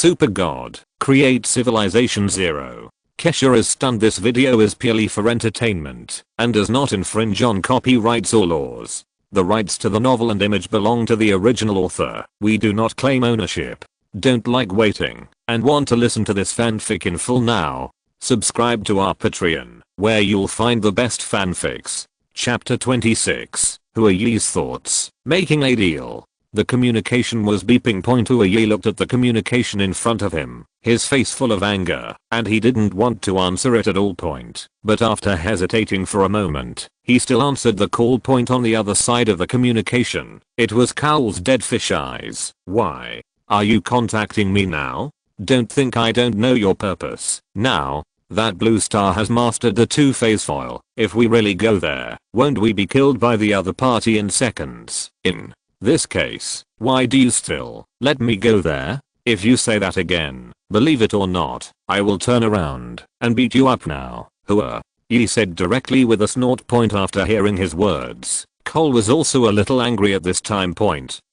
Supergod, create Civilization 0. Kesha is stunned. This video is purely for entertainment and does not infringe on copyrights or laws. The rights to the novel and image belong to the original author. We do not claim ownership. Don't like waiting and want to listen to this fanfic in full now? Subscribe to our Patreon, where you'll find the best fanfics. Chapter 26. Who are ye's thoughts? Making a deal. The communication was beeping. Hua Yi looked at the communication in front of him, his face full of anger, and he didn't want to answer it at all. But after hesitating for a moment, he still answered the call. On the other side of the communication, it was Karl's dead fish eyes. Why? Are you contacting me now? Don't think I don't know your purpose. Now that Blue Star has mastered the two-phase foil, if we really go there, won't we be killed by the other party in seconds? In this case, why do you still let me go there? If you say that again, believe it or not, I will turn around and beat you up now. Hua Yi said directly with a snort. After hearing his words, Cole was also a little angry at this time,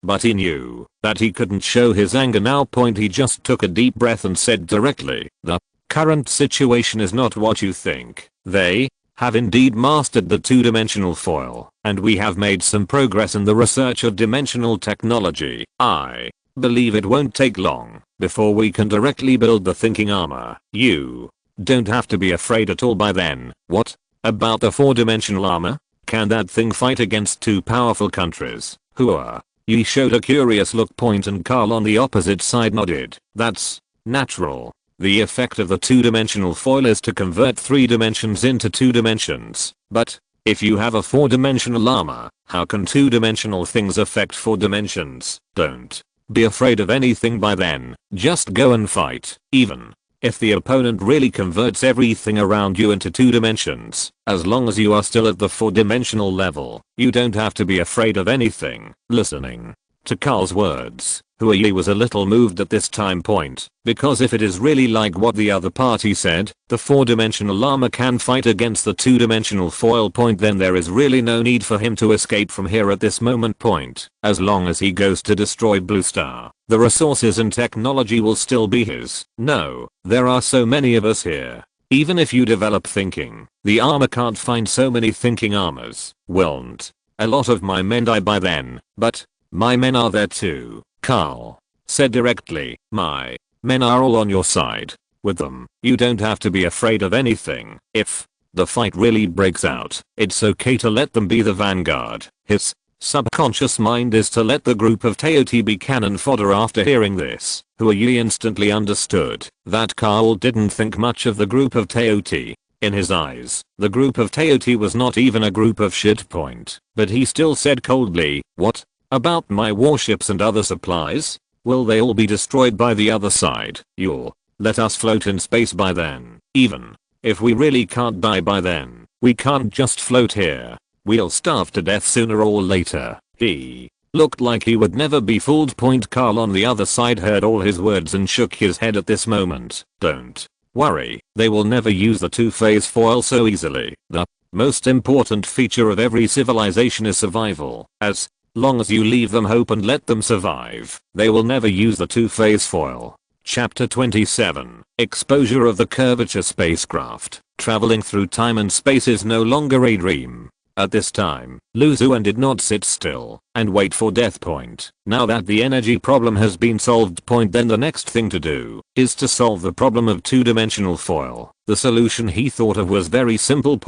but he knew that he couldn't show his anger now. He just took a deep breath and said directly, the current situation is not what you think. They have indeed mastered the two-dimensional foil, and we have made some progress in the research of dimensional technology. I believe it won't take long before we can directly build the thinking armor. You don't have to be afraid at all by then. What about the four-dimensional armor? Can that thing fight against two powerful countries? Hua Yi showed a curious look. And Karl on the opposite side nodded. That's natural. The effect of the two-dimensional foil is to convert 3 dimensions into 2 dimensions. But if you have a 4-dimensional armor, how can 2-dimensional things affect 4 dimensions? Don't be afraid of anything by then. Just go and fight. Even if the opponent really converts everything around you into 2 dimensions, as long as you are still at the 4-dimensional level, you don't have to be afraid of anything. Listening to Karl's words, Hua Yi was a little moved at this time, because if it is really like what the other party said, the 4-dimensional armor can fight against the 2-dimensional foil, then there is really no need for him to escape from here at this moment. As long as he goes to destroy Blue Star, the resources and technology will still be his. No, there are so many of us here. Even if you develop thinking, the armor can't find so many thinking armors. Won't a lot of my men die by then? But my men are there too, Karl said directly. My men are all on your side. With them, you don't have to be afraid of anything. If the fight really breaks out, it's okay to let them be the vanguard. His subconscious mind is to let the group of Teoti be cannon fodder. After hearing this, Hua Yi instantly understood that Karl didn't think much of the group of Teoti. In his eyes, the group of Teoti was not even a group of shit. But he still said coldly, what about my warships and other supplies? Will they all be destroyed by the other side? You'll let us float in space by then. Even if we really can't die by then, we can't just float here. We'll starve to death sooner or later. He looked like he would never be fooled. Karl on the other side heard all his words and shook his head at this moment. Don't worry, they will never use the two-phase foil so easily. The most important feature of every civilization is survival. As long as you leave them hope and let them survive, they will never use the two-phase foil. Chapter 27. Exposure of the curvature spacecraft. Traveling through time and space is no longer a dream. At this time, Lu Xuan did not sit still and wait for death. Now that the energy problem has been solved, then the next thing to do is to solve the problem of two-dimensional foil. The solution he thought of was very simple.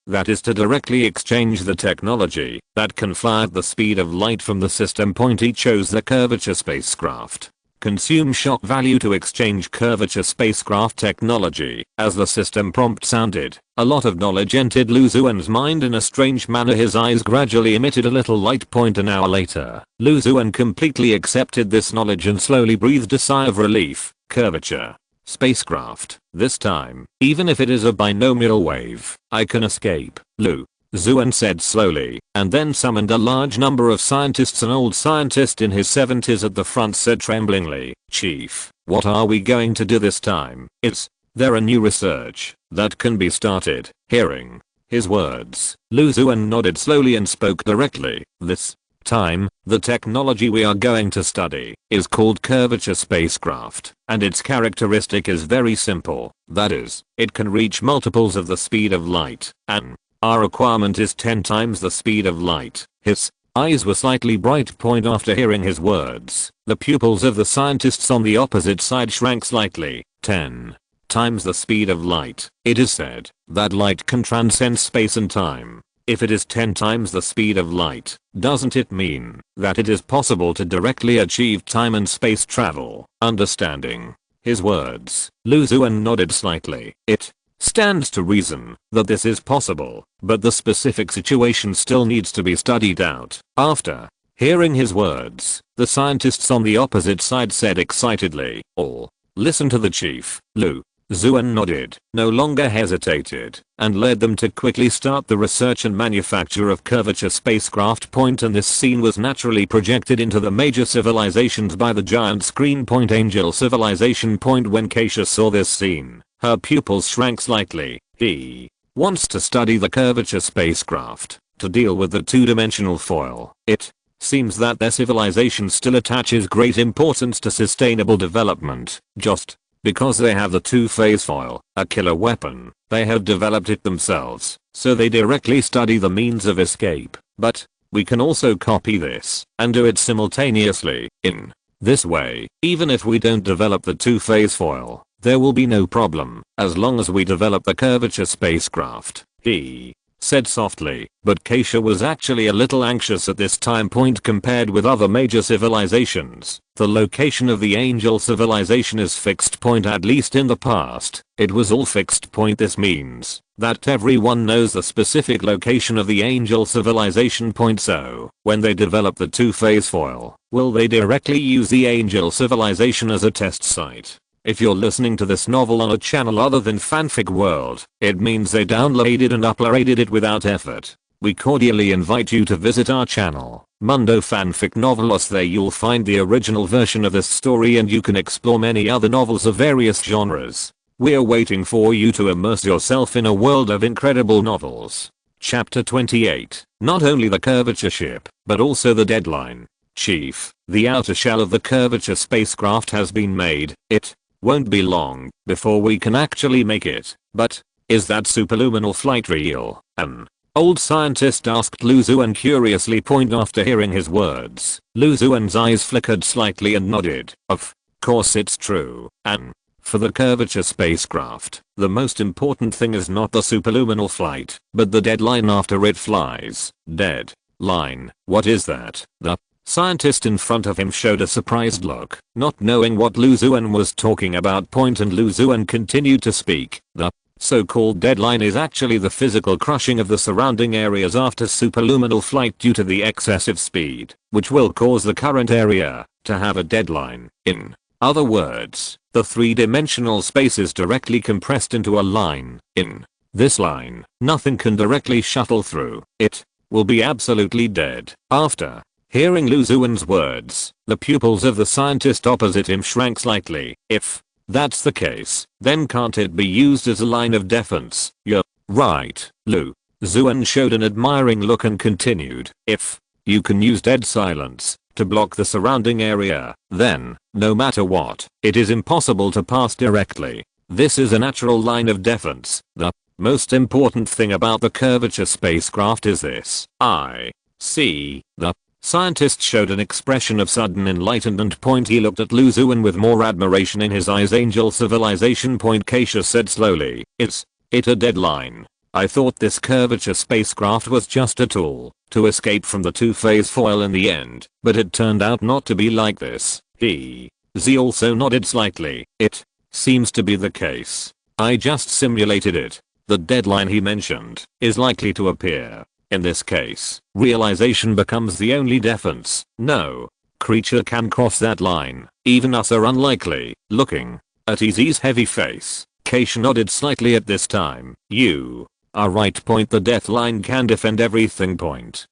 That is to directly exchange the technology that can fly at the speed of light from the system. He chose the curvature spacecraft. Consume shock value to exchange curvature spacecraft technology. As the system prompt sounded, a lot of knowledge entered Lu Xuan's mind in a strange manner. His eyes gradually emitted a little light. An hour later, Lu Xuan completely accepted this knowledge and slowly breathed a sigh of relief. Curvature spacecraft. This time, even if it is a binomial wave, I can escape. Lu Xuan said slowly, and then summoned a large number of scientists. An old scientist in his 70s at the front said tremblingly, Chief, what are we going to do this time? Is there a new research that can be started? Hearing his words, Lu Xuan nodded slowly and spoke directly. This time, the technology we are going to study is called curvature spacecraft, and its characteristic is very simple. That is, it can reach multiples of the speed of light, and our requirement is 10 times the speed of light. His eyes were slightly bright. After hearing his words, the pupils of the scientists on the opposite side shrank slightly. 10 times the speed of light. It is said that light can transcend space and time. If it is 10 times the speed of light, doesn't it mean that it is possible to directly achieve time and space travel? Understanding his words, Lu Xuan nodded slightly. It stands to reason that this is possible, but the specific situation still needs to be studied out. After hearing his words, the scientists on the opposite side said excitedly, "All listen to the chief." Lu Xuan nodded, no longer hesitated, and led them to quickly start the research and manufacture of curvature spacecraft. And this scene was naturally projected into the major civilizations by the giant screen. Angel civilization. When Kesha saw this scene, her pupils shrank slightly. He wants to study the curvature spacecraft to deal with the two-dimensional foil. It seems that their civilization still attaches great importance to sustainable development. Just because they have the two-phase foil, a killer weapon, they have developed it themselves, so they directly study the means of escape. But we can also copy this and do it simultaneously. In this way, even if we don't develop the two-phase foil, there will be no problem, as long as we develop the curvature spacecraft, he said softly. But Kesha was actually a little anxious at this time. Compared with other major civilizations, the location of the angel civilization is fixed. At least in the past, it was all fixed. This means that everyone knows the specific location of the angel civilization. So, when they develop the two-phase foil, will they directly use the angel civilization as a test site? If you're listening to this novel on a channel other than Fanfic World, it means they downloaded and uploaded it without effort. We cordially invite you to visit our channel, Mundo Fanfic Novelos. There you'll find the original version of this story, and you can explore many other novels of various genres. We're waiting for you to immerse yourself in a world of incredible novels. Chapter 28. Not only the curvature ship, but also the deadline. Chief, the outer shell of the curvature spacecraft has been made. It won't be long before we can actually make it. But is that superluminal flight real? An old scientist asked Lu Xuan curiously. After hearing his words, Lu Xuan's eyes flickered slightly and nodded. Of course it's true. And for the curvature spacecraft, the most important thing is not the superluminal flight, but the deadline after it flies. Deadline? What is that? The scientist in front of him showed a surprised look, not knowing what Lu Xuan was talking about. And Lu Xuan continued to speak. The so-called deadline is actually the physical crushing of the surrounding areas after superluminal flight due to the excessive speed, which will cause the current area to have a deadline. In other words, the three-dimensional space is directly compressed into a line. In this line, nothing can directly shuttle through. It will be absolutely dead. After hearing Lu Xuan's words, the pupils of the scientist opposite him shrank slightly. If that's the case, then can't it be used as a line of defense? You're right. Lu Xuan showed an admiring look and continued. If you can use dead silence to block the surrounding area, then, no matter what, it is impossible to pass directly. This is a natural line of defense. The most important thing about the curvature spacecraft is this. I see. The scientist showed an expression of sudden enlightenment. He looked at Lu Xuan with more admiration in his eyes. Angel civilization. Kesha said slowly. Is it a deadline? I thought this curvature spacecraft was just a tool to escape from the two-phase foil in the end, but it turned out not to be like this. He also nodded slightly. It seems to be the case. I just simulated it. The deadline he mentioned is likely to appear. In this case, realization becomes the only defense. No creature can cross that line. Even us are unlikely. Looking at Easy's heavy face, Kesha nodded slightly at this time. You are right. The death line can defend everything.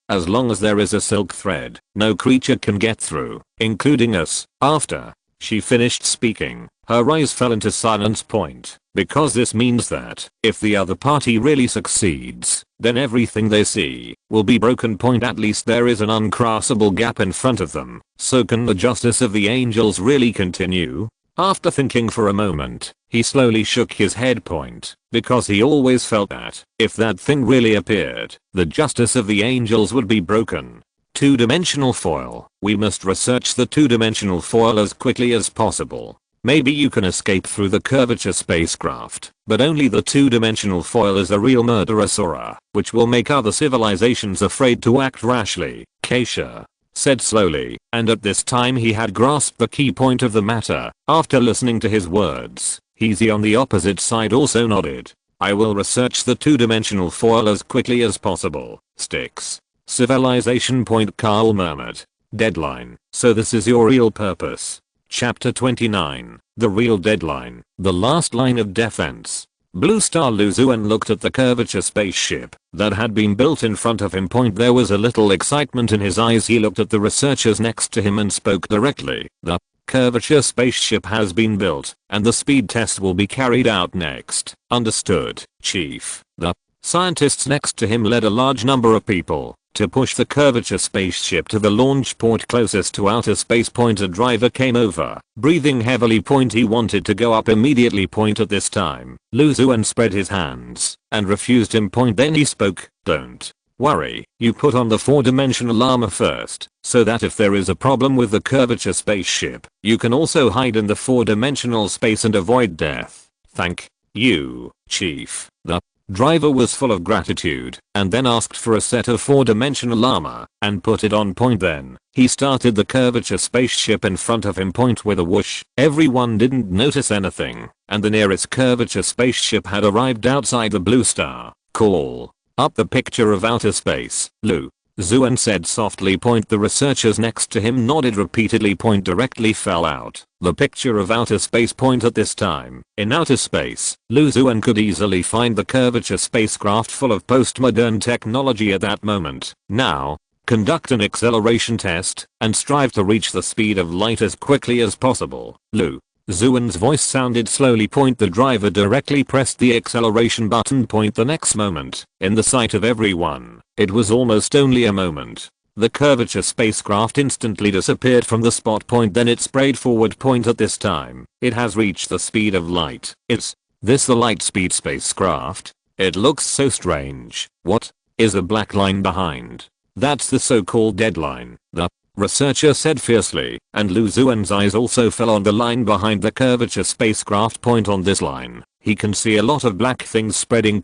As long as there is a silk thread, no creature can get through, including us. After she finished speaking, her eyes fell into silence point, because this means that if the other party really succeeds, then everything they see will be broken point. At least there is an uncrossable gap in front of them. So can the justice of the angels really continue? After thinking for a moment, he slowly shook his head point, because he always felt that if that thing really appeared, the justice of the angels would be broken. Two-dimensional foil. We must research the two-dimensional foil as quickly as possible. Maybe you can escape through the curvature spacecraft, but only the two-dimensional foil is a real murderous aura, which will make other civilizations afraid to act rashly, Kesha said slowly, and at this time he had grasped the key point of the matter. After listening to his words, Heezy on the opposite side also nodded. I will research the two-dimensional foil as quickly as possible. Sticks. Civilization point, Karl murmured. Deadline. So this is your real purpose. Chapter 29. The real deadline. The last line of defense. Blue Star Lu Xuan looked at the curvature spaceship that had been built in front of him. There was a little excitement in his eyes. He looked at the researchers next to him and spoke directly. The curvature spaceship has been built, and the speed test will be carried out next. Understood, Chief. The scientists next to him led a large number of people to push the curvature spaceship to the launch port closest to outer space. A driver came over, breathing heavily. He wanted to go up immediately. At this time, Lu Xuan spread his hands and refused him. Then he spoke. Don't worry, you put on the 4-dimensional armor first, so that if there is a problem with the curvature spaceship, you can also hide in the 4-dimensional space and avoid death. Thank you, Chief. The driver was full of gratitude and then asked for a set of 4-dimensional armor and put it on. Then he started the curvature spaceship in front of him. With a whoosh, everyone didn't notice anything, and the nearest curvature spaceship had arrived outside the blue star. Call up the picture of outer space, Lu Xuan said softly. The researchers next to him nodded repeatedly. Directly fell out the picture of outer space. At this time, in outer space, Lu Xuan could easily find the curvature spacecraft full of postmodern technology at that moment. Now, conduct an acceleration test and strive to reach the speed of light as quickly as possible. Lu Xuan's voice sounded slowly. The driver directly pressed the acceleration button. The next moment, in the sight of everyone, it was almost only a moment, the curvature spacecraft instantly disappeared from the spot. Then it sprayed forward. At this time, it has reached the speed of light. Is this the light speed spacecraft? It looks so strange. What is the black line behind? That's the so-called deadline, the researcher said fiercely, and Lu Xuan's eyes also fell on the line behind the curvature spacecraft. On this line, he can see a lot of black things spreading.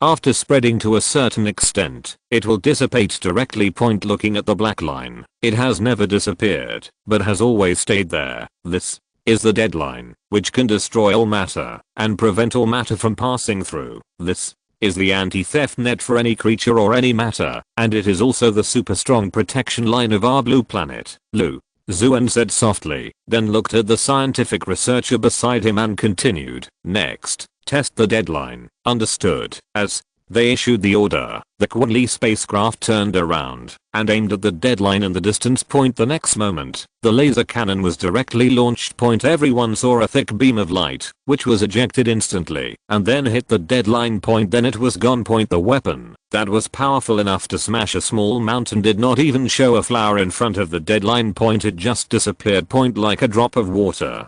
After spreading to a certain extent, it will dissipate directly. Looking at the black line, it has never disappeared, but has always stayed there. This is the deadline, which can destroy all matter and prevent all matter from passing through. This is the anti-theft net for any creature or any matter, and it is also the super strong protection line of our blue planet. Lu Xuan said softly, then looked at the scientific researcher beside him and continued. Next, test the deadline. Understood. As they issued the order, the Quanli spacecraft turned around and aimed at the deadline in the distance. The next moment, the laser cannon was directly launched. Everyone saw a thick beam of light, which was ejected instantly and then hit the deadline. Then it was gone. The weapon that was powerful enough to smash a small mountain did not even show a flower in front of the deadline. It just disappeared. Like a drop of water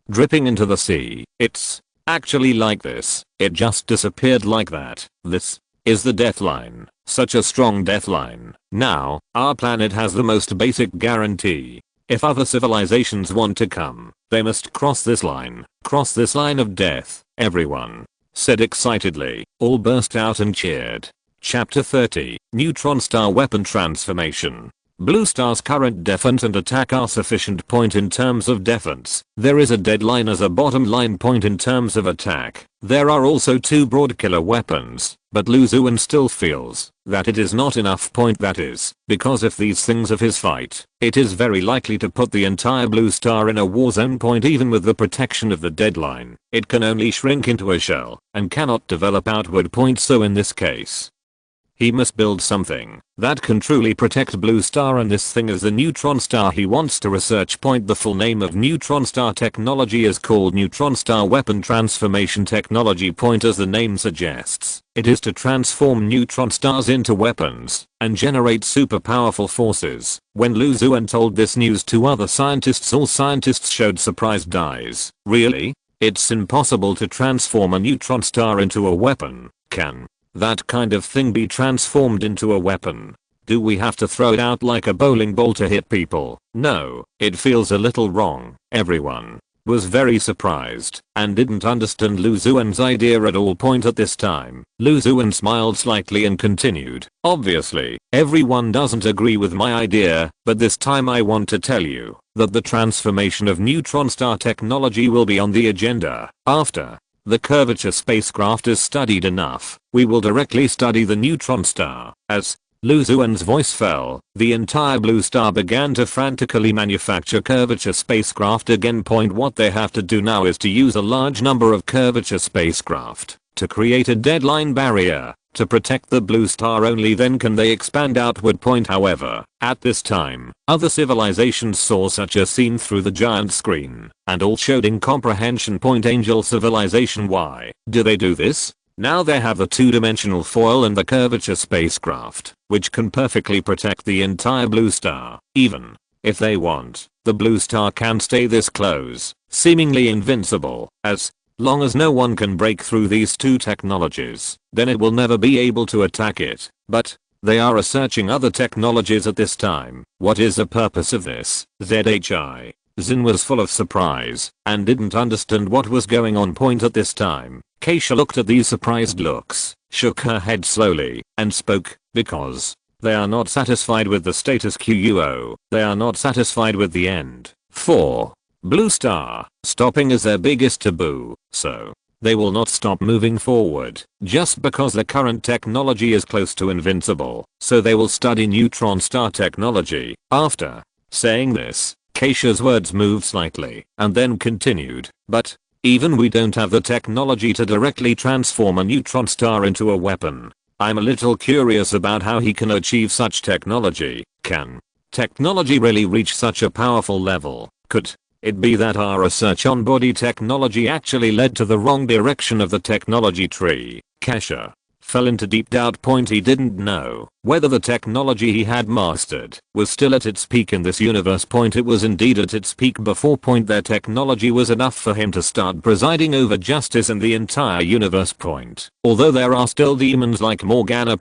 dripping into the sea. It's actually like this. It just disappeared like that. This is the death line. Such a strong death line. Now, our planet has the most basic guarantee. If other civilizations want to come, they must cross this line. Cross this line of death. Everyone said excitedly. All burst out and cheered. Chapter 30. Neutron Star Weapon Transformation. Blue Star's current defense and attack are sufficient. In terms of defense, there is a deadline as a bottom line. In terms of attack, there are also 2 broad killer weapons, but Lu Xuan still feels that it is not enough. That is, because if these things of his fight, it is very likely to put the entire Blue Star in a war zone. Even with the protection of the deadline, it can only shrink into a shell and cannot develop outward. So in this case, He must build something that can truly protect Blue Star, and this thing is the neutron star he wants to research. The full name of neutron star technology is called neutron star weapon transformation technology. As the name suggests, it is to transform neutron stars into weapons and generate super powerful forces. When Lu Xuan told this news to other scientists, all scientists showed surprised eyes. Really? It's impossible to transform a neutron star into a weapon. Can that kind of thing be transformed into a weapon? Do we have to throw it out like a bowling ball to hit people? No, it feels a little wrong. Everyone was very surprised and didn't understand Lu Xuan's idea at all. At this time, Lu Xuan smiled slightly and continued, obviously, everyone doesn't agree with my idea, but this time I want to tell you that the transformation of neutron star technology will be on the agenda. After the curvature spacecraft is studied enough, we will directly study the neutron star. As Lu Xuan's voice fell, the entire Blue Star began to frantically manufacture curvature spacecraft again. What they have to do now is to use a large number of curvature spacecraft to create a deadline barrier to protect the Blue Star. Only then can they expand outward. However, at this time, other civilizations saw such a scene through the giant screen and all showed incomprehension. Angel civilization, why do they do this? Now they have the two-dimensional foil and the curvature spacecraft, which can perfectly protect the entire Blue Star. Even if they want, the Blue Star can stay this close, seemingly invincible. As long as no one can break through these two technologies, then it will never be able to attack it. But they are researching other technologies at this time. What is the purpose of this? Zin was full of surprise and didn't understand what was going on. At this time, Kesha looked at these surprised looks, shook her head slowly, and spoke, because they are not satisfied with the status quo. They are not satisfied with the end. 4. Blue Star. Stopping is their biggest taboo, so they will not stop moving forward just because the current technology is close to invincible. So they will study neutron star technology. After saying this, Kesha's words moved slightly and then continued, but even we don't have the technology to directly transform a neutron star into a weapon. I'm a little curious about how he can achieve such technology. Can technology really reach such a powerful level? Could it be that our research on body technology actually led to the wrong direction of the technology tree? Kesha fell into deep doubt. He didn't know whether the technology he had mastered was still at its peak in this universe. It was indeed at its peak before. Their technology was enough for him to start presiding over justice in the entire universe. Although there are still demons like Morgana.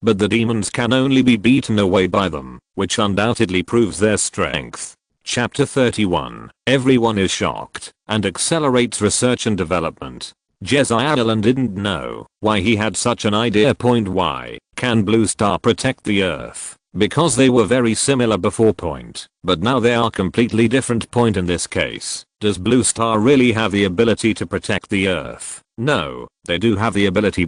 But the demons can only be beaten away by them, which undoubtedly proves their strength. Chapter 31. Everyone is shocked and accelerates research and development. Jezaialan didn't know why he had such an idea. Why can Blue Star protect the Earth? Because they were very similar before. But now they are completely different. In this case, does Blue Star really have the ability to protect the Earth? No, they do have the ability.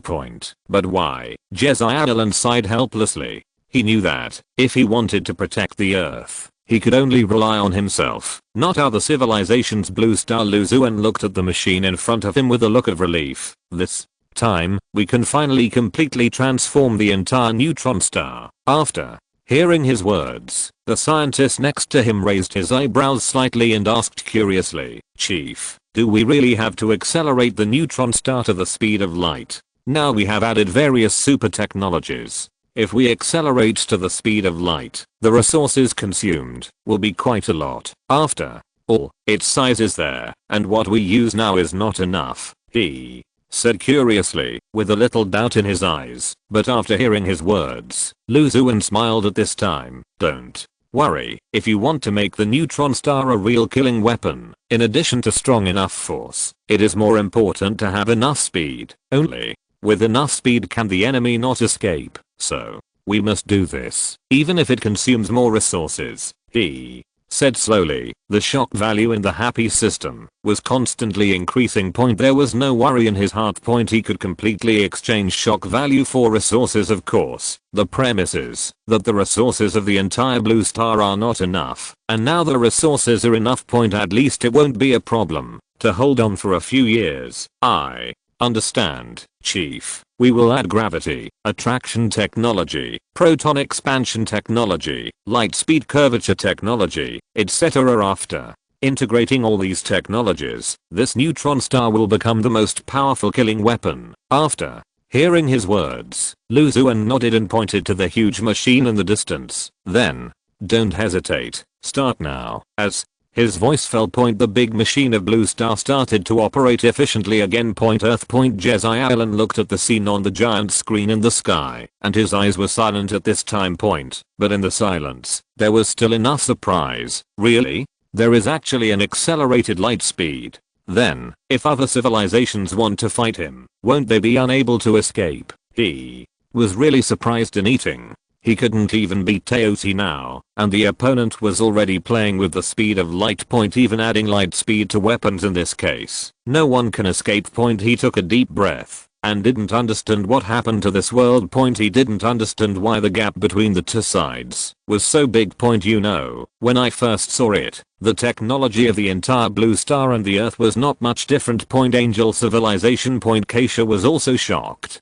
But why? Jezaialan sighed helplessly. He knew that if he wanted to protect the Earth, he could only rely on himself, not other civilizations. Blue Star. Lu Xuan looked at the machine in front of him with a look of relief. This time, we can finally completely transform the entire neutron star. After hearing his words, the scientist next to him raised his eyebrows slightly and asked curiously, Chief, do we really have to accelerate the neutron star to the speed of light? Now we have added various super technologies. If we accelerate to the speed of light, the resources consumed will be quite a lot. After all, its size is there, and what we use now is not enough, he said curiously, with a little doubt in his eyes. But after hearing his words, Lu Xuan smiled at this time. Don't worry, if you want to make the neutron star a real killing weapon, in addition to strong enough force, it is more important to have enough speed. Only with enough speed can the enemy not escape. So we must do this, even if it consumes more resources, he said slowly. The shock value in the happy system was constantly increasing. There was no worry in his heart. He could completely exchange shock value for resources. Of course, the premise is that the resources of the entire Blue Star are not enough, and now the resources are enough. At least it won't be a problem to hold on for a few years. I understand, Chief. We will add gravity, attraction technology, proton expansion technology, light speed curvature technology, etc. After integrating all these technologies, this neutron star will become the most powerful killing weapon. After hearing his words, Lu Xuan nodded and pointed to the huge machine in the distance. Then, don't hesitate, start now. As his voice fell, the big machine of Blue Star started to operate efficiently again. Earth. Jedi Allen looked at the scene on the giant screen in the sky, and his eyes were silent at this time. But in the silence, there was still enough surprise. Really? There is actually an accelerated light speed. Then, if other civilizations want to fight him, won't they be unable to escape? He was really surprised and eating. He couldn't even beat Teoti now, and the opponent was already playing with the speed of light. Even adding light speed to weapons in this case, no one can escape. He took a deep breath and didn't understand what happened to this world. He didn't understand why the gap between the two sides was so big. You know, when I first saw it, the technology of the entire Blue Star and the Earth was not much different. Angel civilization. Kesha was also shocked.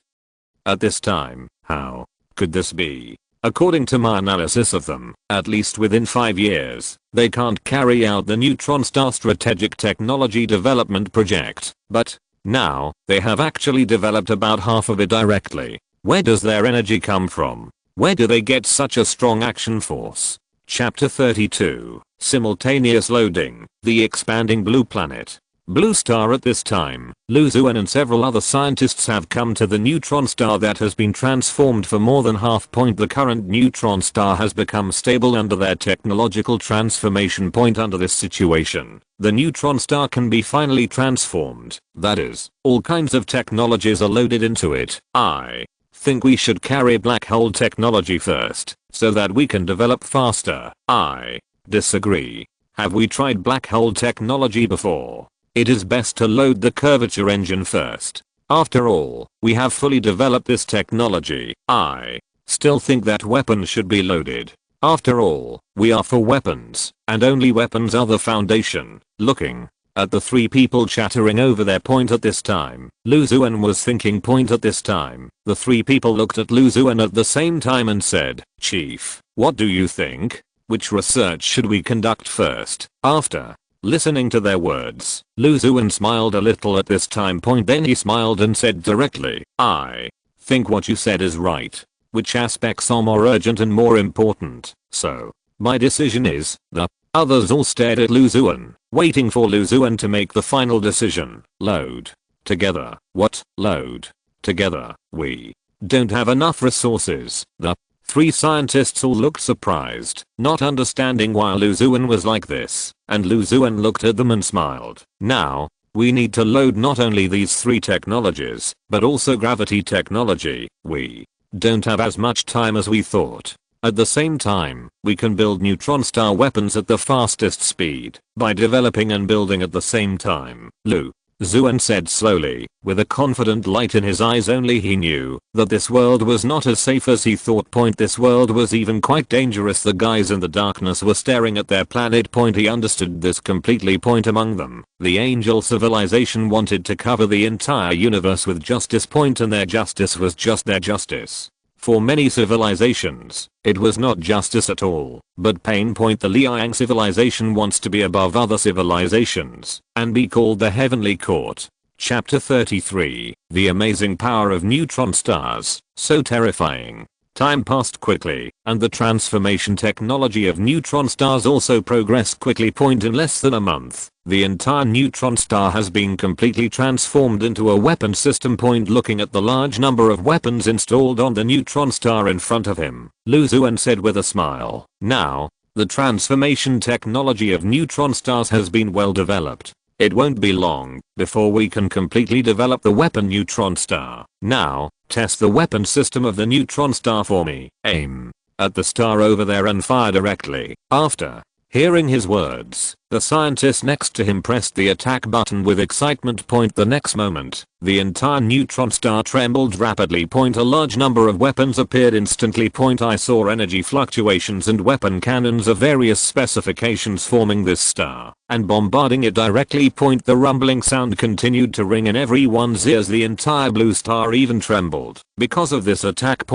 At this time, how could this be? According to my analysis of them, at least within 5 years, they can't carry out the neutron star strategic technology development project. But now, they have actually developed about half of it directly. Where does their energy come from? Where do they get such a strong action force? Chapter 32, Simultaneous Loading, The Expanding Blue Planet. Blue Star. At this time, Lu Xuan and several other scientists have come to the neutron star that has been transformed for more than half. The current neutron star has become stable under their technological transformation. Under this situation, the neutron star can be finally transformed. That is, all kinds of technologies are loaded into it. I think we should carry black hole technology first, so that we can develop faster. I disagree. Have we tried black hole technology before? It is best to load the curvature engine first. After all, we have fully developed this technology. I still think that weapons should be loaded. After all, we are for weapons, and only weapons are the foundation. Looking at the three people chattering over their. At this time, Lu Xuan was thinking. At this time, the three people looked at Lu Xuan at the same time and said, "Chief, what do you think? Which research should we conduct first?" After listening to their words, Lu Xuan smiled a little at this time. Then he smiled and said directly, "I think what you said is right. Which aspects are more urgent and more important? So, my decision is." The others all stared at Lu Xuan, waiting for Lu Xuan to make the final decision. Load together. What? Load together? We don't have enough resources. The three scientists all looked surprised, not understanding why Lu Xuan was like this, and Lu Xuan looked at them and smiled. "Now, we need to load not only these three technologies, but also gravity technology. We don't have as much time as we thought. At the same time, we can build neutron star weapons at the fastest speed by developing and building at the same time." Lu Xuan said slowly, with a confident light in his eyes. Only he knew that this world was not as safe as he thought. This world was even quite dangerous. The guys in the darkness were staring at their planet. He understood this completely. Among them, the angel civilization wanted to cover the entire universe with justice. And their justice was just their justice. For many civilizations, it was not justice at all, but pain. The Liang civilization wants to be above other civilizations and be called the Heavenly Court. Chapter 33, The Amazing Power of Neutron Stars. So terrifying. Time passed quickly, and the transformation technology of neutron stars also progressed quickly. In less than a month, the entire neutron star has been completely transformed into a weapon system. Looking at the large number of weapons installed on the neutron star in front of him, Lu Xuan said with a smile, "Now, the transformation technology of neutron stars has been well developed. It won't be long before we can completely develop the weapon neutron star. Now, test the weapon system of the neutron star for me. Aim at the star over there and fire directly." After Hearing his words, the scientist next to him pressed the attack button with excitement. The next moment, the entire neutron star trembled rapidly. A large number of weapons appeared instantly. I saw energy fluctuations and weapon cannons of various specifications forming this star and bombarding it directly. The rumbling sound continued to ring in everyone's ears. The entire blue star even trembled because of this attack.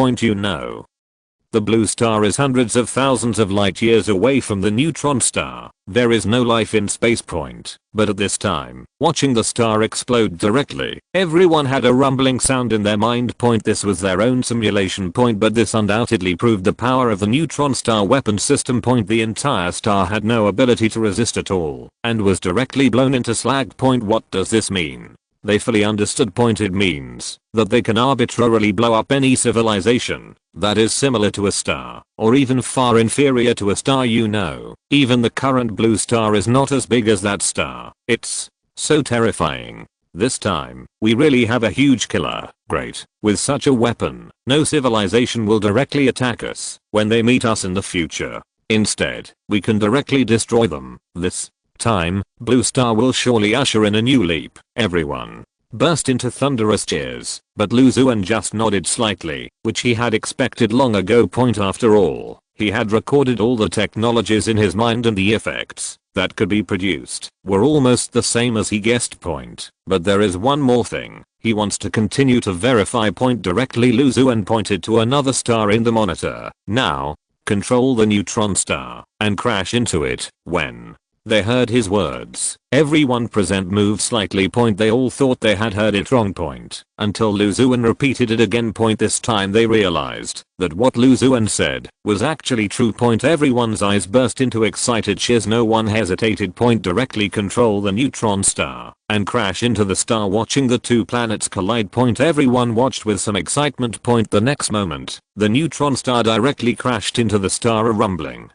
The blue star is hundreds of thousands of light years away from the neutron star. There is no life in space. But at this time, watching the star explode directly, everyone had a rumbling sound in their mind. This was their own simulation. But this undoubtedly proved the power of the neutron star weapon system. The entire star had no ability to resist at all and was directly blown into slag. What does this mean? They fully understood. It means that they can arbitrarily blow up any civilization that is similar to a star or even far inferior to a star. Even the current blue star is not as big as that star. It's so terrifying. This time, we really have a huge killer. Great. With such a weapon, no civilization will directly attack us when they meet us in the future. Instead, we can directly destroy them. This time, blue star will surely usher in a new leap. Everyone burst into thunderous cheers, but Lu Xuan just nodded slightly, which he had expected long ago. After all, he had recorded all the technologies in his mind and the effects that could be produced were almost the same as he guessed. But there is one more thing he wants to continue to verify. Directly Lu Xuan pointed to another star in the monitor. Now, control the neutron star and crash into it. When they heard his words, everyone present moved slightly. They all thought they had heard it wrong. Until Lu Xuan repeated it again. This time they realized that what Lu Xuan said was actually true. Everyone's eyes burst into excited cheers. No one hesitated. Directly control the neutron star and crash into the star. Watching the two planets collide. Everyone watched with some excitement. The next moment, the neutron star directly crashed into the star. A rumbling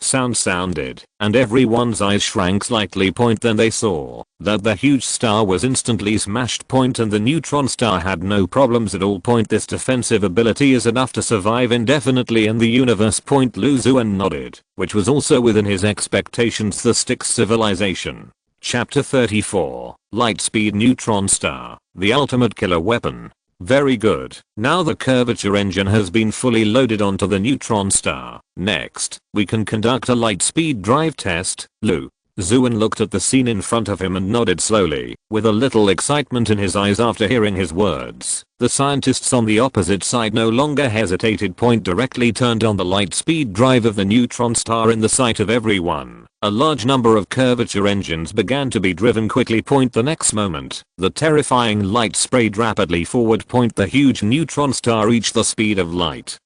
sounded, and everyone's eyes shrank slightly. Then they saw that the huge star was instantly smashed. And the neutron star had no problems at all. This defensive ability is enough to survive indefinitely in the universe. Lu Xuan nodded, which was also within his expectations. The Styx civilization. Chapter 34, Lightspeed Neutron Star, the ultimate killer weapon. Very good. Now the curvature engine has been fully loaded onto the neutron star. Next, we can conduct a light speed drive test. Lu Xuan looked at the scene in front of him and nodded slowly, with a little excitement in his eyes after hearing his words. The scientists on the opposite side no longer hesitated. Directly turned on the light speed drive of the neutron star in the sight of everyone. A large number of curvature engines began to be driven quickly. The next moment, the terrifying light sprayed rapidly forward. The huge neutron star reached the speed of light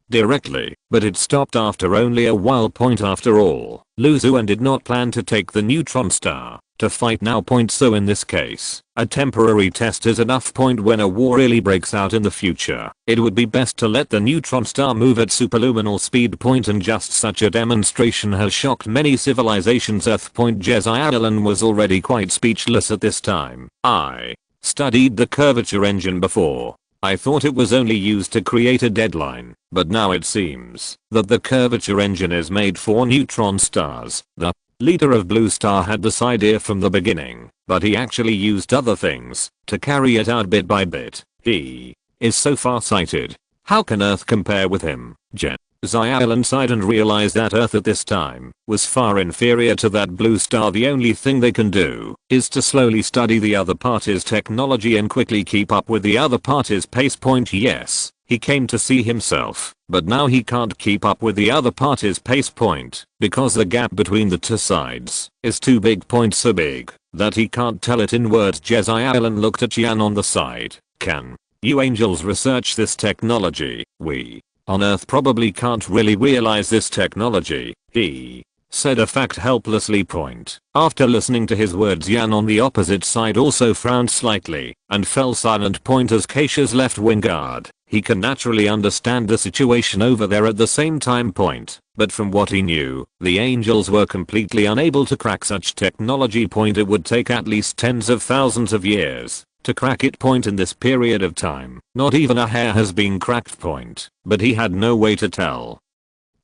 directly, but it stopped after only a while. After all, Lu Xuan did not plan to take the neutron star to fight now. So in this case, a temporary test is enough. When a war really breaks out in the future, it would be best to let the neutron star move at superluminal speed. And just such a demonstration has shocked many civilizations. Earth. Jedi Allen was already quite speechless at this time. I studied the curvature engine before. I thought it was only used to create a deadline, but now it seems that the curvature engine is made for neutron stars. The leader of Blue Star had this idea from the beginning, but he actually used other things to carry it out bit by bit. He is so far-sighted. How can Earth compare with him? Jedi Allen sighed and realized that Earth at this time was far inferior to that blue star. The only thing they can do is to slowly study the other party's technology and quickly keep up with the other party's pace. Yes, he came to see himself, but now he can't keep up with the other party's pace because the gap between the two sides is too big. So big that he can't tell it in words. Jedi Allen looked at Yan on the side. Can you angels research this technology? We on Earth probably can't really realize this technology, he said a fact helplessly. After listening to his words, Yan on the opposite side also frowned slightly and fell silent. As Kesha's left-wing guard, he can naturally understand the situation over there at the same time. But from what he knew, the angels were completely unable to crack such technology. It would take at least tens of thousands of years to crack it. In this period of time, not even a hair has been cracked. But he had no way to tell.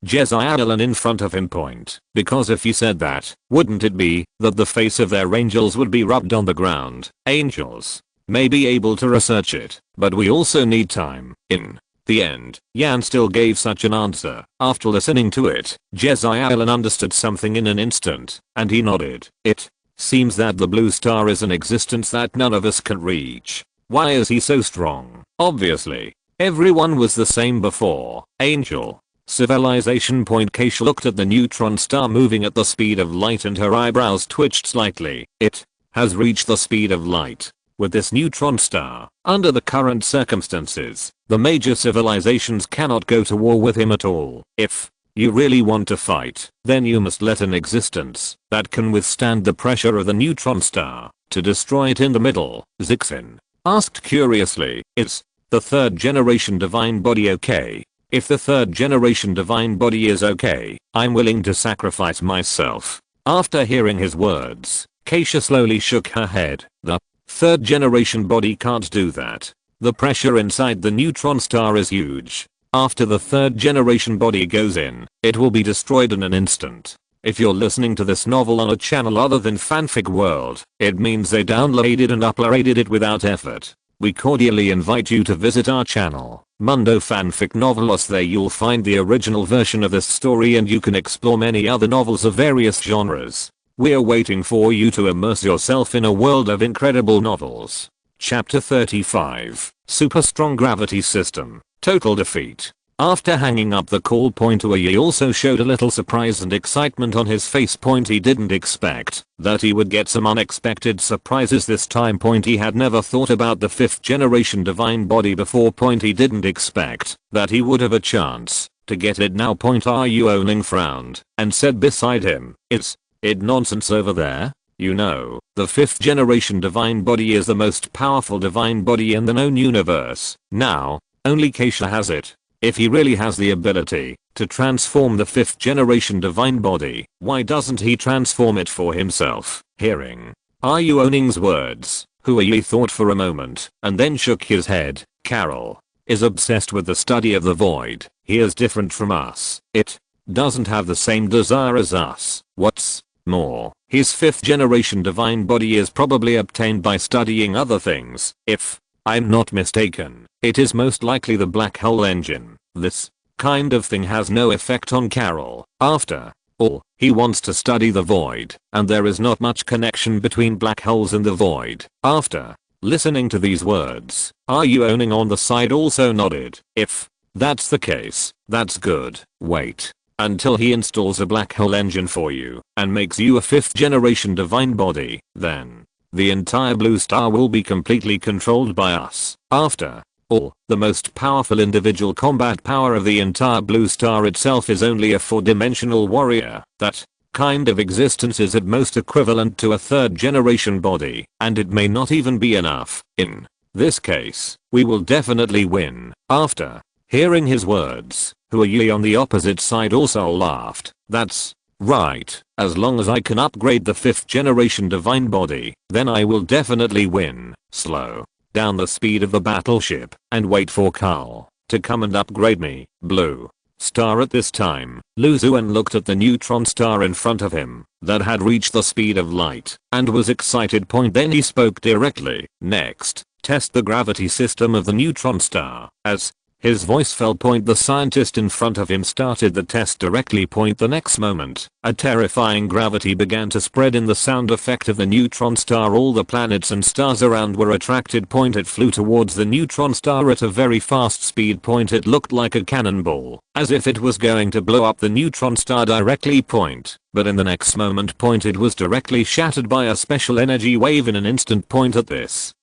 Jezzy Allen in front of him point, because if you said that, wouldn't it be that the face of their angels would be rubbed on the ground? Angels may be able to research it, but we also need time. In the end, Yan still gave such an answer. After listening to it, Jezzy Allen understood something in an instant, and he nodded. It seems that the blue star is an existence that none of us can reach. Why is he so strong? Obviously, everyone was the same before. Angel civilization point. Kesha looked at the neutron star moving at the speed of light and her eyebrows twitched slightly. It has reached the speed of light. With this neutron star, under the current circumstances, the major civilizations cannot go to war with him at all. If you really want to fight, then you must let an existence that can withstand the pressure of the neutron star to destroy it in the middle. Zixin asked curiously, is the third generation divine body okay? If the third generation divine body is okay, I'm willing to sacrifice myself. After hearing his words, Kesha slowly shook her head. The third generation body can't do that. The pressure inside the neutron star is huge. After the third generation body goes in, it will be destroyed in an instant. If you're listening to this novel on a channel other than Fanfic World, it means they downloaded and uploaded it without effort. We cordially invite you to visit our channel, Mundo Fanfic Novelos. There you'll find the original version of this story and you can explore many other novels of various genres. We're waiting for you to immerse yourself in a world of incredible novels. Chapter 35, Super Strong Gravity System, Total Defeat. After hanging up the call, Pointy also showed a little surprise and excitement on his face. Pointy didn't expect that he would get some unexpected surprises this time. Pointy had never thought about the 5th generation divine body before. Pointy didn't expect that he would have a chance to get it now. Pointy frowned and said beside him, "Is it nonsense over there? You know, the 5th generation divine body is the most powerful divine body in the known universe. Now, only Kesha has it. If he really has the ability to transform the 5th generation divine body, why doesn't he transform it for himself?" Hearing Ayuoning's words, Huayi thought for a moment and then shook his head. Karl is obsessed with the study of the void. He is different from us. It doesn't have the same desire as us. What's more, his 5th generation divine body is probably obtained by studying other things. If I'm not mistaken, it is most likely the black hole engine. This kind of thing has no effect on Karl. After all, he wants to study the void, and there is not much connection between black holes and the void. After listening to these words, Ayuoning on the side also nodded. If that's the case, that's good. Wait until he installs a black hole engine for you and makes you a 5th generation divine body, then the entire blue star will be completely controlled by us. After all, the most powerful individual combat power of the entire blue star itself is only a 4-dimensional warrior. That kind of existence is at most equivalent to a 3rd generation body, and it may not even be enough. In this case, we will definitely win. After hearing his words, Huayi on the opposite side also laughed. That's right. As long as I can upgrade the 5th generation divine body, then I will definitely win. Slow down the speed of the battleship and wait for Karl to come and upgrade me. Blue star. At this time, Lu Xuan looked at the neutron star in front of him that had reached the speed of light and was excited. Then he spoke directly. Next, test the gravity system of the neutron star. As his voice fell, the scientist in front of him started the test directly. The next moment, a terrifying gravity began to spread in the sound effect of the neutron star. All the planets and stars around were attracted. It flew towards the neutron star at a very fast speed. It looked like a cannonball, as if it was going to blow up the neutron star directly. But in the next moment, it was directly shattered by a special energy wave in an instant. At this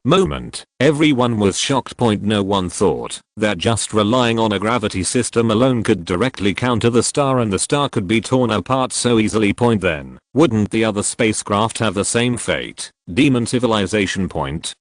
moment, everyone was shocked. No one thought that just relying on a gravity system alone could directly counter the star and the star could be torn apart so easily. Then, wouldn't the other spacecraft have the same fate? Demon civilization.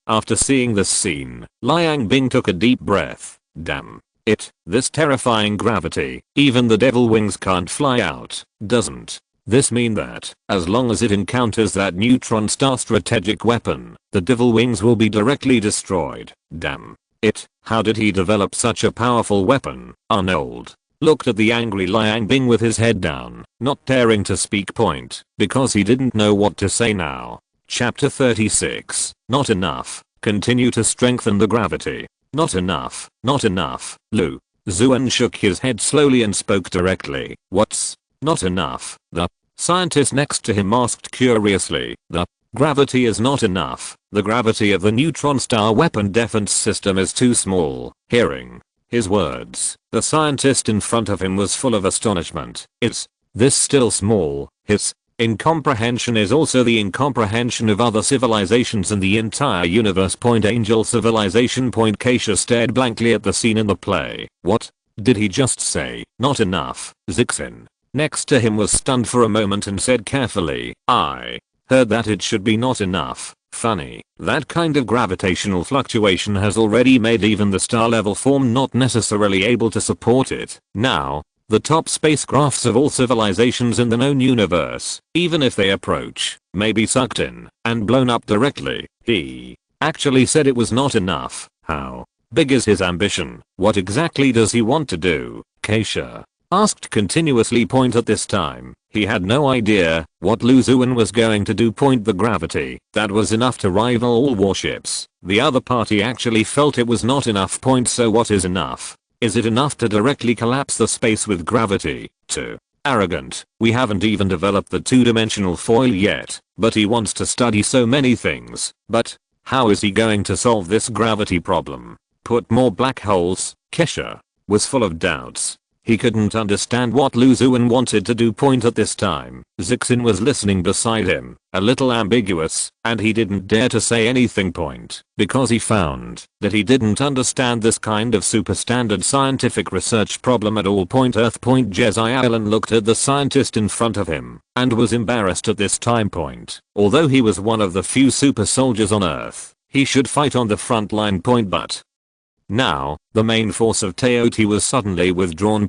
After seeing this scene, Liang Bing took a deep breath. Damn it, this terrifying gravity, even the devil wings can't fly out. Doesn't this mean that, as long as it encounters that neutron star strategic weapon, the devil wings will be directly destroyed? Damn it, how did he develop such a powerful weapon? Arnold looked at the angry Liang Bing with his head down, not daring to speak point, because he didn't know what to say now. Chapter 36. Not enough. Continue to strengthen the gravity. Not enough. Not enough. Lu Xuan shook his head slowly and spoke directly. What's not enough? The scientist next to him asked curiously. The gravity is not enough. The gravity of the neutron star weapon defense system is too small. Hearing his words, the scientist in front of him was full of astonishment. Is this still small? His incomprehension is also the incomprehension of other civilizations in the entire universe. Angel civilization. Kesha stared blankly at the scene in the play. What did he just say? Not enough. Zixin next to him was stunned for a moment and said carefully, I heard that it should be not enough. Funny, that kind of gravitational fluctuation has already made even the star level form not necessarily able to support it. Now, the top spacecrafts of all civilizations in the known universe, even if they approach, may be sucked in and blown up directly. He actually said it was not enough. How big is his ambition? What exactly does he want to do? Kesha asked continuously. At this time, he had no idea what Lu Xuan was going to do. The gravity that was enough to rival all warships. The other party actually felt it was not enough. So what is enough? Is it enough to directly collapse the space with gravity? Too arrogant. We haven't even developed the two-dimensional foil yet, but he wants to study so many things. But how is he going to solve this gravity problem? Put more black holes? Kesha was full of doubts. He couldn't understand what Lu Xuan wanted to do. At this time, Zixin was listening beside him, a little ambiguous, and he didn't dare to say anything. Because he found that he didn't understand this kind of super standard scientific research problem at all. Earth. Jedi Allen looked at the scientist in front of him and was embarrassed at this time. Although he was one of the few super soldiers on Earth, he should fight on the front line. But now, the main force of Teoti was suddenly withdrawn.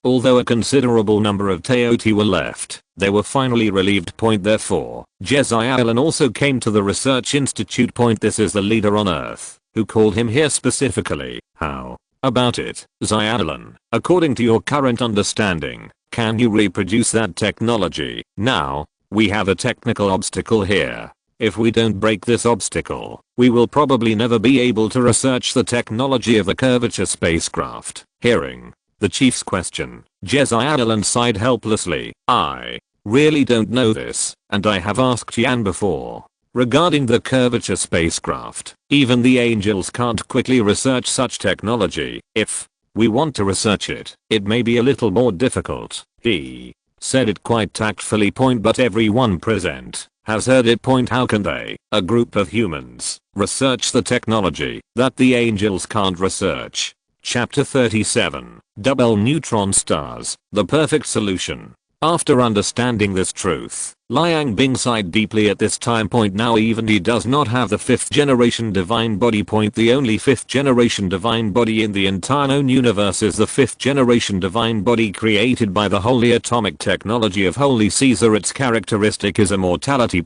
Although a considerable number of Teoti were left, they were finally relieved. Therefore, Jedi Allen also came to the research institute. This is the leader on Earth, who called him here specifically. How about it, Jedi Allen? According to your current understanding, can you reproduce that technology? Now, we have a technical obstacle here. If we don't break this obstacle, we will probably never be able to research the technology of the curvature spacecraft. Hearing the chief's question, Jedi Allen sighed helplessly. I really don't know this, and I have asked Yan before regarding the curvature spacecraft. Even the angels can't quickly research such technology. If we want to research it, it may be a little more difficult. He said it quite tactfully. But everyone present has heard it. How can they, a group of humans, research the technology that the angels can't research? Chapter 37. Double neutron stars, the perfect solution. After understanding this truth, Liang Bing sighed deeply at this time. Now even he does not have the 5th generation divine body. The only 5th generation divine body in the entire known universe is the 5th generation divine body created by the holy atomic technology of Holy Caesar. Its characteristic is immortality.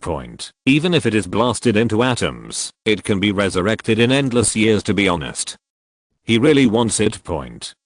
Even if it is blasted into atoms, it can be resurrected in endless years. To be honest, he really wants it.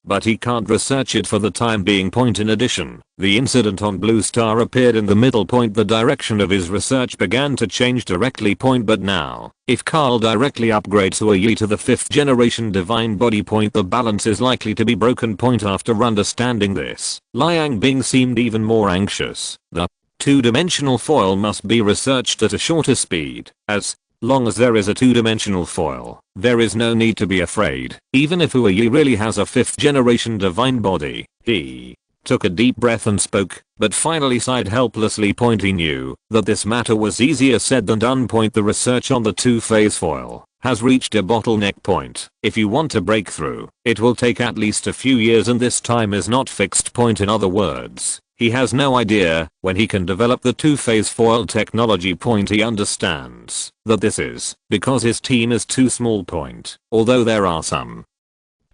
But he can't research it for the time being. In addition, the incident on Blue Star appeared in the middle. The direction of his research began to change directly. But now, if Karl directly upgrades Yi to the 5th generation divine body, the balance is likely to be broken. After understanding this, Liang Bing seemed even more anxious. The two-dimensional foil must be researched at a shorter speed. As long as there is a two-dimensional foil, there is no need to be afraid. Even if Yi really has a 5th generation divine body. He took a deep breath and spoke, but finally sighed helplessly. He knew that this matter was easier said than done. The research on the two-phase foil has reached a bottleneck. If you want to break through, it will take at least a few years, and this time is not fixed. In other words, he has no idea when he can develop the two-phase foil technology. He understands that this is because his team is too small. Although there are some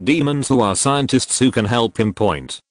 demons who are scientists who can help him.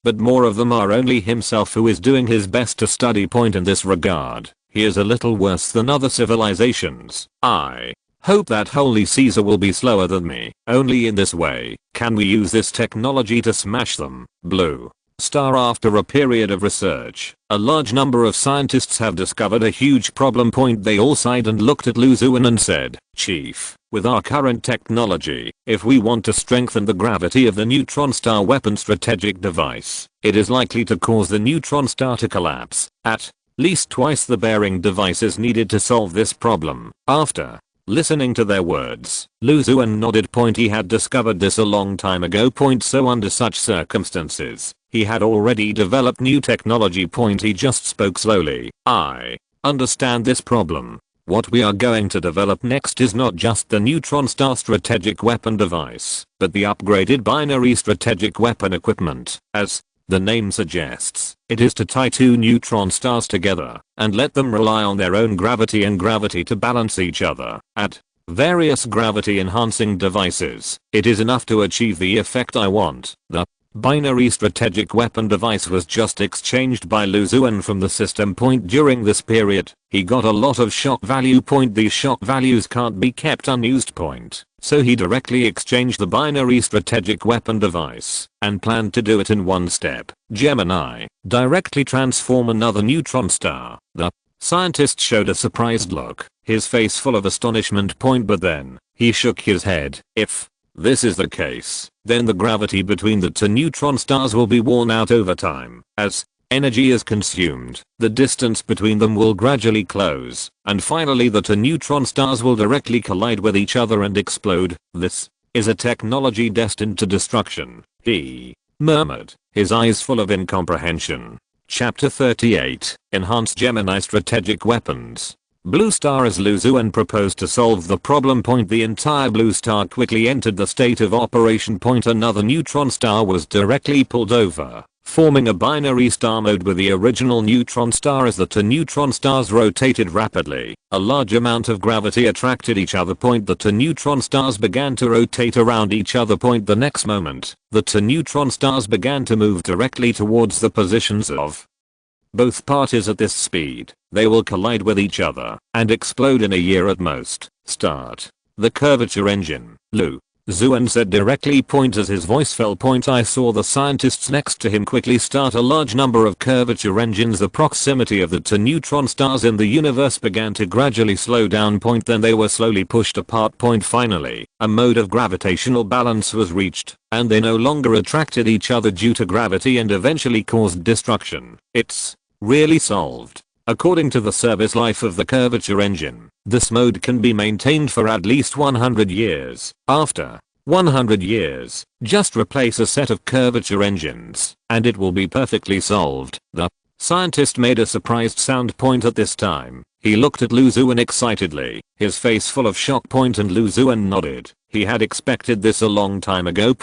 But more of them are only himself, who is doing his best to study. In this regard, he is a little worse than other civilizations. I Hope that Holy Caesar will be slower than me. Only in this way can we use this technology to smash them. Blue Star. After a period of research, a large number of scientists have discovered a huge problem point. They all sighed and looked at Lu Xuan and said, Chief, with our current technology, if we want to strengthen the gravity of the neutron star weapon strategic device, it is likely to cause the neutron star to collapse. At least twice the bearing device is needed to solve this problem. After listening to their words, Lu Xuan nodded. He had discovered this a long time ago. So under such circumstances, he had already developed new technology. He just spoke slowly. I understand this problem. What we are going to develop next is not just the neutron star strategic weapon device, but the upgraded binary strategic weapon equipment. As the name suggests, it is to tie two neutron stars together and let them rely on their own gravity and gravity to balance each other. At various gravity enhancing devices, it is enough to achieve the effect I want. The binary strategic weapon device was just exchanged by Lu Xuan from the system. During this period, he got a lot of shock value. These shock values can't be kept unused. So he directly exchanged the binary strategic weapon device and planned to do it in one step. Gemini, directly transform another neutron star. The scientist showed a surprised look, his face full of astonishment. But then, he shook his head. If this is the case, then the gravity between the two neutron stars will be worn out over time. As energy is consumed, the distance between them will gradually close, and finally the two neutron stars will directly collide with each other and explode. This is a technology destined to destruction, he murmured, his eyes full of incomprehension. Chapter 38, Enhanced Gemini Strategic Weapons. Blue Star. As Lu Xuan proposed to solve the problem, the entire Blue Star quickly entered the state of operation. Another neutron star was directly pulled over, forming a binary star mode with the original neutron star. As the two neutron stars rotated rapidly, a large amount of gravity attracted each other. The two neutron stars began to rotate around each other. The next moment, the two neutron stars began to move directly towards the positions of both parties. At this speed, they will collide with each other and explode in a year at most. Start the curvature engine, Lu Xuan said directly. As his voice fell, I saw the scientists next to him quickly start a large number of curvature engines. The proximity of the two neutron stars in the universe began to gradually slow down. Then they were slowly pushed apart. Finally, a mode of gravitational balance was reached, and they no longer attracted each other due to gravity and eventually caused destruction. It's really solved. According to the service life of the curvature engine, this mode can be maintained for at least 100 years. After 100 years, just replace a set of curvature engines, and it will be perfectly solved. The scientist made a surprised sound. At this time, he looked at Lu Xuan excitedly, his face full of shock. And Lu Xuan nodded. He had expected this a long time ago.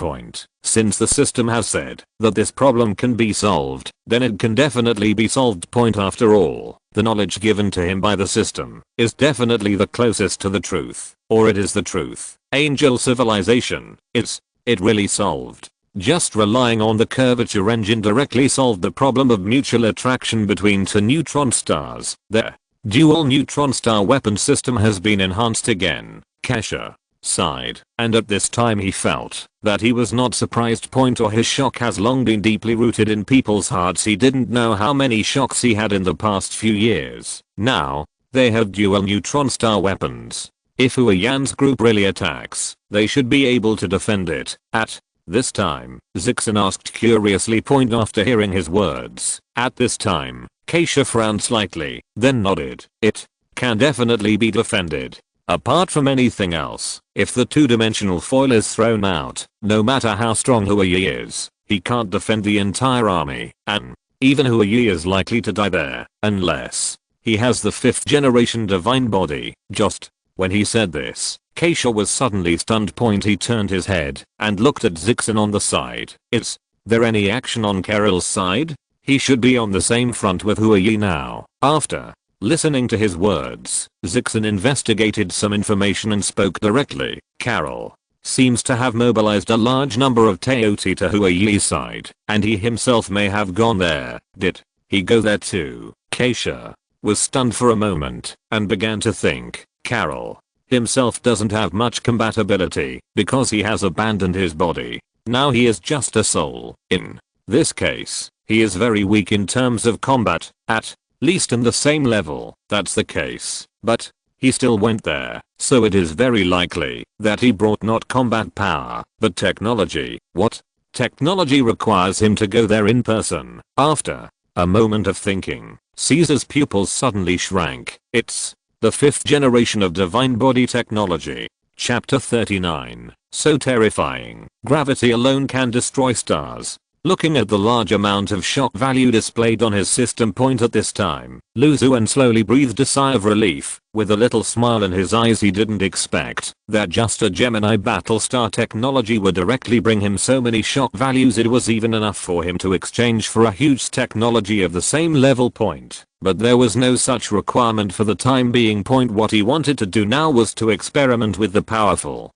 Since the system has said that this problem can be solved, then it can definitely be solved. After all, the knowledge given to him by the system is definitely the closest to the truth, or it is the truth. Angel civilization, is it really solved? Just relying on the curvature engine directly solved the problem of mutual attraction between two neutron stars. Their dual neutron star weapon system has been enhanced again. Kesha sighed, and at this time he felt that he was not surprised. Or his shock has long been deeply rooted in people's hearts. He didn't know how many shocks he had in the past few years. Now, they have dual neutron star weapons. If Hua Yan's group really attacks, they should be able to defend it. At this time, Zixin asked curiously. After hearing his words, at this time, Kesha frowned slightly, then nodded. It can definitely be defended. Apart from anything else, if the two-dimensional foil is thrown out, no matter how strong Hua Yi is, he can't defend the entire army, and even Hua Yi is likely to die there, unless he has the 5th generation divine body. Just when he said this, Kesha was suddenly stunned. He turned his head and looked at Zixin on the side. Is there any action on Karl's side? He should be on the same front with Hua Yi now. After listening to his words, Zixin investigated some information and spoke directly. Karl seems to have mobilized a large number of Teoti to Hua Yi's side, and he himself may have gone there. Did he go there too? Kesha was stunned for a moment and began to think. Karl himself doesn't have much compatibility because he has abandoned his body. Now he is just a soul. In this case, he is very weak in terms of combat, at least in the same level. That's the case, but he still went there, so it is very likely that he brought not combat power, but technology. What? Technology requires him to go there in person. After a moment of thinking, Caesar's pupils suddenly shrank. It's the 5th generation of divine body technology. Chapter 39. So terrifying. Gravity alone can destroy stars. Looking at the large amount of shock value displayed on his system point at this time, Lu Xuan slowly breathed a sigh of relief. With a little smile in his eyes, he didn't expect that just a Gemini Battlestar technology would directly bring him so many shock values. It was even enough for him to exchange for a huge technology of the same level point. But there was no such requirement for the time being. What he wanted to do now was to experiment with the powerful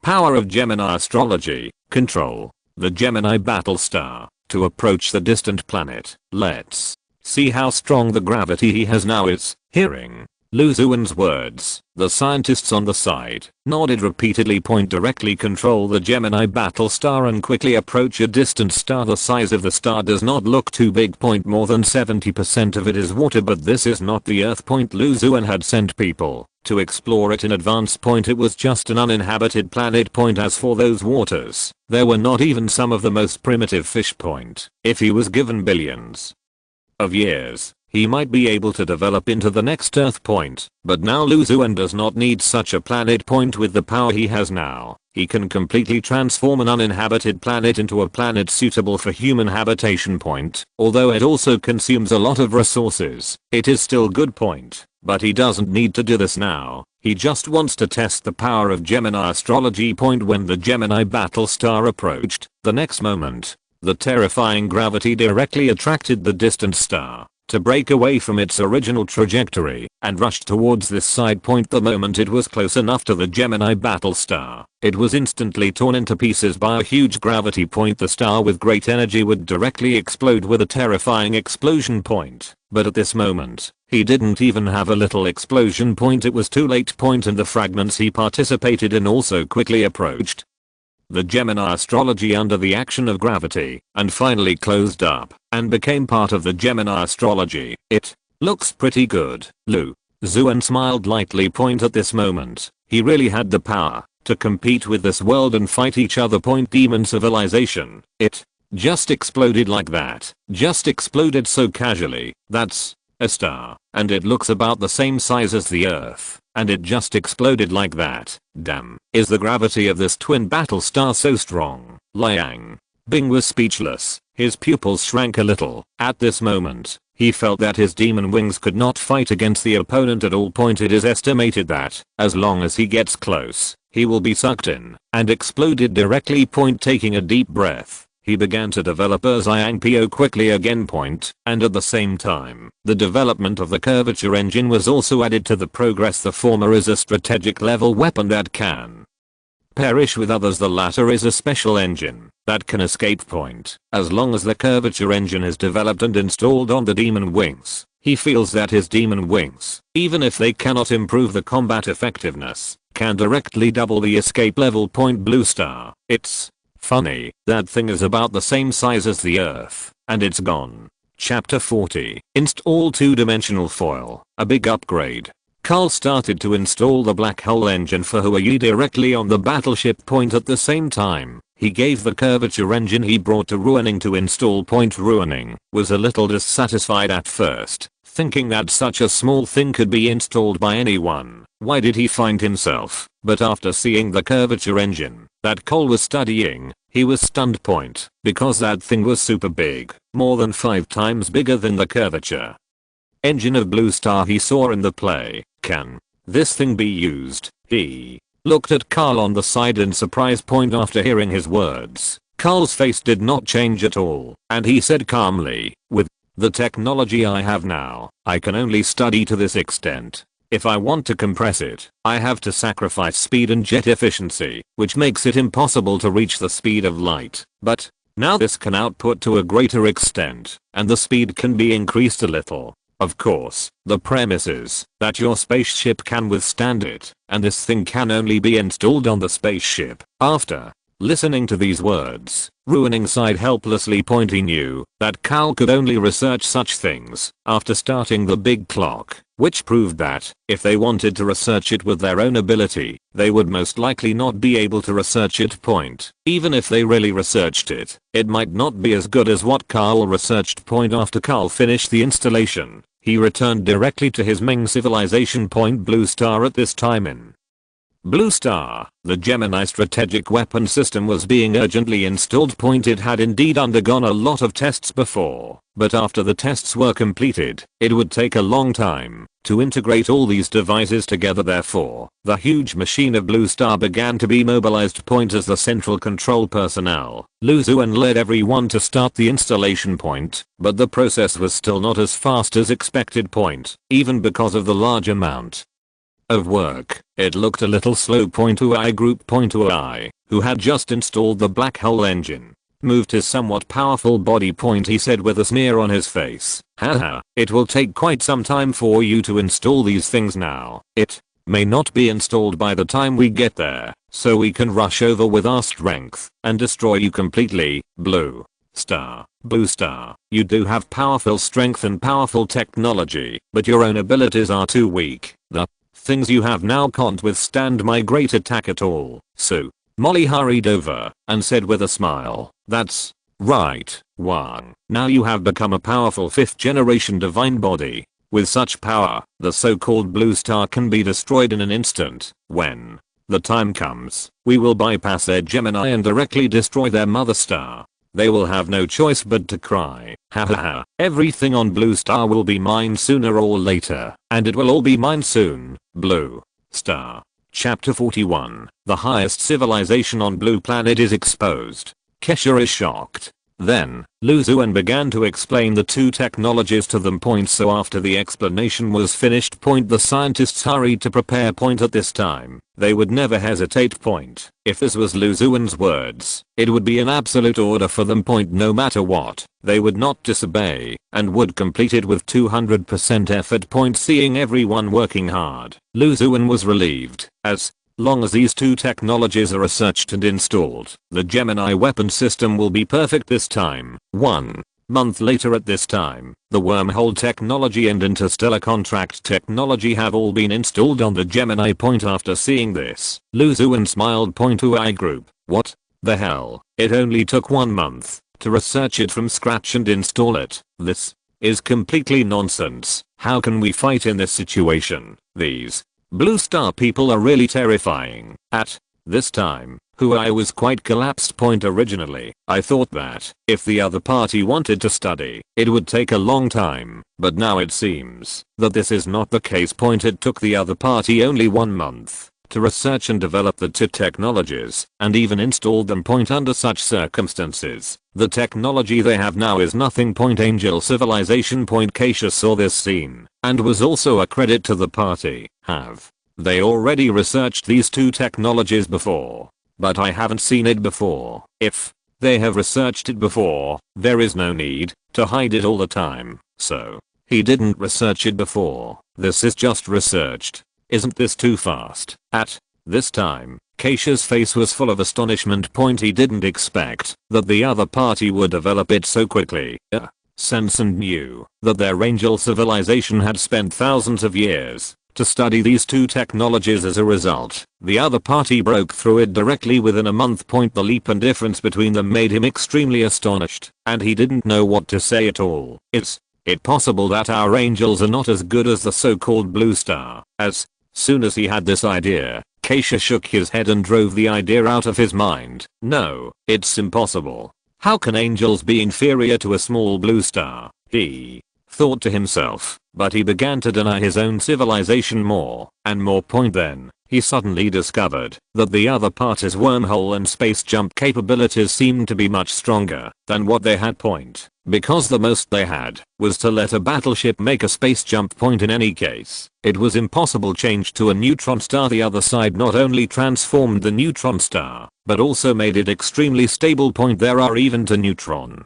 power of Gemini astrology. Control the Gemini Battlestar to approach the distant planet. Let's see how strong the gravity he has now is. Hearing Lu Xuan's words, the scientists on the side nodded repeatedly. Directly control the Gemini Battlestar and quickly approach a distant star. The size of the star does not look too big. More than 70% of it is water, but this is not the Earth. Lu Xuan had sent people to explore it in advance. It was just an uninhabited planet. As for those waters, there were not even some of the most primitive fish. If he was given billions of years, he might be able to develop into the next Earth. But now Lu Xuan does not need such a planet. With the power he has now, he can completely transform an uninhabited planet into a planet suitable for human habitation. Although it also consumes a lot of resources, it is still good. But he doesn't need to do this now. He just wants to test the power of Gemini astrology. When the Gemini Battlestar approached, the next moment, the terrifying gravity directly attracted the distant star to break away from its original trajectory and rushed towards this side. The moment it was close enough to the Gemini Battlestar, it was instantly torn into pieces by a huge gravity. The star with great energy would directly explode with a terrifying explosion. But at this moment, he didn't even have a little explosion. It was too late. And the fragments he participated in also quickly approached the Gemini astrology under the action of gravity and finally closed up and became part of the Gemini astrology. It looks pretty good. Lu Xuan smiled lightly. At this moment, he really had the power to compete with this world and fight each other. Demon civilization. It just exploded like that. Just exploded so casually. That's a star, and it looks about the same size as the Earth, and it just exploded like that. Damn. Is the gravity of this twin Battlestar so strong? Liang Bing was speechless. His pupils shrank a little. At this moment, he felt that his demon wings could not fight against the opponent at all. It is estimated that, as long as he gets close, he will be sucked in and exploded directly. Taking a deep breath, he began to develop Zhangpo quickly again. And at the same time, the development of the curvature engine was also added to the progress. The former is a strategic level weapon that can perish with others. The latter is a special engine that can escape. As long as the curvature engine is developed and installed on the demon wings, he feels that his demon wings, even if they cannot improve the combat effectiveness, can directly double the escape level. Blue Star. It's funny, that thing is about the same size as the Earth, and it's gone. Chapter 40. Install two-dimensional foil, a big upgrade. Karl started to install the black hole engine for Huayi directly on the battleship. At the same time, he gave the curvature engine he brought to Ruining to install. Ruining was a little dissatisfied at first, thinking that such a small thing could be installed by anyone. Why did he find himself? But after seeing the curvature engine that Cole was studying, he was stunned. Because that thing was super big, more than 5 times bigger than the curvature engine of Blue Star he saw in the play. Can this thing be used? He looked at Karl on the side in surprise. After hearing his words, Karl's face did not change at all, and he said calmly, with the technology I have now, I can only study to this extent. If I want to compress it, I have to sacrifice speed and jet efficiency, which makes it impossible to reach the speed of light. But now this can output to a greater extent, and the speed can be increased a little. Of course, the premise is that your spaceship can withstand it, and this thing can only be installed on the spaceship. After listening to these words, Ruining sighed helplessly. He knew that Karl could only research such things after starting the big clock, which proved that if they wanted to research it with their own ability, they would most likely not be able to research it. Even if they really researched it, it might not be as good as what Karl researched. After Karl finished the installation, he returned directly to his main civilization. Blue Star. At this time in Blue Star, the Gemini strategic weapon system was being urgently installed. It had indeed undergone a lot of tests before, but after the tests were completed, it would take a long time to integrate all these devices together. Therefore, the huge machine of Blue Star began to be mobilized. As the central control personnel, Lu Xuan led everyone to start the installation. But the process was still not as fast as expected. Even because of the large amount of work, it looked a little slow. UI group. UI, who had just installed the black hole engine, moved his somewhat powerful body. He said with a sneer on his face, haha, it will take quite some time for you to install these things now. It may not be installed by the time we get there, so we can rush over with our strength and destroy you completely. Blue Star, you do have powerful strength and powerful technology, but your own abilities are too weak. The things you have now can't withstand my great attack at all. So, Molly hurried over and said with a smile, that's right, Wang. Now you have become a powerful 5th generation divine body. With such power, the so-called Blue Star can be destroyed in an instant. When the time comes, we will bypass their Gemini and directly destroy their mother star. They will have no choice but to cry. Hahaha. Everything on Blue Star will be mine sooner or later, and it will all be mine soon. Blue Star. Chapter 41. The highest civilization on Blue Planet is exposed. Kesha is shocked. Then, Lu Xuan began to explain the two technologies to them. So after the explanation was finished, the scientists hurried to prepare. At this time, they would never hesitate. If this was Lu Xuan's words, it would be an absolute order for them. No matter what, they would not disobey, and would complete it with 200% effort. Seeing everyone working hard, Lu Xuan was relieved, as long as these two technologies are researched and installed, the Gemini weapon system will be perfect this time. 1 month later. At this time, the wormhole technology and interstellar contract technology have all been installed on the Gemini. After seeing this, Lu Xuan smiled. UI group, what the hell? It only took 1 month to research it from scratch and install it. This is completely nonsense. How can we fight in this situation? These Blue Star people are really terrifying. At this time, I was quite collapsed. Originally, I thought that if the other party wanted to study, it would take a long time, but now it seems that this is not the case. It took the other party only 1 month to research and develop the two technologies, and even install them. Under such circumstances, the technology they have now is nothing. Angel civilization. Kesha saw this scene, and was also a credit to the party. Have they already researched these two technologies before? But I haven't seen it before. If they have researched it before, there is no need to hide it all the time. So, he didn't research it before. This is just researched. Isn't this too fast? At this time, Kesha's face was full of astonishment. He didn't expect that the other party would develop it so quickly. Sense and knew that their angel civilization had spent thousands of years to study these two technologies. As a result, the other party broke through it directly within a month. The leap and difference between them made him extremely astonished, and he didn't know what to say at all. Is it possible that our angels are not as good as the so-called Blue Star? As soon as he had this idea, Kesha shook his head and drove the idea out of his mind. No, it's impossible. How can angels be inferior to a small Blue Star? He thought to himself, but he began to deny his own civilization more and more. Then, he suddenly discovered that the other party's wormhole and space jump capabilities seemed to be much stronger than what they had. Because the most they had was to let a battleship make a space jump. In any case, it was impossible. Changed to a neutron star. The other side not only transformed the neutron star, but also made it extremely stable. There are even to neutron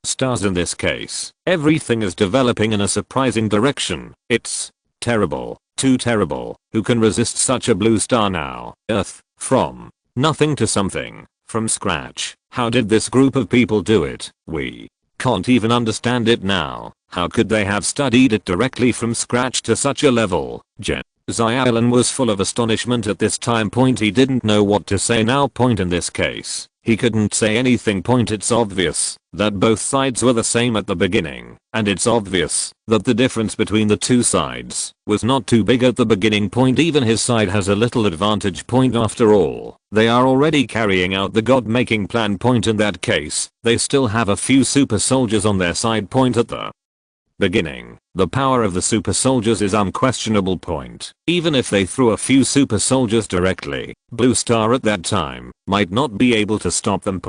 stars in this case. Everything is developing in a surprising direction. It's terrible. Too terrible. Who can resist such a blue star now? Earth. From nothing to something. From scratch. How did this group of people do it? We can't even understand it now. How could they have studied it directly from scratch to such a level? Xiaolin was full of astonishment at this time. He didn't know what to say now. In this case, he couldn't say anything. It's obvious that both sides were the same at the beginning, and it's obvious that the difference between the two sides was not too big at the beginning. Even his side has a little advantage. After all, they are already carrying out the god-making plan. In that case, they still have a few super soldiers on their side. At the beginning, the power of the super soldiers is unquestionable. Even if they threw a few super soldiers directly, Blue Star at that time might not be able to stop them.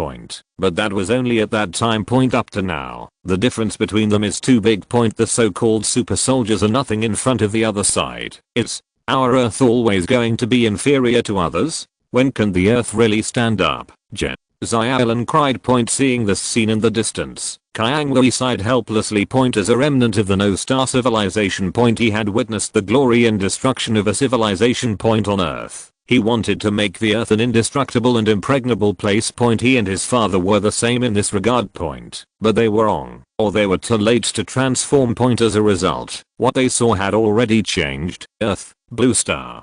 But that was only at that time. Up to now, the difference between them is too big. The so-called super soldiers are nothing in front of the other side. Is our Earth always going to be inferior to others? When can the Earth really stand up? Xiaolin cried. Seeing this scene in the distance, Kiang Wei sighed helplessly. As a remnant of the No-Star civilization. He had witnessed the glory and destruction of a civilization. On Earth. He wanted to make the Earth an indestructible and impregnable place. He and his father were the same in this regard. But they were wrong, or they were too late to transform. As a result, what they saw had already changed. Earth, Blue Star.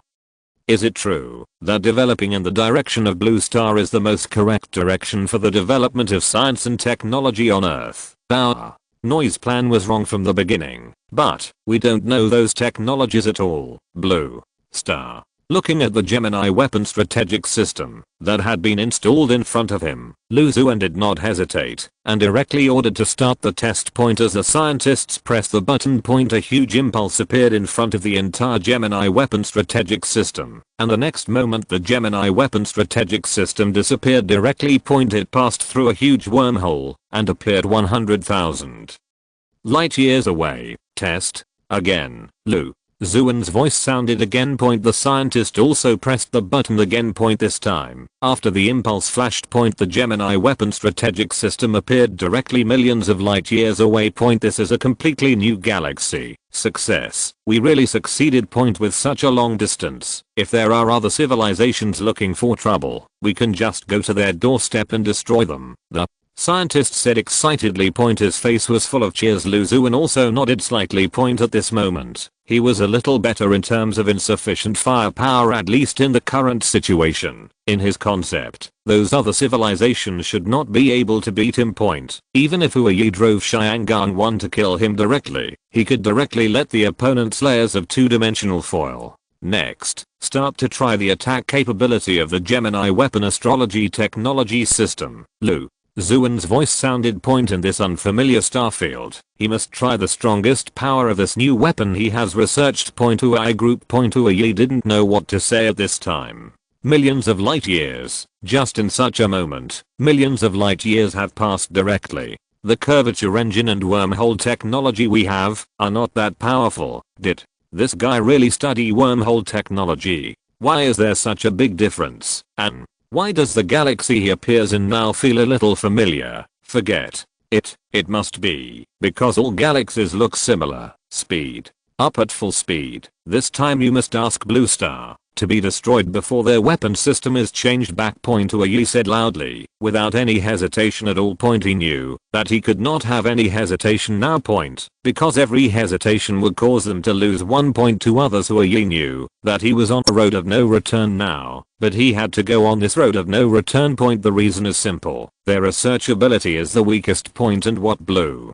Is it true that developing in the direction of Blue Star is the most correct direction for the development of science and technology on Earth? Our noise plan was wrong from the beginning, but we don't know those technologies at all. Blue Star. Looking at the Gemini weapon strategic system that had been installed in front of him, Lu Xuan did not hesitate and directly ordered to start the test. As the scientists pressed the button, a huge impulse appeared in front of the entire Gemini weapon strategic system, and the next moment the Gemini weapon strategic system disappeared directly. It passed through a huge wormhole and appeared 100,000 light years away. Test again. Lu Xuan's voice sounded again. The scientist also pressed the button again. This time, after the impulse flashed. The Gemini weapon strategic system appeared directly millions of light years away. This is a completely new galaxy. Success. We really succeeded. With such a long distance, if there are other civilizations looking for trouble, we can just go to their doorstep and destroy them. The scientist said excitedly. His face was full of cheers. Lu Xuan also nodded slightly. At this moment, he was a little better in terms of insufficient firepower, at least in the current situation. In his concept, those other civilizations should not be able to beat him. Even if Huayi drove Xiangang 1 to kill him directly, he could directly let the opponent's layers of two-dimensional foil. Next, start to try the attack capability of the Gemini weapon astrology technology system. Lu Xuan's voice sounded. In this unfamiliar starfield, he must try the strongest power of this new weapon he has researched. Huai group. Huai didn't know what to say at this time. Millions of light years. Just in such a moment, millions of light years have passed directly. The curvature engine and wormhole technology we have are not that powerful. Did this guy really study wormhole technology? Why is there such a big difference? And why does the galaxy he appears in now feel a little familiar? Forget it. It must be because all galaxies look similar. Speed. Up at full speed. This time you must ask Blue Star to be destroyed before their weapon system is changed back. Huayi said loudly, without any hesitation at all. He knew that he could not have any hesitation now. Because every hesitation would cause them to lose 1 point to others. Huayi knew that he was on a road of no return now, but he had to go on this road of no return. The reason is simple. Their research ability is the weakest point, and what Blue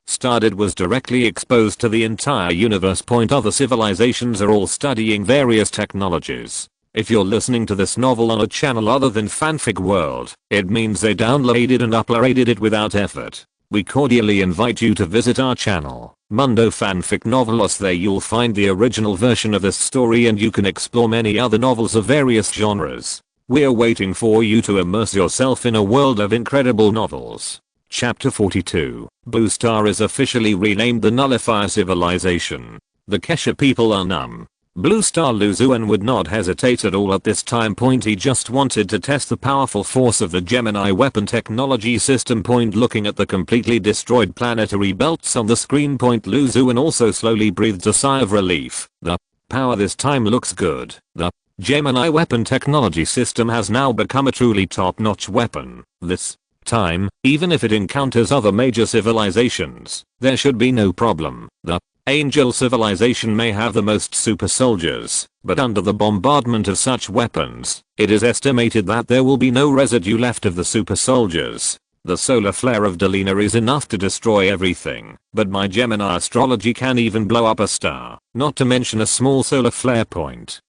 Star did was directly exposed to the entire universe. Other civilizations are all studying various technologies. If you're listening to this novel on a channel other than Fanfic World, it means they downloaded and uploaded it without effort. We cordially invite you to visit our channel, Mundo Fanfic Novelos. There you'll find the original version of this story, and you can explore many other novels of various genres. We're waiting for you to immerse yourself in a world of incredible novels. Chapter 42. Blue Star is officially renamed the Nullifier Civilization. The Kesha people are numb. Blue Star Lu Xuan would not hesitate at all at this time. He just wanted to test the powerful force of the Gemini weapon technology system. Looking at the completely destroyed planetary belts on the screen. Lu Xuan also slowly breathed a sigh of relief. The power this time looks good. The Gemini weapon technology system has now become a truly top-notch weapon. This time, even if it encounters other major civilizations, there should be no problem. The Angel civilization may have the most super soldiers, but under the bombardment of such weapons, it is estimated that there will be no residue left of the super soldiers. The solar flare of Delina is enough to destroy everything, but my Gemini astrology can even blow up a star, not to mention a small solar flare.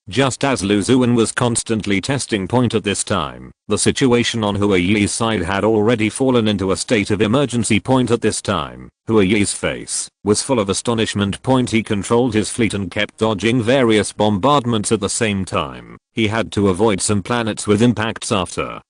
Just as Lu Xuan was constantly testing at this time, the situation on Hua Yi's side had already fallen into a state of emergency. At this time, Hua Yi's face was full of astonishment. He controlled his fleet and kept dodging various bombardments at the same time. He had to avoid some planets with impacts after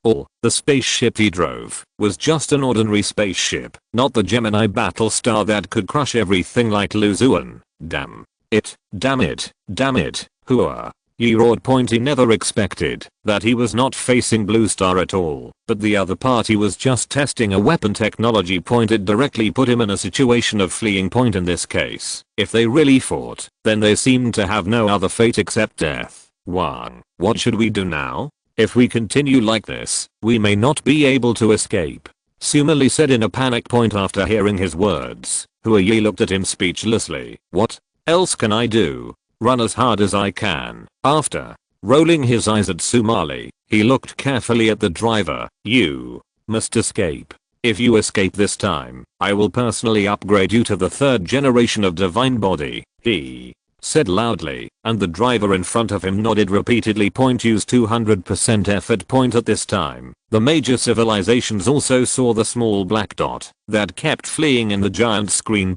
all. The spaceship he drove was just an ordinary spaceship, not the Gemini battle star that could crush everything like Lu Xuan. Damn it, damn it, damn it, Hua Yi roared. He never expected that he was not facing Blue Star at all, but the other party was just testing a weapon technology. It directly put him in a situation of fleeing. In this case, if they really fought, then they seemed to have no other fate except death. Wang, what should we do now? If we continue like this, we may not be able to escape, Suma Li said in a panic. After hearing his words, Hua Yi looked at him speechlessly. What else can I do? Run as hard as I can. After rolling his eyes at Suma Li, he looked carefully at the driver. You must escape. If you escape this time, I will personally upgrade you to the 3rd generation of divine body, he said loudly, and the driver in front of him nodded repeatedly. Used 200% effort. At this time, the major civilizations also saw the small black dot that kept fleeing in the giant screen.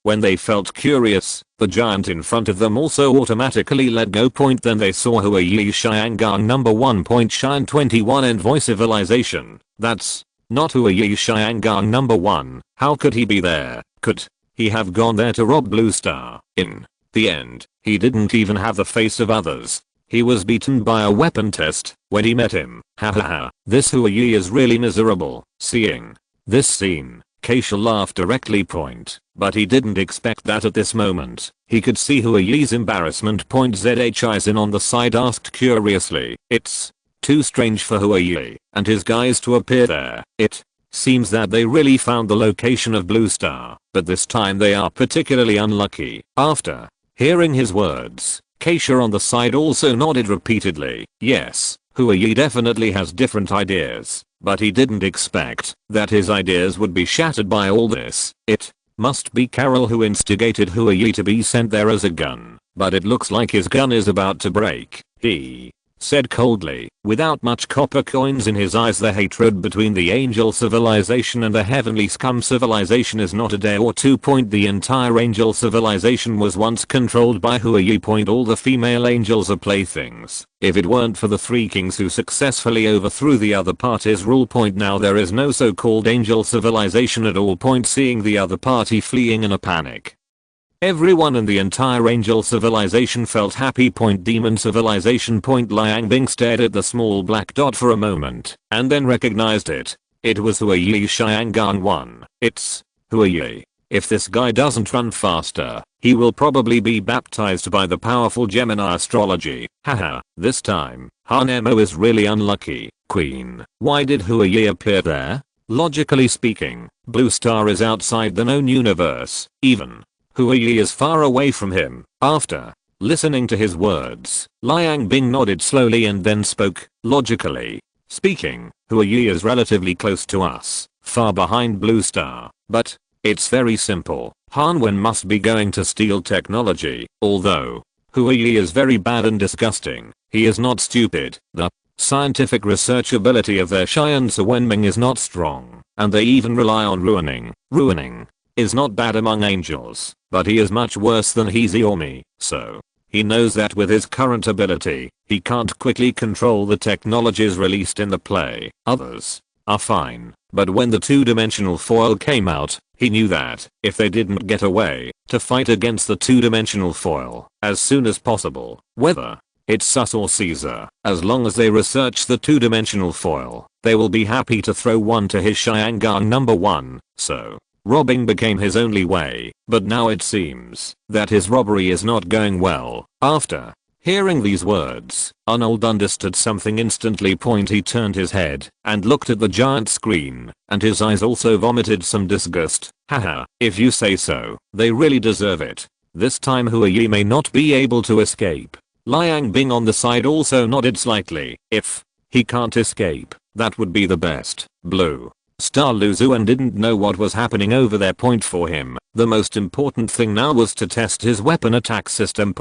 When they felt curious, the giant in front of them also automatically let go. Then they saw Hua Yi Xiangang number 1. Shine 21 and voice civilization. That's not Hua Yi Xiangang number 1. How could he be there? Could he have gone there to rob Blue Star? In the end, he didn't even have the face of others. He was beaten by a weapon test when he met him. Hahaha, this Hua Yi is really miserable. Seeing this scene, Kesha laughed directly. But he didn't expect that at this moment. He could see Hua Yi's embarrassment. Zhi-Sin on the side asked curiously. It's too strange for Hua Yi and his guys to appear there. It seems that they really found the location of Blue Star, but this time they are particularly unlucky. After hearing his words, Kesha on the side also nodded repeatedly. Yes, Hua Yi definitely has different ideas, but he didn't expect that his ideas would be shattered by all this. It must be Karl who instigated Hua Yi to be sent there as a gun, but it looks like his gun is about to break. He said coldly, without much copper coins in his eyes. The hatred between the angel civilization and the heavenly scum civilization is not a day or two. The entire angel civilization was once controlled by Hua Yi. All the female angels are playthings. If it weren't for the 3 kings who successfully overthrew the other party's rule. Now there is no so-called angel civilization at all. Seeing the other party fleeing in a panic, everyone in the entire angel civilization felt happy. Demon civilization. Liang Bing stared at the small black dot for a moment, and then recognized it. It was Hua Yi Xiangang 1. It's Hua Yi. If this guy doesn't run faster, he will probably be baptized by the powerful Gemini astrology. Haha, this time, Hanemo is really unlucky. Queen, why did Hua Yi appear there? Logically speaking, Blue Star is outside the known universe. Even Hua Yi is far away from him. After listening to his words, Liang Bing nodded slowly and then spoke. Logically speaking, Hua Yi is relatively close to us, far behind Blue Star. But it's very simple. Han Wen must be going to steal technology. Although Hua Yi is very bad and disgusting, he is not stupid. The scientific research ability of their Xian Wenming is not strong, and they even rely on ruining. Ruining is not bad among angels, but he is much worse than He or me. So he knows that with his current ability, he can't quickly control the technologies released in the play. Others are fine. But when the two-dimensional foil came out, he knew that if they didn't get away, to fight against the two-dimensional foil as soon as possible, whether it's sus or Caesar, as long as they research the two-dimensional foil, they will be happy to throw one to his Xiangang number 1, so robbing became his only way, but now it seems that his robbery is not going well. After hearing these words, Arnold understood something instantly. He turned his head and looked at the giant screen, and his eyes also vomited some disgust. Haha, if you say so, they really deserve it. This time Hua Yi may not be able to escape. Liang Bing on the side also nodded slightly. If he can't escape, that would be the best. Blue Star Lu Xuan didn't know what was happening over there. For him, the most important thing now was to test his weapon attack system.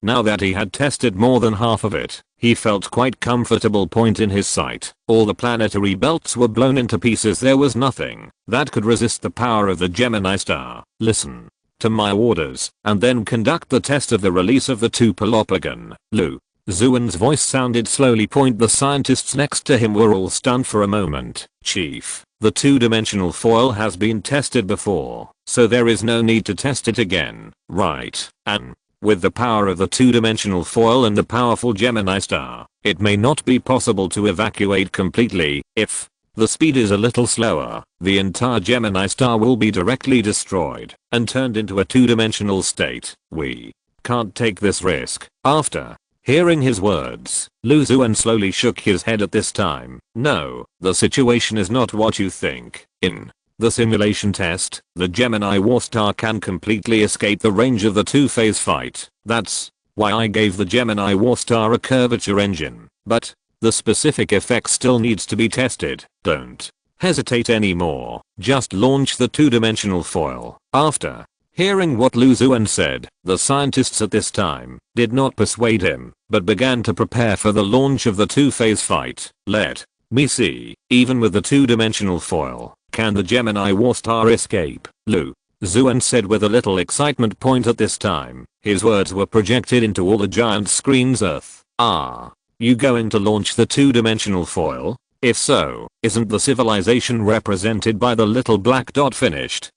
Now that he had tested more than half of it, he felt quite comfortable. In his sight, all the planetary belts were blown into pieces. There was nothing that could resist the power of the Gemini star. Listen to my orders, and then conduct the test of the release of the two Pelopogon. Lu Xuan's voice sounded slowly. The scientists next to him were all stunned for a moment. Chief, the two-dimensional foil has been tested before, so there is no need to test it again, right? And with the power of the two-dimensional foil and the powerful Gemini star, it may not be possible to evacuate completely. If the speed is a little slower, the entire Gemini star will be directly destroyed and turned into a two-dimensional state. We can't take this risk. After hearing his words, Lu Xuan slowly shook his head at this time. No, the situation is not what you think. In the simulation test, the Gemini War Star can completely escape the range of the two-phase fight. That's why I gave the Gemini War Star a curvature engine. But the specific effect still needs to be tested. Don't hesitate anymore. Just launch the two-dimensional foil. After hearing what Lu Xuan said, the scientists at this time did not persuade him, but began to prepare for the launch of the two-phase fight. Let me see, even with the two-dimensional foil, can the Gemini War Star escape? Lu Xuan said with a little excitement. At this time, his words were projected into all the giant screens. Are you going to launch the two-dimensional foil? If so, isn't the civilization represented by the little black dot finished?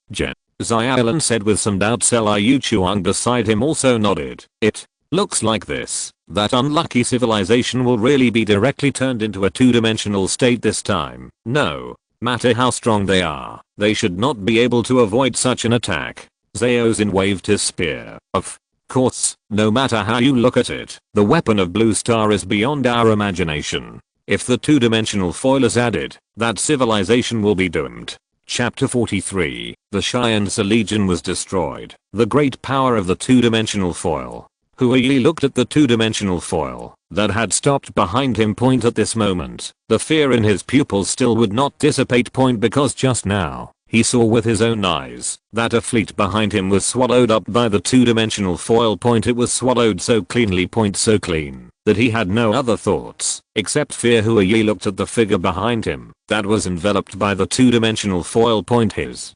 Xiaolan said with some doubt. Lu Xuan beside him also nodded. It looks like this. That unlucky civilization will really be directly turned into a two-dimensional state this time. No matter how strong they are, they should not be able to avoid such an attack. Zaozin waved his spear. Of course, no matter how you look at it, the weapon of Blue Star is beyond our imagination. If the two-dimensional foil is added, that civilization will be doomed. Chapter 43. The Xian's Legion was destroyed. The great power of the two-dimensional foil. Hua Yi looked at the two-dimensional foil that had stopped behind him. At this moment, the fear in his pupils still would not dissipate. Because just now, he saw with his own eyes that a fleet behind him was swallowed up by the two-dimensional foil. It was swallowed so cleanly. So clean that he had no other thoughts except fear. Hua Yi looked at the figure behind him that was enveloped by the two-dimensional foil. His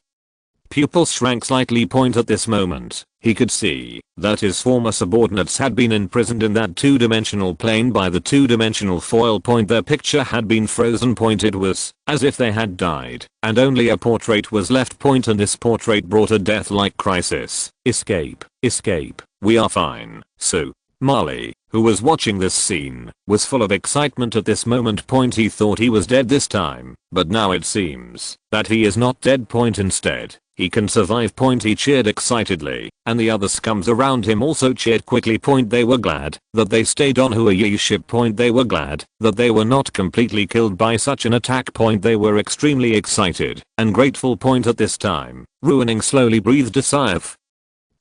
pupils shrank slightly. At this moment, he could see that his former subordinates had been imprisoned in that two-dimensional plane by the two-dimensional foil. Their picture had been frozen. It was as if they had died, and only a portrait was left. And this portrait brought a death-like crisis. Escape, escape, we are fine. So Marley, who was watching this scene, was full of excitement at this moment. He thought he was dead this time, but now it seems that he is not dead. Instead, he can survive. He cheered excitedly, and the other scums around him also cheered quickly. They were glad that they stayed on Hua Yi's ship. They were glad that they were not completely killed by such an attack. They were extremely excited and grateful. At this time, Ruining slowly breathed a sigh of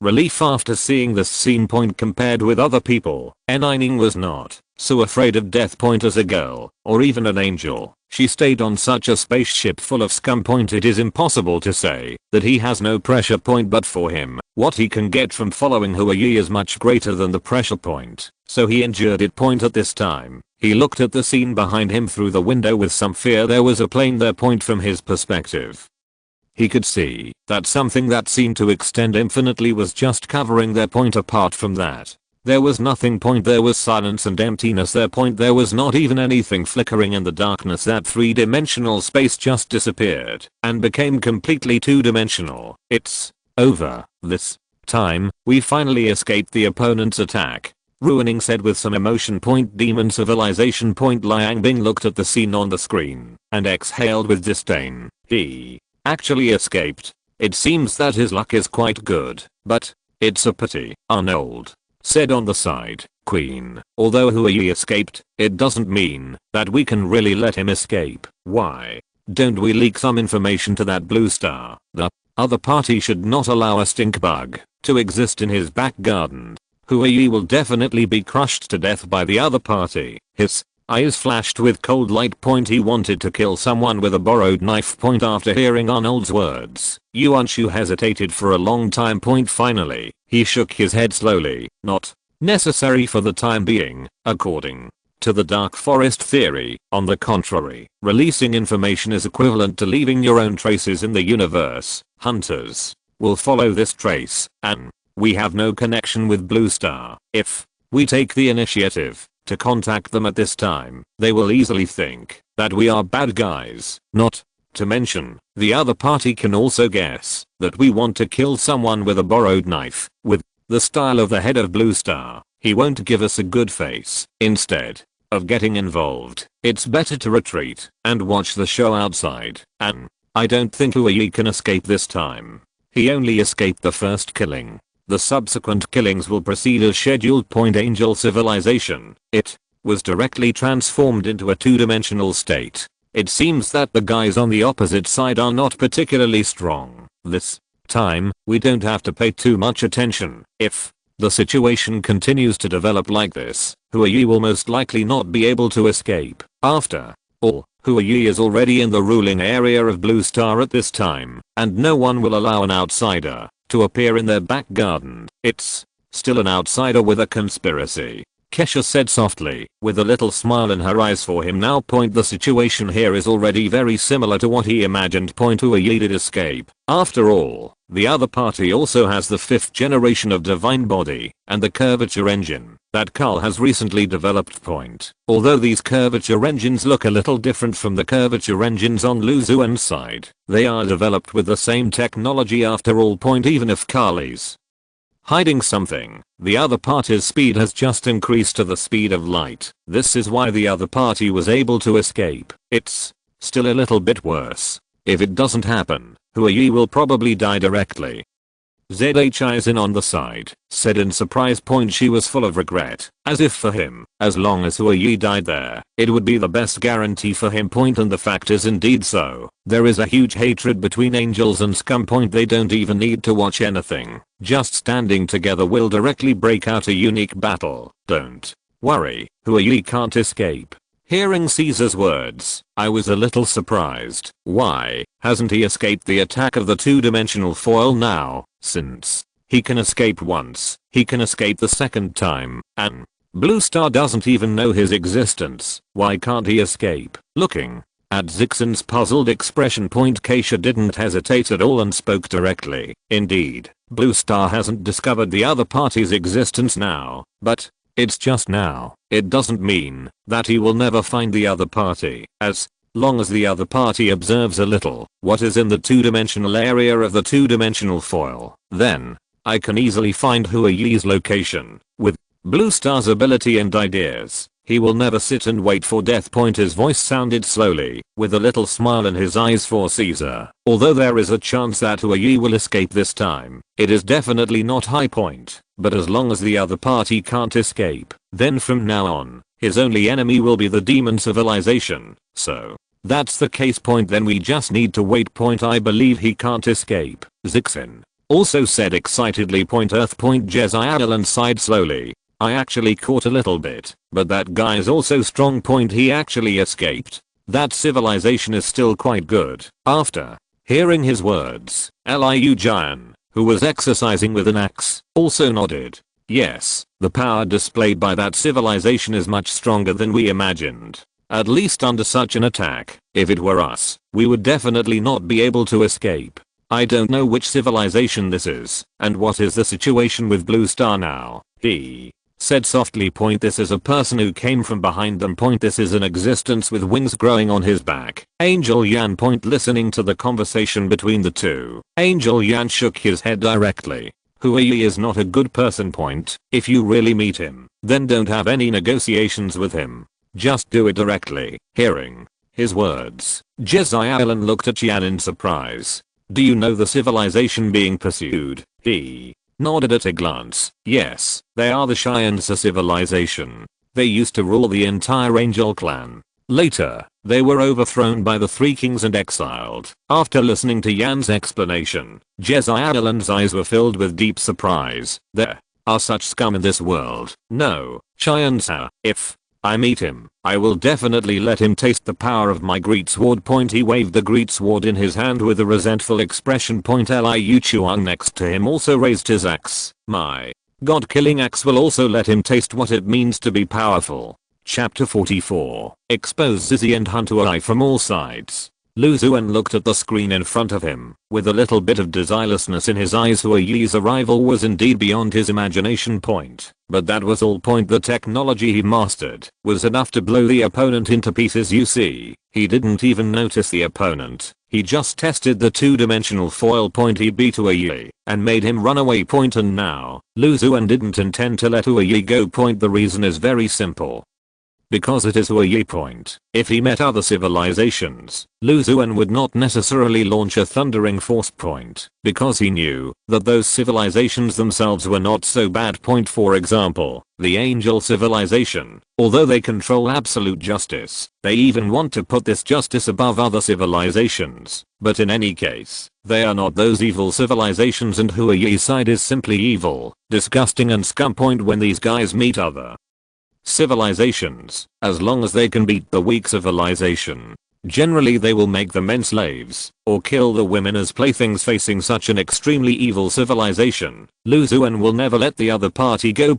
relief after seeing this scene. Compared with other people, Nining was not so afraid of death. As a girl, or even an angel, she stayed on such a spaceship full of scum. It is impossible to say that he has no pressure. But for him, what he can get from following Hua Yi is much greater than the pressure. So he endured it. At this time, he looked at the scene behind him through the window with some fear. There was a plane there. From his perspective, he could see that something that seemed to extend infinitely was just covering their. Apart from that, There was nothing. There was silence and emptiness there. There was not even anything flickering in the darkness. That three-dimensional space just disappeared and became completely two-dimensional. It's over. This time, we finally escaped the opponent's attack. Ruining said with some emotion. Demon civilization. Liang Bing looked at the scene on the screen and exhaled with disdain. He actually escaped. It seems that his luck is quite good, but it's a pity. Arnold said on the side. Queen, although Huayi escaped, it doesn't mean that we can really let him escape. Why don't we leak some information to that blue star? The other party should not allow a stink bug to exist in his back garden. Huayi will definitely be crushed to death by the other party. His eyes flashed with cold light. He wanted to kill someone with a borrowed knife. After hearing Arnold's words, Yuanshu hesitated for a long time. Finally, he shook his head slowly. Not necessary for the time being, according to the Dark Forest theory. On the contrary, releasing information is equivalent to leaving your own traces in the universe. Hunters will follow this trace, and we have no connection with Blue Star. If we take the initiative to contact them at this time, they will easily think that we are bad guys. Not to mention, the other party can also guess that we want to kill someone with a borrowed knife. With the style of the head of Blue Star, he won't give us a good face. Instead of getting involved, it's better to retreat and watch the show outside. And I don't think Huayi can escape this time. He only escaped the first killing. The subsequent killings will proceed as scheduled. Angel civilization. It was directly transformed into a two-dimensional state. It seems that the guys on the opposite side are not particularly strong. This time, we don't have to pay too much attention. If the situation continues to develop like this, Huayi will most likely not be able to escape. After all, Huayi is already in the ruling area of Blue Star at this time, and no one will allow an outsider to appear in their back garden. It's still an outsider with a conspiracy, Kesha said softly, with a little smile in her eyes for him now. The situation here is already very similar to what he imagined. Huayi did escape. After all, the other party also has the 5th generation of divine body and the curvature engine that Karl has recently developed. Although these curvature engines look a little different from the curvature engines on Lu Xuan's side, they are developed with the same technology after all. Even if Karl is hiding something, the other party's speed has just increased to the speed of light. This is why the other party was able to escape. It's still a little bit worse. If it doesn't happen, Huayi will probably die directly. ZHI's in on the side, said in surprise. She was full of regret, as if for him, as long as Huayi died there, it would be the best guarantee for him. And the fact is indeed so. There is a huge hatred between angels and scum. They don't even need to watch anything. Just standing together will directly break out a unique battle. Don't worry, Huayi can't escape. Hearing Caesar's words, I was a little surprised. Why hasn't he escaped the attack of the two-dimensional foil now? Since he can escape once, he can escape the second time, and Blue Star doesn't even know his existence. Why can't he escape? Looking at Zixen's puzzled expression, Kesha didn't hesitate at all and spoke directly. Indeed, Blue Star hasn't discovered the other party's existence now, but it's just now. It doesn't mean that he will never find the other party. As long as the other party observes a little what is in the two-dimensional area of the two-dimensional foil, then I can easily find Huayi's location. With Blue Star's ability and ideas, he will never sit and wait for death. His voice sounded slowly, with a little smile in his eyes for Caesar. Although there is a chance that Huayi will escape this time, it is definitely not high. But as long as the other party can't escape, then from now on, his only enemy will be the demon civilization. So that's the case. Then we just need to wait. I believe he can't escape, Zixen also said excitedly. Earth. Jezzail sighed slowly. I actually caught a little bit, but that guy's also strong. He actually escaped. That civilization is still quite good. After hearing his words, Liu Jian, who was exercising with an axe, also nodded. Yes, the power displayed by that civilization is much stronger than we imagined. At least under such an attack, if it were us, we would definitely not be able to escape. I don't know which civilization this is, and what is the situation with Blue Star now. He said softly. This is a person who came from behind them. This is an existence with wings growing on his back. Angel Yan. Listening to the conversation between the two, Angel Yan shook his head directly. Huayi is not a good person. If you really meet him, then don't have any negotiations with him. Just do it directly. Hearing his words, Jezailan looked at Yan in surprise. Do you know the civilization being pursued? He nodded at a glance. Yes, they are the Cheyenne civilization. They used to rule the entire Angel clan. Later, they were overthrown by the three kings and exiled. After listening to Yan's explanation, Jezailan's eyes were filled with deep surprise. There are such scum in this world. No, Cheyenne sir. If I meet him, I will definitely let him taste the power of my great sword. He waved the great sword in his hand with a resentful expression. Liu Xuan next to him also raised his axe. My god-killing axe will also let him taste what it means to be powerful. Chapter 44. Expose Zizi and Hun to Huayi from all sides. Lu Xuan looked at the screen in front of him, with a little bit of desirelessness in his eyes. Huayi's arrival was indeed beyond his imagination. But that was all. The technology he mastered was enough to blow the opponent into pieces. You see, he didn't even notice the opponent. He just tested the two-dimensional foil. He beat Huayi and made him run away. And now, Lu Xuan didn't intend to let Huayi go. The reason is very simple. Because it is Huayi. If he met other civilizations, Lu Xuan would not necessarily launch a thundering force. Because he knew that those civilizations themselves were not so bad. For example, the Angel civilization, although they control absolute justice, they even want to put this justice above other civilizations. But in any case, they are not those evil civilizations, and Huayi's side is simply evil, disgusting and scum. When these guys meet other civilizations, as long as they can beat the weak civilization, generally they will make the men slaves, or kill the women as playthings. Facing such an extremely evil civilization, Lu Xuan will never let the other party go.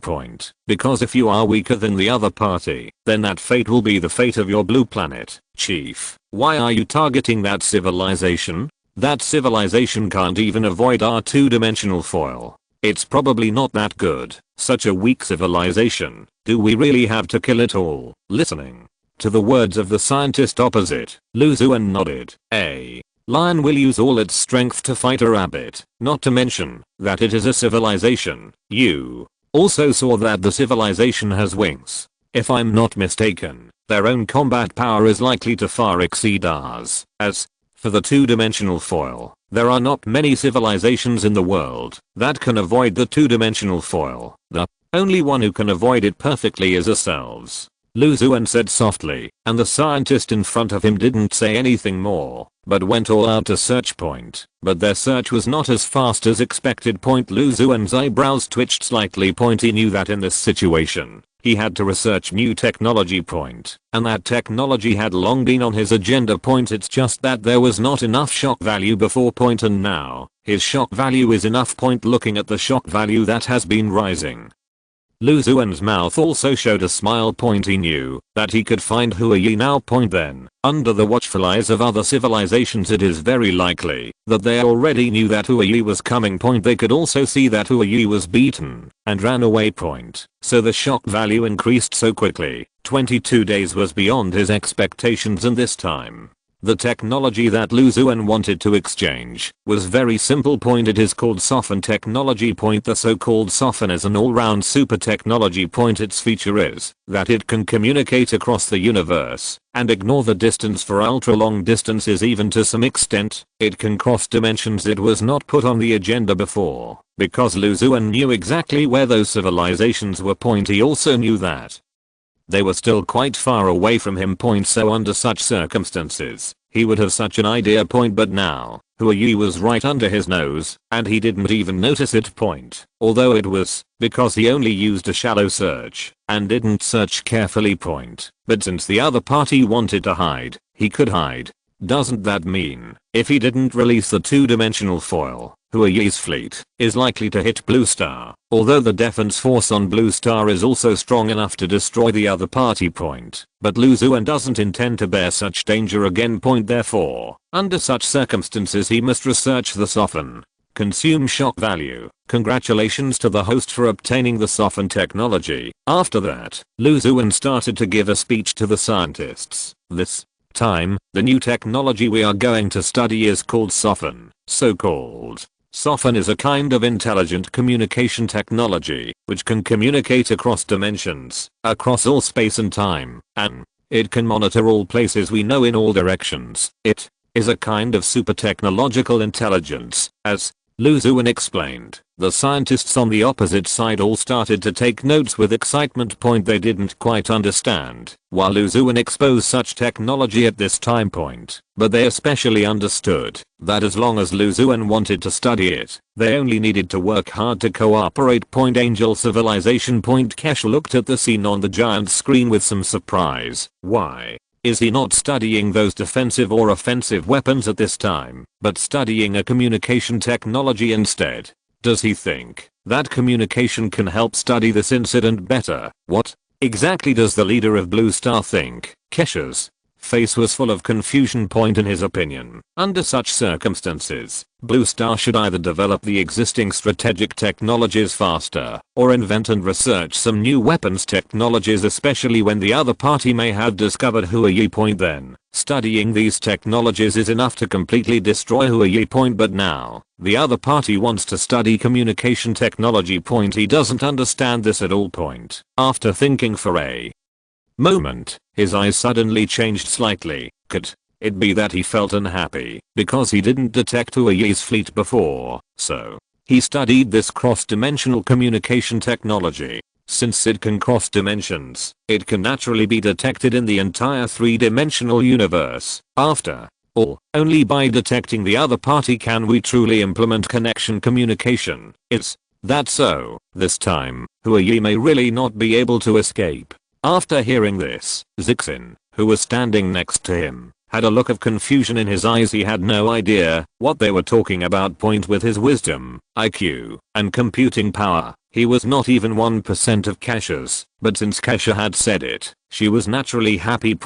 Because if you are weaker than the other party, then that fate will be the fate of your blue planet. Chief, why are you targeting that civilization? That civilization can't even avoid our two-dimensional foil. It's probably not that good. Such a weak civilization. Do we really have to kill it all? Listening to the words of the scientist opposite, Lu Xuan nodded. A lion will use all its strength to fight a rabbit. Not to mention that it is a civilization. You also saw that the civilization has wings. If I'm not mistaken, their own combat power is likely to far exceed ours. As for the two-dimensional foil, there are not many civilizations in the world that can avoid the two-dimensional foil. The only one who can avoid it perfectly is ourselves. Lu Xuan said softly, and the scientist in front of him didn't say anything more, but went all out to search. But their search was not as fast as expected. Lu Xuan's eyebrows twitched slightly. He knew that in this situation, he had to research new technology. And that technology had long been on his agenda. It's just that there was not enough shock value before. And now, his shock value is enough. Looking at the shock value that has been rising, Lu Xuan's mouth also showed a smile. He knew that he could find Huayi now. Then, under the watchful eyes of other civilizations, it is very likely that they already knew that Huayi was coming. They could also see that Huayi was beaten and ran away. So the shock value increased so quickly. 22 days was beyond his expectations, and this time, the technology that Lu Xuan wanted to exchange was very simple. It is called Sofon technology. The so-called Sofon is an all-round super technology. Its feature is that it can communicate across the universe and ignore the distance for ultra-long distances. Even to some extent, it can cross dimensions. It was not put on the agenda before because Lu Xuan knew exactly where those civilizations were. He also knew that they were still quite far away from him. So under such circumstances, he would have such an idea. But now, Huayi was right under his nose, and he didn't even notice it. Although it was because he only used a shallow search and didn't search carefully. But since the other party wanted to hide, he could hide. Doesn't that mean, if he didn't release the two-dimensional foil, Huayi's fleet is likely to hit Blue Star, although the defense force on Blue Star is also strong enough to destroy the other party. But Lu Xuan doesn't intend to bear such danger again. Therefore, under such circumstances he must research the Sofon consume shock value. Congratulations to the host for obtaining the Sofon technology. After that, Lu Xuan started to give a speech to the scientists. This time, the new technology we are going to study is called Sofon. So-called Sofon is a kind of intelligent communication technology which can communicate across dimensions, across all space and time, and it can monitor all places we know in all directions. It is a kind of super technological intelligence. As Lu Xuan explained, the scientists on the opposite side all started to take notes with excitement. They didn't quite understand why Lu Xuan exposed such technology at this time point, but they especially understood that as long as Lu Xuan wanted to study it, they only needed to work hard to cooperate. Angel civilization. Kesha looked at the scene on the giant screen with some surprise. Why is he not studying those defensive or offensive weapons at this time, but studying a communication technology instead? Does he think that communication can help study this incident better? What exactly does the leader of Blue Star think? Kesha's face was full of confusion. In his opinion, under such circumstances, Blue Star should either develop the existing strategic technologies faster, or invent and research some new weapons technologies, especially when the other party may have discovered Huayi. Then, studying these technologies is enough to completely destroy Huayi. But now, the other party wants to study communication technology. He doesn't understand this at all. After thinking for a moment, his eyes suddenly changed slightly. Could it be that he felt unhappy because he didn't detect Huayi's fleet before? So he studied this cross-dimensional communication technology. Since it can cross dimensions, it can naturally be detected in the entire three-dimensional universe. After all, only by detecting the other party can we truly implement connection communication. Is that so? This time, Huayi may really not be able to escape. After hearing this, Zixin, who was standing next to him, had a look of confusion in his eyes. He had no idea what they were talking about. With his wisdom, IQ, and computing power, he was not even 1% of Kesha's, but since Kesha had said it, she was naturally happy.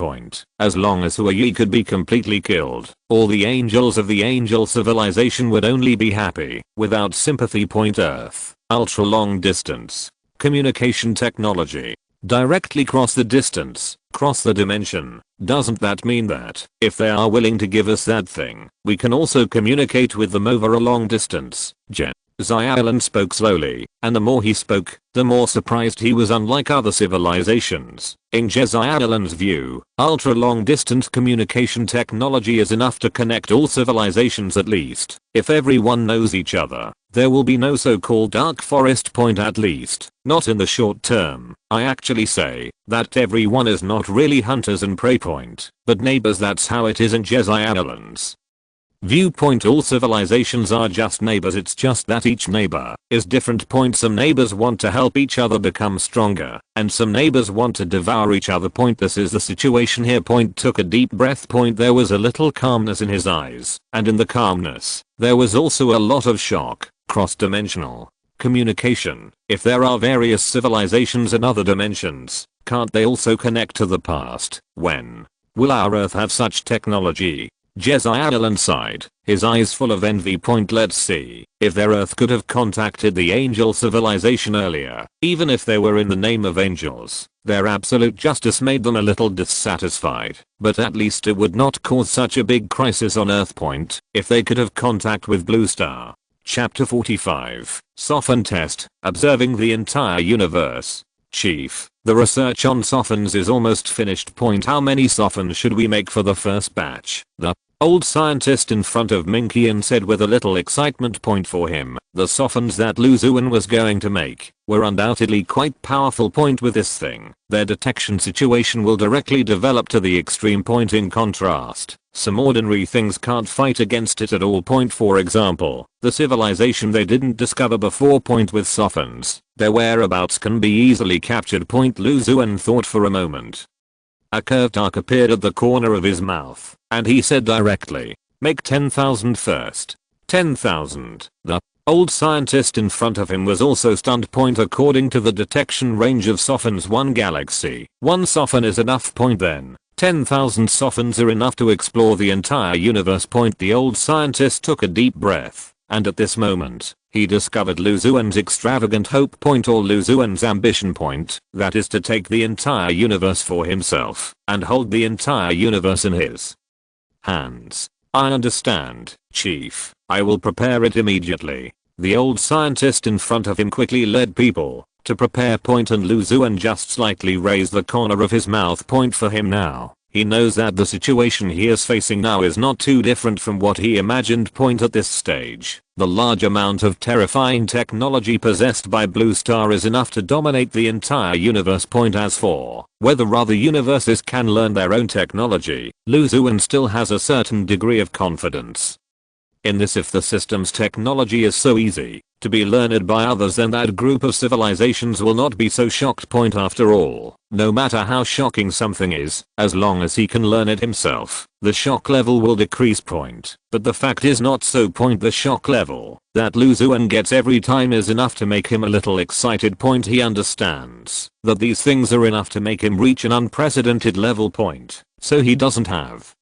As long as Huayi could be completely killed, all the angels of the angel civilization would only be happy. Without sympathy. Earth, ultra long distance communication technology. Directly cross the distance, cross the dimension. Doesn't that mean that, if they are willing to give us that thing, we can also communicate with them over a long distance? Xiaolan spoke slowly, and the more he spoke, the more surprised he was. Unlike other civilizations, in Xiaolan's view, ultra-long distance communication technology is enough to connect all civilizations. At least, if everyone knows each other, there will be no so-called dark forest. At least, not in the short term. I actually say that everyone is not really hunters and prey. But neighbors. That's how it is in Xiaolan's viewpoint. All civilizations are just neighbors. It's just that each neighbor is different. Some neighbors want to help each other become stronger, and some neighbors want to devour each other. This is the situation here. Took a deep breath. There was a little calmness in his eyes, and in the calmness, there was also a lot of shock. Cross-dimensional communication. If there are various civilizations in other dimensions, can't they also connect to the past? When will our Earth have such technology? Xiaolan sighed, his eyes full of envy. Let's see if their Earth could have contacted the angel civilization earlier. Even if they were in the name of angels, their absolute justice made them a little dissatisfied, but at least it would not cause such a big crisis on Earth. If they could have contact with Blue Star. Chapter 45, Sofon Test, Observing the Entire Universe. Chief, the research on Sofons is almost finished. How many Sofons should we make for the first batch? The old scientist in front of Minkian said with a little excitement. For him, the Sofons that Lu Xuan was going to make were undoubtedly quite powerful. With this thing, their detection situation will directly develop to the extreme. In contrast, some ordinary things can't fight against it at all. For example, the civilization they didn't discover before. With Sofons, their whereabouts can be easily captured. Lu Xuan thought for a moment. A curved arc appeared at the corner of his mouth, and he said directly, make 10,000 first. 10,000. The old scientist in front of him was also stunned. According to the detection range of Sofon's one galaxy, one Sofon is enough. Then, 10,000 Sofons are enough to explore the entire universe. The old scientist took a deep breath. and at this moment, he discovered Lu Xuan's extravagant hope point or Lu Xuan's ambition point, that is to take the entire universe for himself, and hold the entire universe in his hands. I understand, Chief. I will prepare it immediately. The old scientist in front of him quickly led people to prepare point, and Lu Xuan just slightly raised the corner of his mouth point for him now. He knows that the situation he is facing now is not too different from what he imagined point at this stage. The large amount of terrifying technology possessed by Blue Star is enough to dominate the entire universe point. As for whether other universes can learn their own technology, Lu Xuan still has a certain degree of confidence in this. If the system's technology is so easy to be learned by others, then that group of civilizations will not be so shocked point after all. No matter how shocking something is, as long as he can learn it himself, the shock level will decrease point. But the fact is not so point. The shock level that Lu Xuan gets every time is enough to make him a little excited point. He understands that these things are enough to make him reach an unprecedented level point, so he doesn't have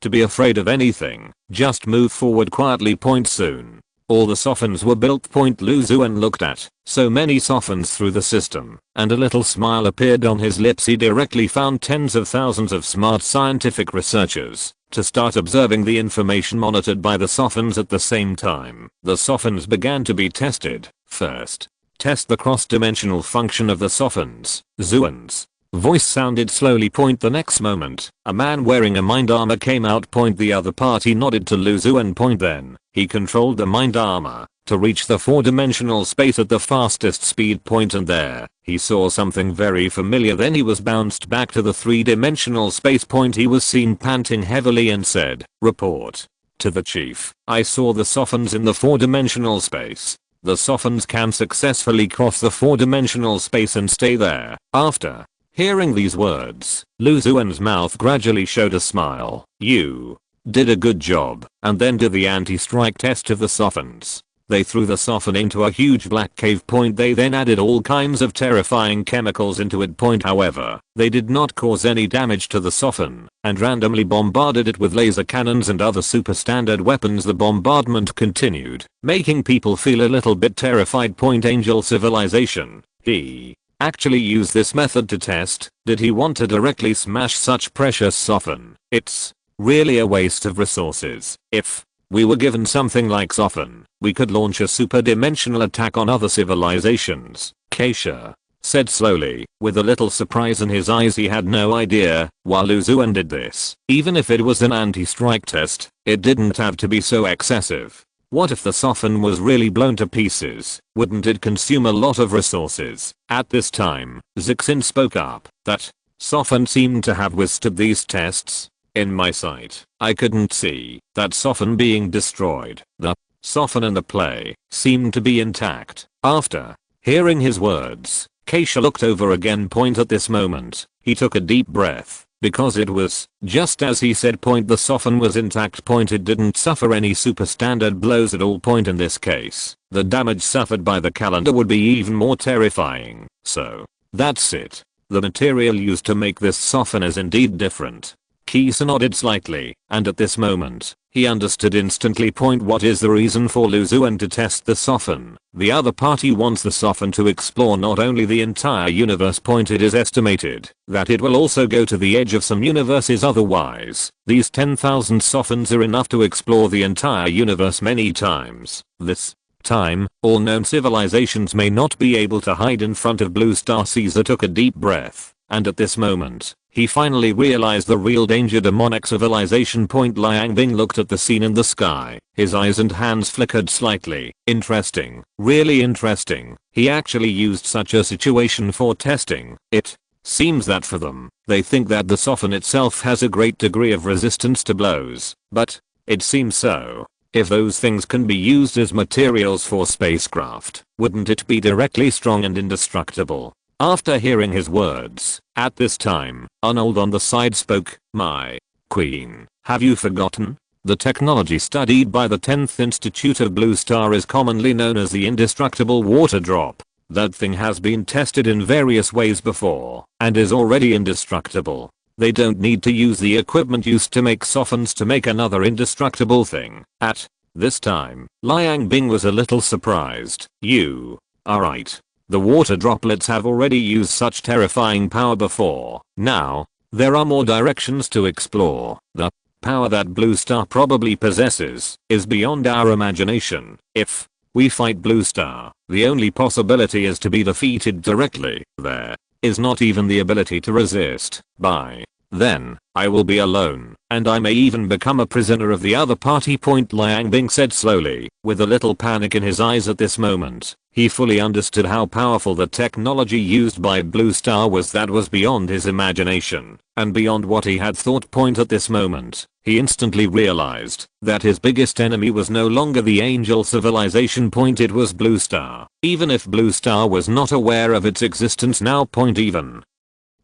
to be afraid of anything, just move forward quietly point. Soon all the Sofons were built point. Lu Xuan looked at so many Sofons through the system, and a little smile appeared on his lips. He directly found tens of thousands of smart scientific researchers to start observing the information monitored by the Sofons at the same time. The Sofons began to be tested. First, test the cross-dimensional function of the Sofons. Xuan's voice sounded slowly point. The next moment, a man wearing a mind armor came out point. The other party nodded to Lu Xuan point. Then he controlled the mind armor to reach the 4-dimensional space at the fastest speed point, and there he saw something very familiar. Then he was bounced back to the 3-dimensional space point. He was seen panting heavily and said, "Report to the chief. I saw the Sofons in the 4-dimensional space. The Sofons can successfully cross the 4-dimensional space and stay there." After hearing these words, Lu Xuan's mouth gradually showed a smile. "You did a good job." And then did the anti-strike test of the Sofons. They threw the Sofon into a huge black cave point. They then added all kinds of terrifying chemicals into it point. However, they did not cause any damage to the Sofon, and randomly bombarded it with laser cannons and other super standard weapons. The bombardment continued, making people feel a little bit terrified point. Angel civilization. He actually used this method to test. Did he want to directly smash such precious Sofon? It's really a waste of resources. If we were given something like Sofon, we could launch a super-dimensional attack on other civilizations, Kesha said slowly, with a little surprise in his eyes. He had no idea why Lu Xuan did this. Even if it was an anti-strike test, it didn't have to be so excessive. What if the Sofon was really blown to pieces? Wouldn't it consume a lot of resources? At this time, Zixin spoke up. That Sofon seemed to have withstood these tests. In my sight, I couldn't see that Sofon being destroyed. The Sofon and the play seemed to be intact. After hearing his words, Kesha looked over again point. At this moment, he took a deep breath, because it was just as he said point. The Sofon was intact point. It didn't suffer any super standard blows at all point. In this case, the damage suffered by the calendar would be even more terrifying. So that's it. The material used to make this Sofon is indeed different. Kesha nodded slightly, and at this moment, he understood instantly point. What is the reason for Lu Xuan to test the Sofon? The other party wants the Sofon to explore not only the entire universe point. It is estimated that it will also go to the edge of some universes. Otherwise, these 10,000 Sofons are enough to explore the entire universe many times. This time, all known civilizations may not be able to hide in front of Blue Star. Caesar took a deep breath, and at this moment, he finally realized the real danger. Demonic civilization point. Liang Bing looked at the scene in the sky. His eyes and hands flickered slightly. Interesting. Really interesting. He actually used such a situation for testing. It seems that for them, they think that the Sofon itself has a great degree of resistance to blows. But it seems so. If those things can be used as materials for spacecraft, wouldn't it be directly strong and indestructible? After hearing his words, at this time, Arnold on the side spoke. "My queen, have you forgotten? The technology studied by the 10th Institute of Blue Star is commonly known as the indestructible water drop. That thing has been tested in various ways before, and is already indestructible. They don't need to use the equipment used to make Sofons to make another indestructible thing." At This time, Liang Bing was a little surprised. You are right. The water droplets have already used such terrifying power before. Now, there are more directions to explore. The power that Blue Star probably possesses is beyond our imagination. If we fight Blue Star, the only possibility is to be defeated directly. There is not even the ability to resist. By then, I will be alone, and I may even become a prisoner of the other party. Liang Bing said slowly, with a little panic in his eyes at this moment. He fully understood how powerful the technology used by Blue Star was that was beyond his imagination, and beyond what he had thought. At this moment, he instantly realized that his biggest enemy was no longer the angel civilization. It was Blue Star, even if Blue Star was not aware of its existence now. Even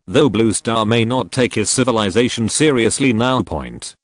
though Blue Star may not take his civilization seriously now.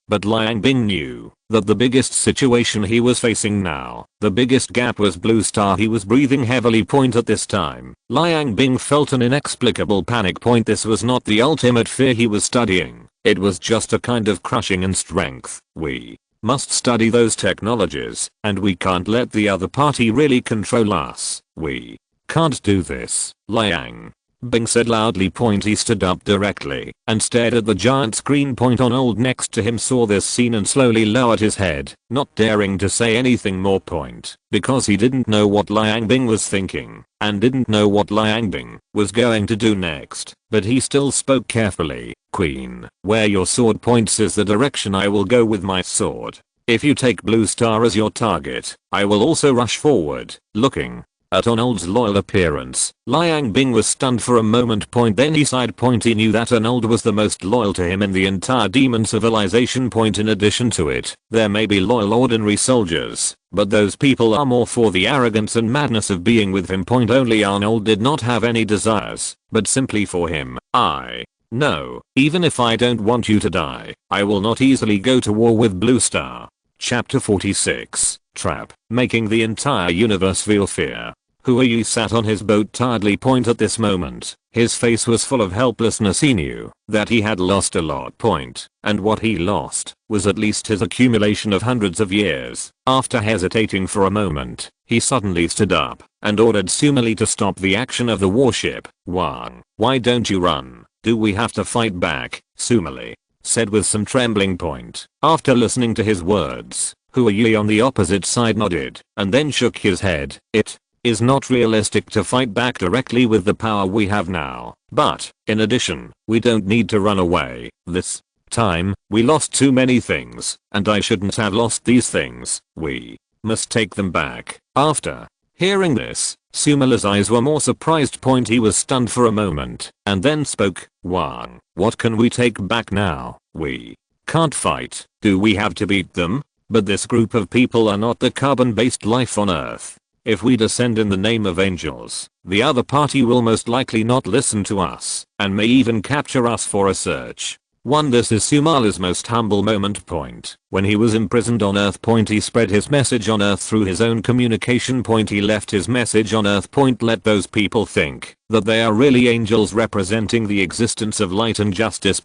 But Liang Bing knew that the biggest situation he was facing now, the biggest gap, was Blue Star. He was breathing heavily. At this time, Liang Bing felt an inexplicable panic. This was not the ultimate fear he was studying. It was just a kind of crushing in strength. We must study those technologies, and we can't let the other party really control us. We can't do this, Liang Bing said loudly. He stood up directly and stared at the giant screen. Old next to him saw this scene and slowly lowered his head, not daring to say anything more. Because he didn't know what Liang Bing was thinking, and didn't know what Liang Bing was going to do next, but he still spoke carefully. Queen, where your sword points is the direction I will go with my sword. If you take Blue Star as your target, I will also rush forward. Looking at Arnold's loyal appearance, Liang Bing was stunned for a moment. Then he sighed. He knew that Arnold was the most loyal to him in the entire demon civilization. In addition to it, there may be loyal ordinary soldiers, but those people are more for the arrogance and madness of being with him. Only Arnold did not have any desires, but simply for him. No, even if I don't want you to die, I will not easily go to war with Blue Star. Chapter 46, Trap, making the entire universe feel fear. Who are you? Sat on his boat tiredly. At this moment, his face was full of helplessness. He knew that he had lost a lot. And what he lost was at least his accumulation of hundreds of years. After hesitating for a moment, he suddenly stood up and ordered Sumali to stop the action of the warship. Why don't you run? Do we have to fight back? Sumali said with some trembling. After listening to his words, Hua Yi on the opposite side nodded and then shook his head. It is not realistic to fight back directly with the power we have now, but in addition, we don't need to run away. This time, we lost too many things, and I shouldn't have lost these things. We must take them back. After hearing this, Sumala's eyes were more surprised. He was stunned for a moment, and then spoke. What can we take back now? We can't fight. Do we have to beat them? But this group of people are not the carbon-based life on Earth. If we descend in the name of angels, the other party will most likely not listen to us, and may even capture us for a search. This is Sumala's most humble moment. When he was imprisoned on Earth. He spread his message on Earth through his own communication. He left his message on Earth. Let those people think that they are really angels representing the existence of light and justice.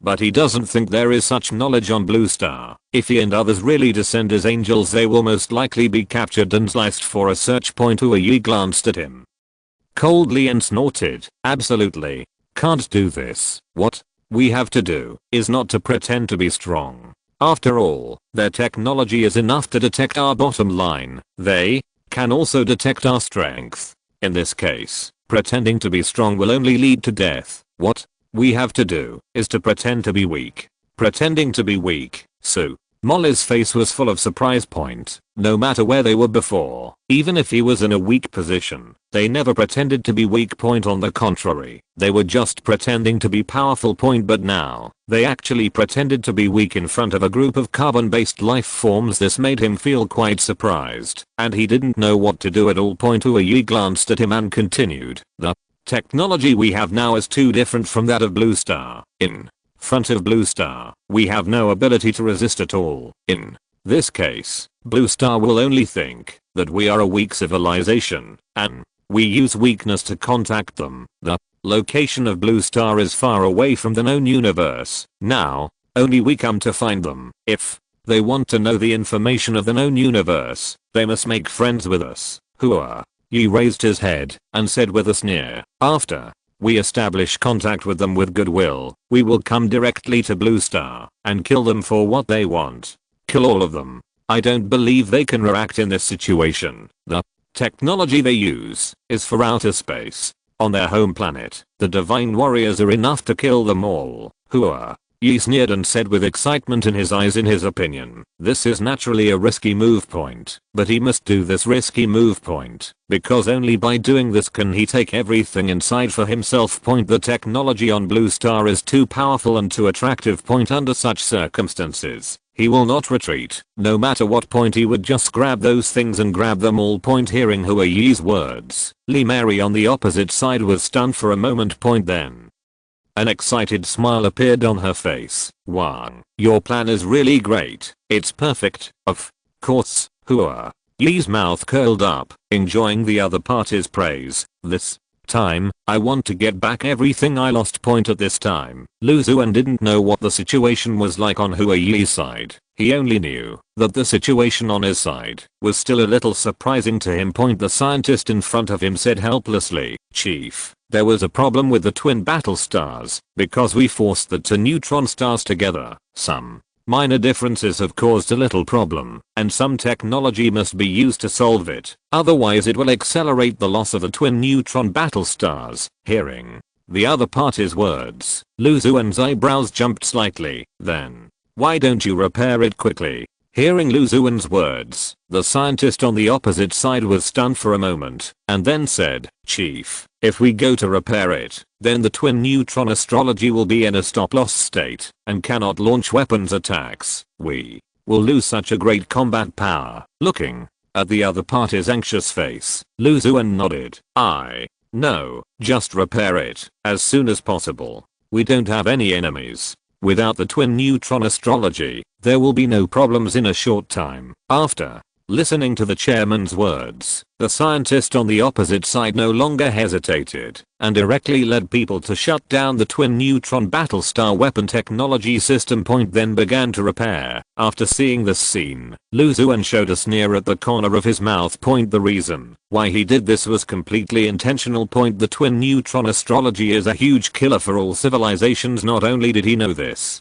But he doesn't think there is such knowledge on Blue Star. If he and others really descend as angels, they will most likely be captured and sliced for a search. Hua Yi glanced at him coldly and snorted. Absolutely can't do this. What we have to do is not to pretend to be strong. After all, their technology is enough to detect our bottom line. They can also detect our strength. In this case, pretending to be strong will only lead to death. What we have to do is to pretend to be weak. Pretending to be weak. So, Molly's face was full of surprise. No matter where they were before, even if he was in a weak position, they never pretended to be weak. On the contrary, they were just pretending to be powerful. But now, they actually pretended to be weak in front of a group of carbon-based life forms. This made him feel quite surprised, and he didn't know what to do at all. Hua Yi glanced at him and continued. The technology we have now is too different from that of Blue Star. In front of Blue Star, we have no ability to resist at all. In this case, Blue Star will only think that we are a weak civilization, and we use weakness to contact them. The location of Blue Star is far away from the known universe. Now, only we come to find them. If They want to know the information of the known universe. They must make friends with us. Hua. Yi raised his head and said with a sneer, after we establish contact with them with goodwill, we will come directly to Blue Star and kill them for what they want. Kill all of them. I don't believe they can react in this situation. The technology they use is for outer space. On their home planet, the divine warriors are enough to kill them all. Hua. Yi sneered and said with excitement in his eyes, in his opinion, this is naturally a risky move point, but he must do this risky move point, because only by doing this can he take everything inside for himself. Point. The technology on Blue Star is too powerful and too attractive. Point. Under such circumstances, he will not retreat. No matter what. Point. He would just grab those things and grab them all. Point. Hearing Hua Yi's words, Li Mary on the opposite side was stunned for a moment. Point. Then an excited smile appeared on her face. Wang, your plan is really great. It's perfect. Of course. Hua Yi's mouth curled up, enjoying the other party's praise. This time, I want to get back everything I lost. Point. At this time, Lu Xuan didn't know what the situation was like on Hua Yi's side. He only knew that the situation on his side was still a little surprising to him. Point. The scientist in front of him said helplessly, Chief, there was a problem with the twin battle stars because we forced the two neutron stars together. Some minor differences have caused a little problem, and some technology must be used to solve it. Otherwise it will accelerate the loss of the twin neutron battle stars. Hearing the other party's words, Lu Xuan's eyebrows jumped slightly. Then, why don't you repair it quickly? Hearing Lu Xuan's words, the scientist on the opposite side was stunned for a moment, and then said, Chief, if we go to repair it, then the twin neutron astrology will be in a stop-loss state and cannot launch weapons attacks. We will lose such a great combat power. Looking at the other party's anxious face, Lu Xuan nodded. I know, just repair it as soon as possible. We don't have any enemies. Without the twin neutron astrology, there will be no problems in a short time. After listening to the chairman's words, the scientist on the opposite side no longer hesitated and directly led people to shut down the twin neutron battlestar weapon technology system. Point. Then began to repair. After seeing this scene, Lu Xuan showed a sneer at the corner of his mouth. Point. The reason why he did this was completely intentional. Point. The twin neutron astrology is a huge killer for all civilizations. Not only did he know this,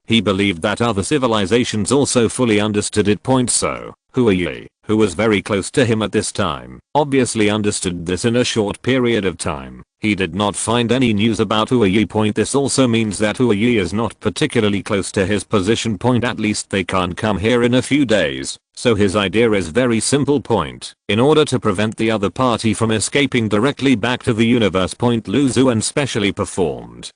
he believed that other civilizations also fully understood it. Point. So Hua Yi, who was very close to him at this time, obviously understood this in a short period of time. He did not find any news about Hua Yi. Point. This also means that Hua Yi is not particularly close to his position. Point. At least they can't come here in a few days. So his idea is very simple. Point. In order to prevent the other party from escaping directly back to the universe. Point. Lu Xuan specially performed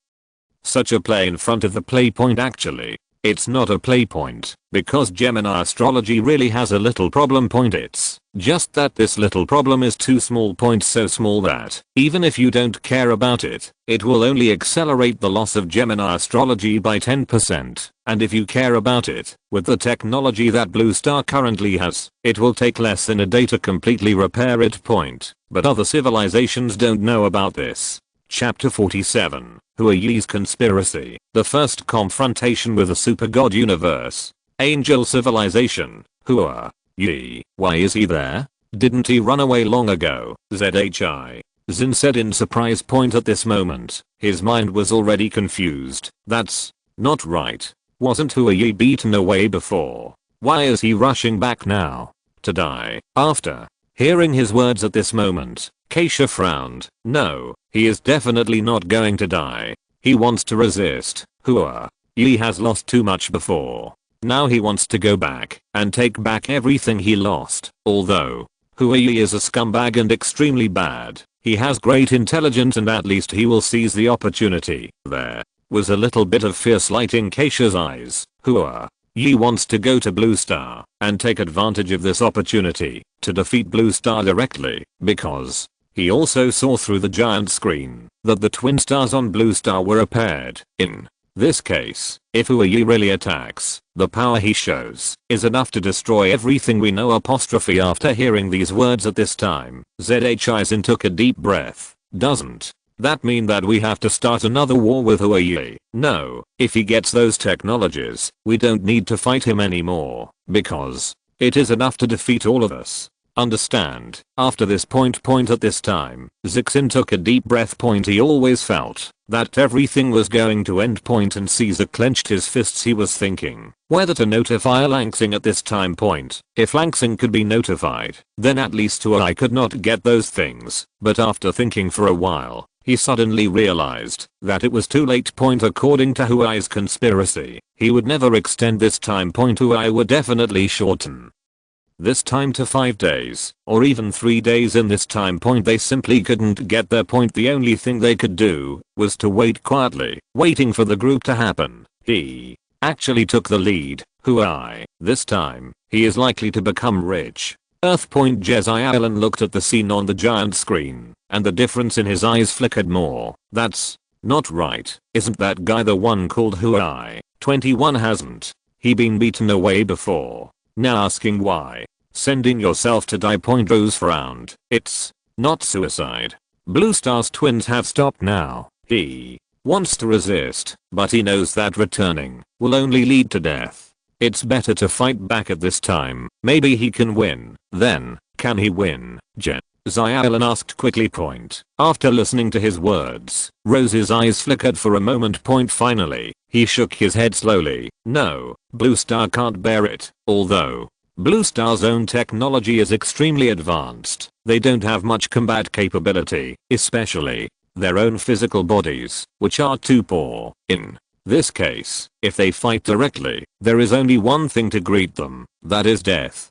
such a play in front of the play. Point. Actually, it's not a play. Point, because Gemini astrology really has a little problem. Point. It's just that this little problem is too small. Point. So small that even if you don't care about it, it will only accelerate the loss of Gemini astrology by 10%. And if you care about it, with the technology that Blue Star currently has, it will take less than a day to completely repair it. Point. But other civilizations don't know about this. Chapter 47, Hua Yi's Conspiracy. The first confrontation with the Supergod Universe. Angel Civilization. Hua Yi. Why is he there? Didn't he run away long ago? ZHI. Xin said in surprise. Point. At this moment, his mind was already confused. That's not right. Wasn't Hua Yi beaten away before? Why is he rushing back now? To die? After hearing his words at this moment, Kesha frowned. No, he is definitely not going to die. He wants to resist. Hua Yi has lost too much before. Now he wants to go back and take back everything he lost. Although Hua Yi is a scumbag and extremely bad, he has great intelligence and at least he will seize the opportunity. There was a little bit of fierce light in Kesha's eyes. Hua Yi wants to go to Blue Star and take advantage of this opportunity to defeat Blue Star directly, because he also saw through the giant screen that the twin stars on Blue Star were repaired. In this case, if Hua Yi really attacks, the power he shows is enough to destroy everything we know. After hearing these words at this time, ZHI Xin took a deep breath. Doesn't That mean that we have to start another war with Huayi? No, if he gets those technologies, we don't need to fight him anymore, because it is enough to defeat all of us. Understand? After this point at this time, Zixin took a deep breath. He always felt that everything was going to end and Caesar clenched his fists. He was thinking whether to notify Langsing at this time point. If Langsing could be notified, then at least Huai could not get those things. But after thinking for a while, he suddenly realized that it was too late. According to Huai's conspiracy, he would never extend this time. Huai would definitely shorten this time to 5 days, or even 3 days. In this time they simply couldn't get their point. The only thing they could do was to wait quietly, waiting for the group to happen. He actually took the lead. Huai, this time, he is likely to become rich. Earth. Jezai Allen looked at the scene on the giant screen, and the difference in his eyes flickered more. That's not right. Isn't that guy the one called Huai? 21 hasn't he been beaten away before? Now asking why sending yourself to die. Rose frowned. It's not suicide. Blue Star's twins have stopped now. He wants to resist, but he knows that returning will only lead to death. It's better to fight back at this time. Maybe he can win. Then, can he win? Jezai Allen asked quickly. After listening to his words, Rose's eyes flickered for a moment. Finally, he shook his head slowly. No, Blue Star can't bear it. Although Blue Star's own technology is extremely advanced, they don't have much combat capability, especially their own physical bodies, which are too poor. In this case, if they fight directly, there is only one thing to greet them, that is death.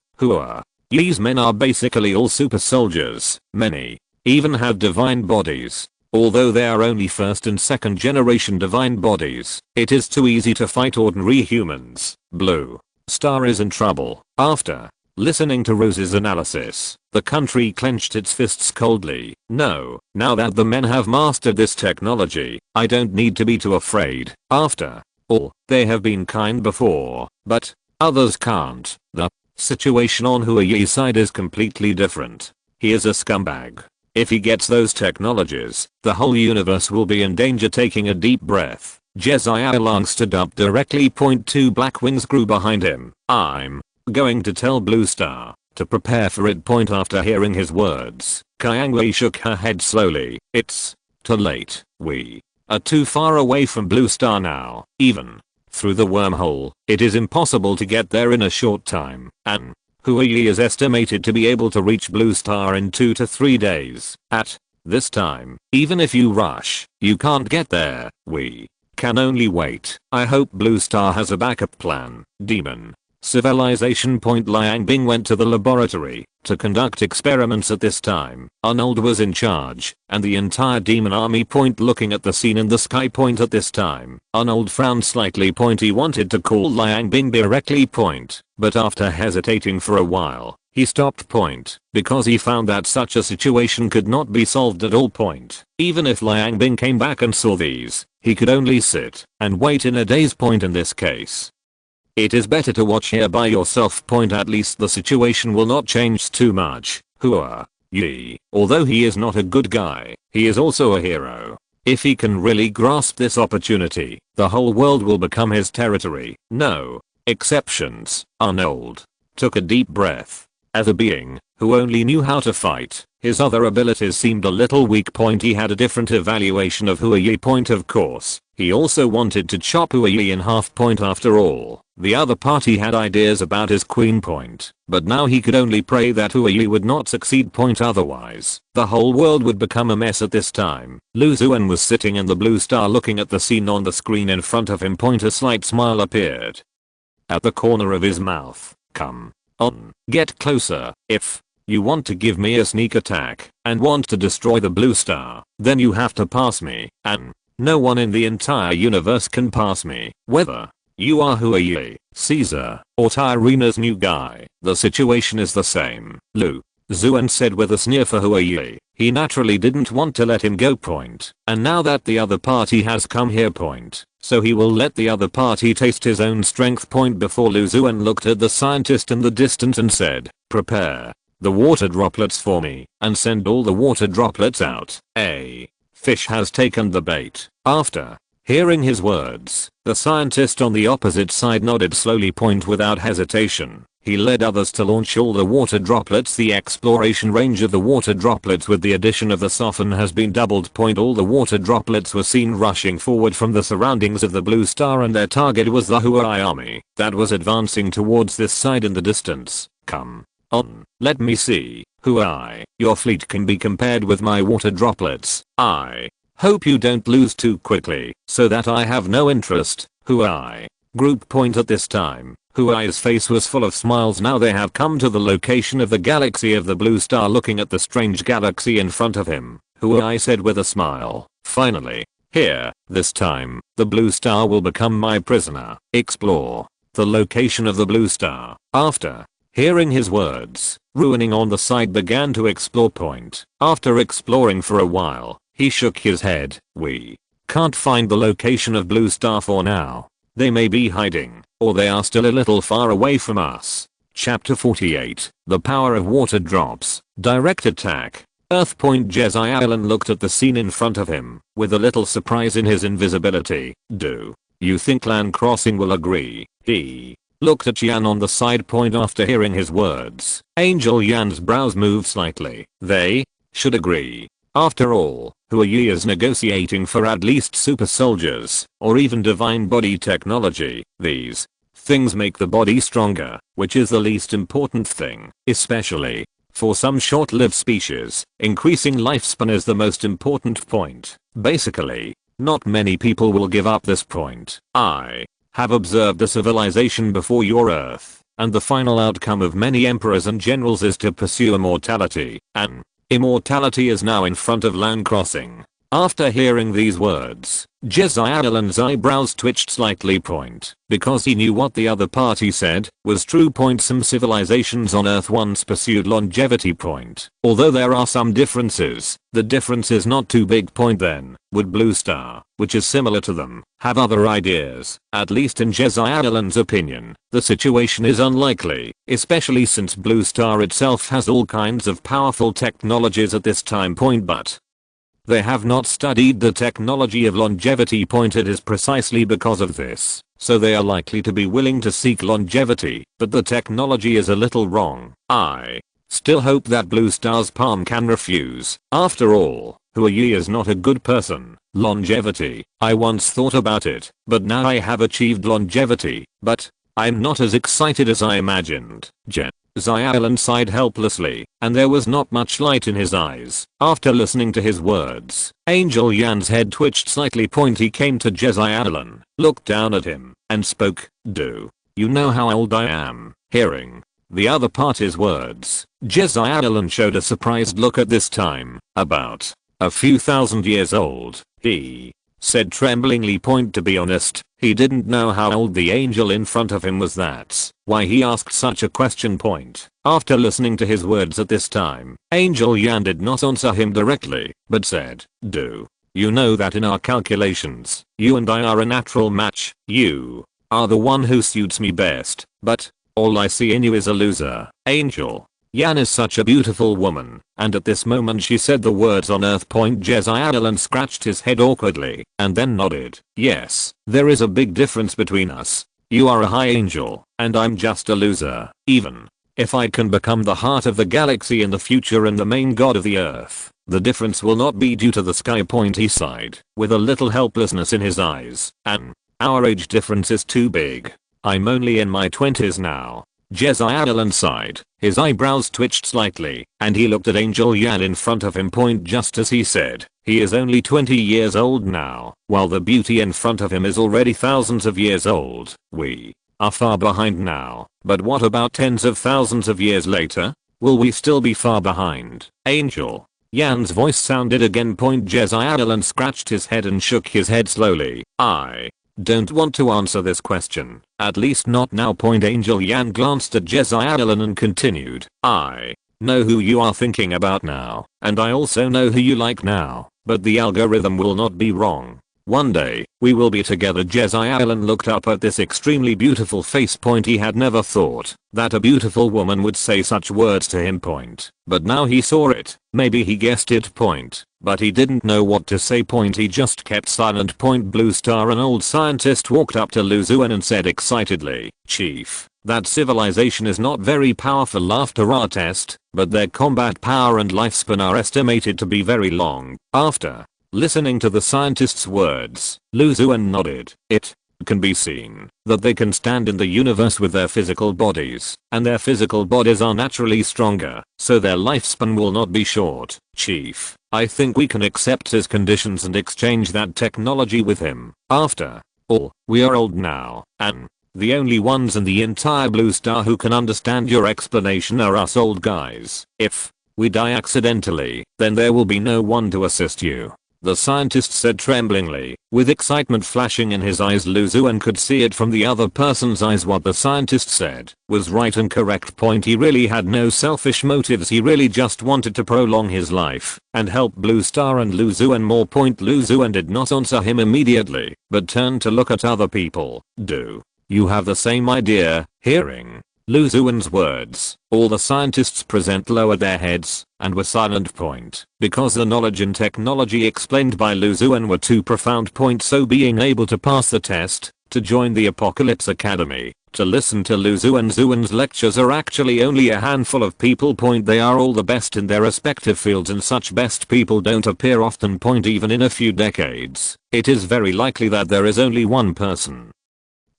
These men are basically all super soldiers. Many even have divine bodies. Although they are only first and second generation divine bodies, it is too easy to fight ordinary humans. Blue Star is in trouble. After listening to Rose's analysis, the country clenched its fists coldly. No, now that the men have mastered this technology, I don't need to be too afraid. After all, they have been kind before, but others can't. The situation on Huayi's side is completely different. He is a scumbag. If he gets those technologies, the whole universe will be in danger. Taking a deep breath, Jezai Allen stood up directly. 2 black wings grew behind him. I'm going to tell Blue Star to prepare for it. After hearing his words, Kayangwei shook her head slowly. It's too late. We are too far away from Blue Star now. Even through the wormhole, it is impossible to get there in a short time, and Huayi is estimated to be able to reach Blue Star in 2 to 3 days. At this time, even if you rush, you can't get there. We can only wait. I hope Blue Star has a backup plan. Demon civilization. Liang Bing went to the laboratory to conduct experiments. At this time, Arnold was in charge, and the entire demon army. Looking at the scene in the sky. At this time, Arnold frowned slightly. He wanted to call Liang Bing directly. But after hesitating for a while, he stopped. Because he found that such a situation could not be solved at all. Even if Liang Bing came back and saw these, he could only sit and wait in a daze. In this case, it is better to watch here by yourself. At least the situation will not change too much. Huayi, although he is not a good guy, he is also a hero. If he can really grasp this opportunity, the whole world will become his territory. No exceptions. Arnold took a deep breath. As a being who only knew how to fight, his other abilities seemed a little weak. He had a different evaluation of Huayi. Of course, he also wanted to chop Huayi in half. After all, the other party had ideas about his queen. But now he could only pray that Huayi would not succeed. Otherwise, the whole world would become a mess at this time. Lu Xuan was sitting in the Blue Star looking at the scene on the screen in front of him. A slight smile appeared at the corner of his mouth. Come on, get closer. If you want to give me a sneak attack and want to destroy the Blue Star, then you have to pass me, and no one in the entire universe can pass me. Whether you are Huayi, Caesar, or Tyrena's new guy, the situation is the same. Lu Xuan said with a sneer. For Huayi, he naturally didn't want to let him go. And now that the other party has come here. So he will let the other party taste his own strength. Before Lu Xuan looked at the scientist in the distance and said, prepare the water droplets for me, and send all the water droplets out. Fish has taken the bait. After hearing his words, the scientist on the opposite side nodded slowly. Without hesitation, he led others to launch all the water droplets. The exploration range of the water droplets with the addition of the Sofon has been doubled. All the water droplets were seen rushing forward from the surroundings of the blue star, and their target was the Huai army that was advancing towards this side in the distance. Come on, let me see. Huai, your fleet can be compared with my water droplets. I hope you don't lose too quickly, so that I have no interest. Huai. Group point at this time. Huai's face was full of smiles. Now they have come to the location of the galaxy of the blue star. Looking at the strange galaxy in front of him, Huai said with a smile, finally, here, this time, the blue star will become my prisoner. Explore the location of the blue star. After hearing his words, Ruining on the side began to explore. After exploring for a while, he shook his head. We can't find the location of blue star for now. They may be hiding, or they are still a little far away from us. Chapter 48, The Power of Water Drops, Direct Attack. Earth. Jezai Allen looked at the scene in front of him, with a little surprise in his invisibility. Do you think land crossing will agree? He looked at Yan on the side. After hearing his words, Angel Yan's brows moved slightly. They should agree. After all, Huai is negotiating for at least super soldiers, or even divine body technology. These things make the body stronger, which is the least important thing, especially for some short-lived species. Increasing lifespan is the most important point. Basically, not many people will give up this point. I have observed a civilization before your Earth, and the final outcome of many emperors and generals is to pursue immortality, and immortality is now in front of land crossing. After hearing these words, Jezai Allen's eyebrows twitched slightly. Because he knew what the other party said was true. Some civilizations on Earth once pursued longevity. Although there are some differences, the difference is not too big. Then, would Blue Star, which is similar to them, have other ideas? At least in Jezai Allen's opinion, the situation is unlikely, especially since Blue Star itself has all kinds of powerful technologies at this time. But they have not studied the technology of longevity. It is precisely because of this, so they are likely to be willing to seek longevity, but the technology is a little wrong. I still hope that Blue Star's palm can refuse. After all, Huai is not a good person. Longevity. I once thought about it, but now I have achieved longevity, but I'm not as excited as I imagined. Jezai Allen sighed helplessly, and there was not much light in his eyes. After listening to his words, Angel Yan's head twitched slightly. He came to Jezai Allen, looked down at him, and spoke. Do you know how old I am? Hearing the other party's words, Jezai Allen showed a surprised look at this time. About a few thousand years old, he said tremblingly. To be honest, he didn't know how old the angel in front of him was. That's why he asked such a question. After listening to his words at this time, Angel Yan did not answer him directly, but said, do you know that in our calculations, you and I are a natural match? You are the one who suits me best, but all I see in you is a loser. Angel Yan is such a beautiful woman, and at this moment she said the words on Earth. Jezai Allen scratched his head awkwardly, and then nodded. Yes, there is a big difference between us. You are a high angel, and I'm just a loser. Even if I can become the heart of the galaxy in the future and the main god of the Earth, the difference will not be due to the sky. He sighed, with a little helplessness in his eyes, and our age difference is too big. I'm only in my 20s now. Jezai Allen sighed, his eyebrows twitched slightly, and he looked at Angel Yan in front of him. Just as he said, he is only 20 years old now, while the beauty in front of him is already thousands of years old. We are far behind now, but what about tens of thousands of years later? Will we still be far behind? Angel Yan's voice sounded again. Jezai Allen scratched his head and shook his head slowly. I don't want to answer this question, at least not now. Angel Yan glanced at Jezai Allen and continued. I know who you are thinking about now, and I also know who you like now, but the algorithm will not be wrong. One day, we will be together. Jezai Allen looked up at this extremely beautiful face. He had never thought that a beautiful woman would say such words to him. But now he saw it. Maybe he guessed it. But he didn't know what to say. He just kept silent. Blue Star, an old scientist, walked up to Lu Xuan and said excitedly, "Chief, that civilization is not very powerful after our test, but their combat power and lifespan are estimated to be very long." After listening to the scientist's words, Lu Xuan nodded. It can be seen that they can stand in the universe with their physical bodies, and their physical bodies are naturally stronger, so their lifespan will not be short. Chief, I think we can accept his conditions and exchange that technology with him. After all, we are old now, and the only ones in the entire Blue Star who can understand your explanation are us old guys. If we die accidentally, then there will be no one to assist you," the scientist said tremblingly, with excitement flashing in his eyes. Lu Xuan could see it from the other person's eyes. What the scientist said was right and correct. He really had no selfish motives. He really just wanted to prolong his life and help Blue Star and Lu Xuan more. Lu Xuan did not answer him immediately, but turned to look at other people. "Do you have the same idea?" Hearing Lu Xuan's words, all the scientists present lowered their heads and were silent. Because the knowledge and technology explained by Lu Xuan were too profound. So being able to pass the test, to join the Apocalypse Academy, to listen to Lu Xuan's lectures are actually only a handful of people. They are all the best in their respective fields, and such best people don't appear often. Even in a few decades, it is very likely that there is only one person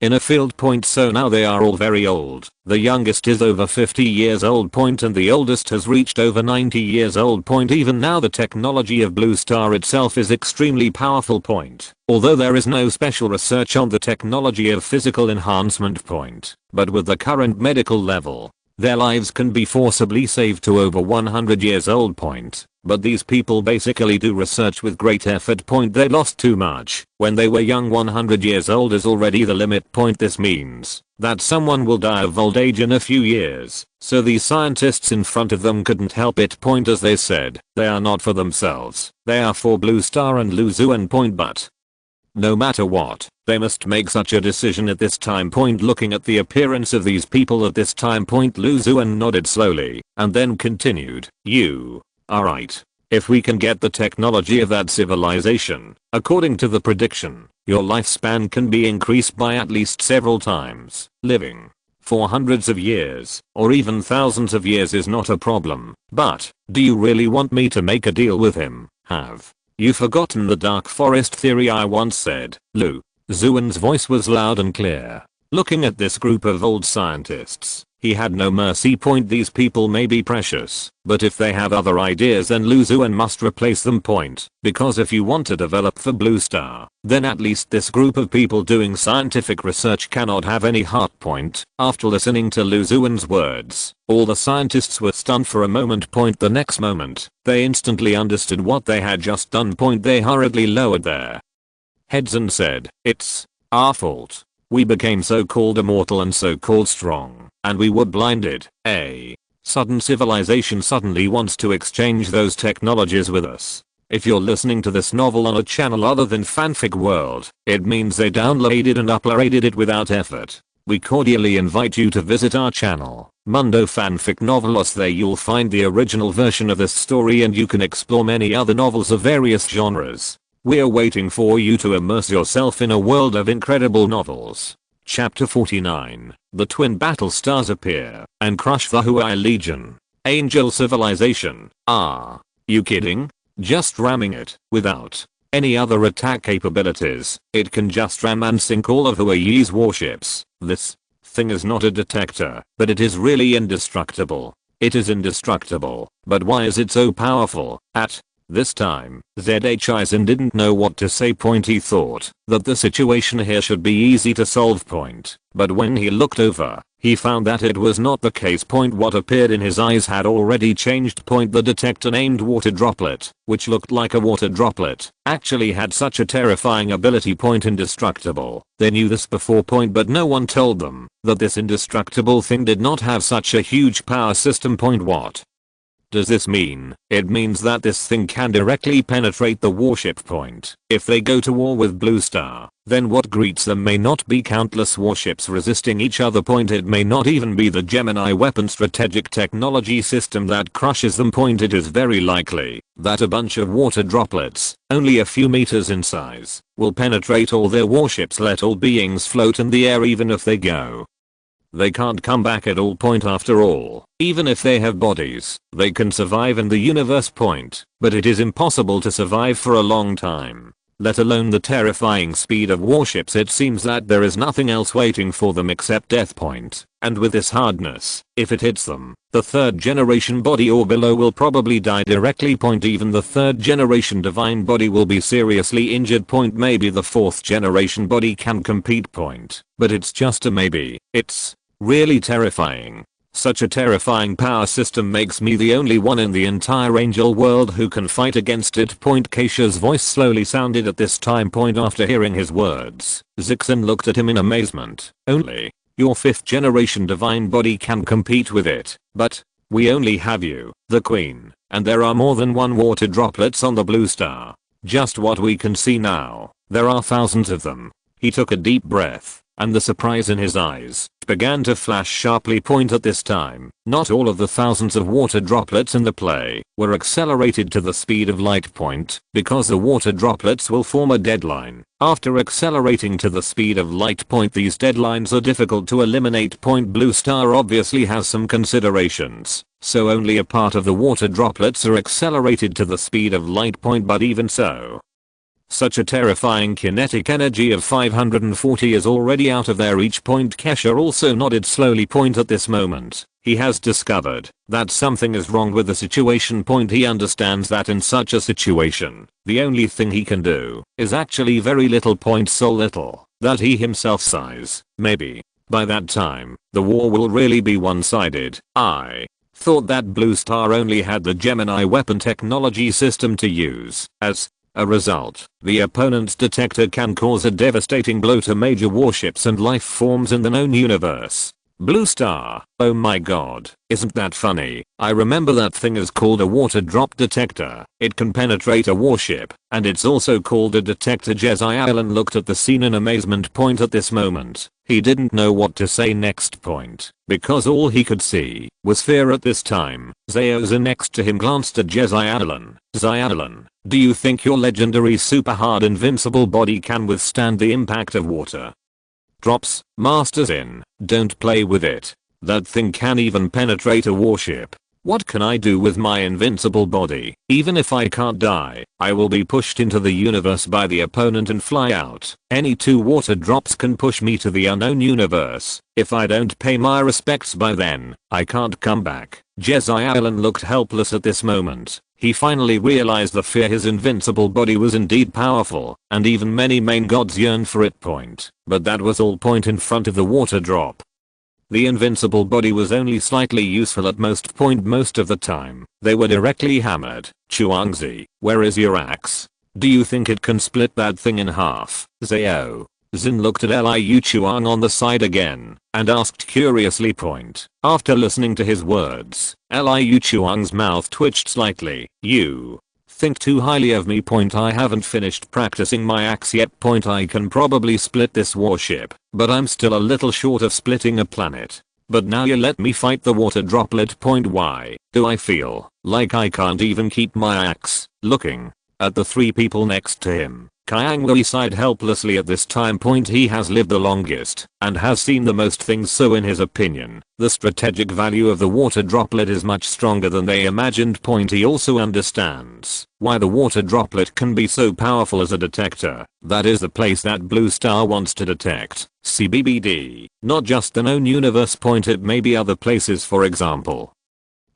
in a field. So now they are all very old. The youngest is over 50 years old. And the oldest has reached over 90 years old. Even now the technology of Blue Star itself is extremely powerful. Although there is no special research on the technology of physical enhancement. But with the current medical level, their lives can be forcibly saved to over 100 years old. But these people basically do research with great effort. They lost too much when they were young. 100 years old is already the limit. This means that someone will die of old age in a few years. So these scientists in front of them couldn't help it. As they said, they are not for themselves, they are for Blue Star and Lu Xuan. But no matter what, they must make such a decision at this time. Looking at the appearance of these people at this time. Lu Xuan nodded slowly and then continued, "You are right. If we can get the technology of that civilization, according to the prediction, your lifespan can be increased by at least several times. Living for hundreds of years, or even thousands of years is not a problem. But, do you really want me to make a deal with him? Have you forgotten the dark forest theory I once said?" Lu Xuan's voice was loud and clear. Looking at this group of old scientists, he had no mercy. These people may be precious, but if they have other ideas, then Lu Xuan must replace them. Because if you want to develop for Blue Star, then at least this group of people doing scientific research cannot have any heart. After listening to Lu Xuan's words, all the scientists were stunned for a moment. The next moment, they instantly understood what they had just done. They hurriedly lowered their heads and said, "It's our fault. We became so-called immortal and so-called strong, and we were blinded. A sudden civilization suddenly wants to exchange those technologies with us. If you're listening to this novel on a channel other than Fanfic World, it means they downloaded and uploaded it without effort. We cordially invite you to visit our channel, Mundo Fanfic Novelos. There you'll find the original version of this story, and you can explore many other novels of various genres. We're waiting for you to immerse yourself in a world of incredible novels." Chapter 49. The twin battle stars appear and crush the Huai Legion. Angel civilization. Are you kidding? Just ramming it without any other attack capabilities. It can just ram and sink all of Huai's warships. This thing is not a detector, but it is really indestructible. It is indestructible, but why is it so powerful? At this time, ZHISN didn't know what to say. He thought that the situation here should be easy to solve. But when he looked over, he found that it was not the case. What appeared in his eyes had already changed. The detector named Water Droplet, which looked like a water droplet, actually had such a terrifying ability. Indestructible. They knew this before. But no one told them that this indestructible thing did not have such a huge power system. What Does this mean? It means that this thing can directly penetrate the warship point. If they go to war with Blue Star, then what greets them may not be countless warships resisting each other. It may not even be the Gemini weapon strategic technology system that crushes them. It is very likely that a bunch of water droplets, only a few meters in size, will penetrate all their warships. Let all beings float in the air even if they go. They can't come back at all. After all, even if they have bodies, they can survive in the universe. But it is impossible to survive for a long time, let alone the terrifying speed of warships. It seems that there is nothing else waiting for them except death. And with this hardness, if it hits them, the third generation body or below will probably die directly. Even the third generation divine body will be seriously injured. Maybe the fourth generation body can compete. But it's just a maybe. It's really terrifying. Such a terrifying power system makes me the only one in the entire angel world who can fight against it. Kesha's voice slowly sounded at this time. After hearing his words, Zixin looked at him in amazement. Only your fifth generation divine body can compete with it, but we only have you, the queen, and there are more than one water droplets on the Blue Star. Just what we can see now, there are thousands of them. He took a deep breath, and the surprise in his eyes began to flash sharply. At this time, not all of the thousands of water droplets in the play were accelerated to the speed of light. Because the water droplets will form a deadline after accelerating to the speed of light. These deadlines are difficult to eliminate. Blue Star obviously has some considerations, so only a part of the water droplets are accelerated to the speed of light. But even so, such a terrifying kinetic energy of 540 is already out of their reach. Kesha also nodded slowly. At this moment, he has discovered that something is wrong with the situation. He understands that in such a situation, the only thing he can do is actually very little. So little that he himself sighs. Maybe by that time, the war will really be one-sided. I thought that Blue Star only had the Gemini weapon technology system to use. As a result, the opponent's detector can cause a devastating blow to major warships and life forms in the known universe. Blue Star, oh my god, isn't that funny? I remember that thing is called a water drop detector. It can penetrate a warship, and it's also called a detector. Jedi Allen looked at the scene in amazement. At this moment, he didn't know what to say next. Because all he could see was fear at this time. Zaoza next to him glanced at Jedi Allen. Allen, do you think your legendary super hard invincible body can withstand the impact of water drops? Masters in, don't play with it. That thing can even penetrate a warship. What can I do with my invincible body? Even if I can't die, I will be pushed into the universe by the opponent and fly out. Any two water drops can push me to the unknown universe. If I don't pay my respects by then, I can't come back. Jedi Allen looked helpless at this moment. He finally realized the fear his invincible body was indeed powerful, and even many main gods yearned for it. But that was all in front of the water drop. The invincible body was only slightly useful at most. Most of the time, they were directly hammered. Chuangzi, where is your axe? Do you think it can split that thing in half? Zao. Zin looked at Liu Chuang on the side again, and asked curiously. After listening to his words, Liu Chuang's mouth twitched slightly. You think too highly of me. I haven't finished practicing my axe yet. I can probably split this warship, but I'm still a little short of splitting a planet. But now you let me fight the water droplet. Why do I feel like I can't even keep my axe? Looking at the three people next to him, Kyangwei sighed helplessly. At this time he has lived the longest and has seen the most things, so in his opinion, the strategic value of the water droplet is much stronger than they imagined. He also understands why the water droplet can be so powerful as a detector. That is the place that Blue Star wants to detect. CBBD, not just the known universe. It may be other places, for example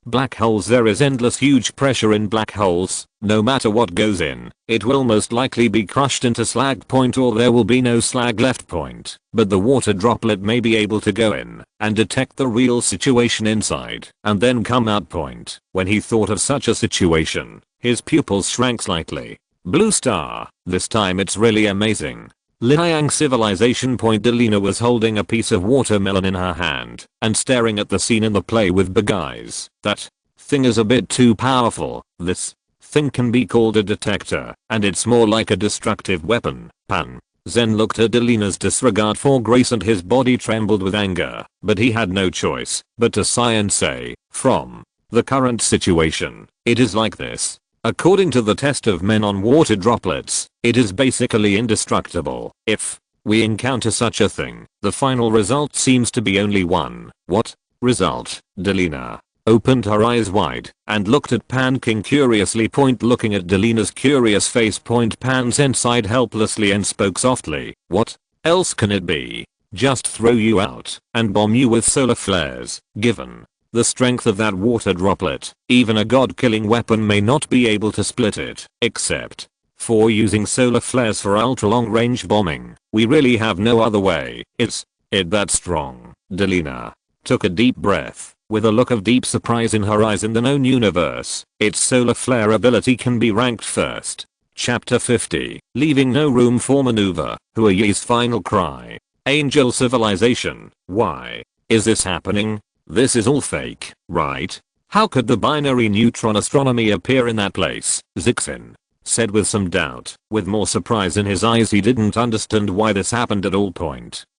black holes. There is endless huge pressure in black holes. No matter what goes in, it will most likely be crushed into slag. Or there will be no slag left. But the water droplet may be able to go in and detect the real situation inside and then come out. When he thought of such a situation, his pupils shrank slightly. Blue Star, this time it's really amazing. Liang civilization. Delina was holding a piece of watermelon in her hand and staring at the scene in the play with big eyes. That thing is a bit too powerful. This thing can be called a detector, and it's more like a destructive weapon. Pan. Zen looked at Delina's disregard for grace and his body trembled with anger, but he had no choice but to sigh and say, from the current situation, it is like this. According to the test of men on water droplets, it is basically indestructible. If we encounter such a thing, the final result seems to be only one. What result? Delina opened her eyes wide and looked at Pan King curiously. Looking at Delina's curious face, Pan Zen sighed helplessly and spoke softly. What else can it be? Just throw you out and bomb you with solar flares. Given the strength of that water droplet, even a god-killing weapon may not be able to split it, except for using solar flares for ultra-long range bombing. We really have no other way. Is it that strong? Delina took a deep breath, with a look of deep surprise in her eyes. In the known universe, its solar flare ability can be ranked first. Chapter 50. Leaving no room for maneuver. Huayi's final cry. Angel civilization. Why is this happening? This is all fake, right? How could the binary neutron astronomy appear in that place? Zixin said with some doubt. With more surprise in his eyes, he didn't understand why this happened at all.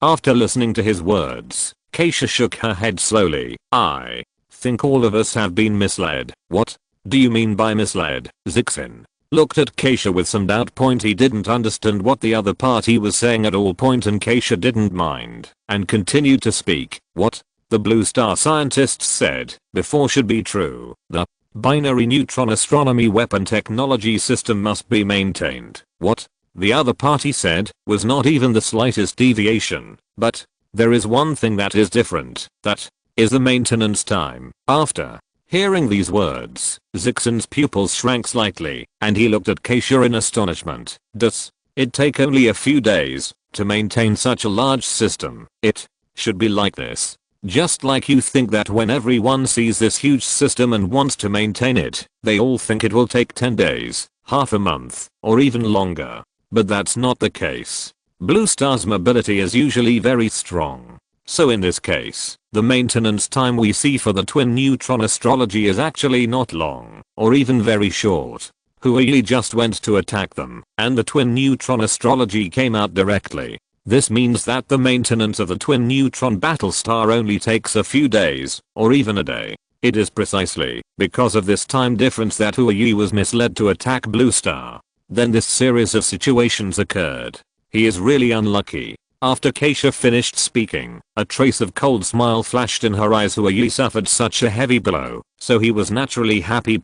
After listening to his words, Kesha shook her head slowly. I think all of us have been misled. What do you mean by misled? Zixin looked at Kesha with some doubt. He didn't understand what the other party was saying at all. And Kesha didn't mind and continued to speak. What the Blue Star scientists said before should be true. The binary neutron astronomy weapon technology system must be maintained. What the other party said was not even the slightest deviation. But there is one thing that is different. That is the maintenance time. After hearing these words, Zixin's pupils shrank slightly, and he looked at Kesha in astonishment. Does it take only a few days to maintain such a large system? It should be like this. Just like you think that when everyone sees this huge system and wants to maintain it, they all think it will take 10 days, half a month, or even longer. But that's not the case. Blue Star's mobility is usually very strong. So in this case, the maintenance time we see for the twin neutron astrology is actually not long, or even very short. Huayi just went to attack them, and the twin neutron astrology came out directly. This means that the maintenance of the twin neutron battlestar only takes a few days, or even a day. It is precisely because of this time difference that Huayi was misled to attack Blue Star. Then this series of situations occurred. He is really unlucky. After Kesha finished speaking, a trace of cold smile flashed in her eyes. Huayi suffered such a heavy blow, so he was naturally happy.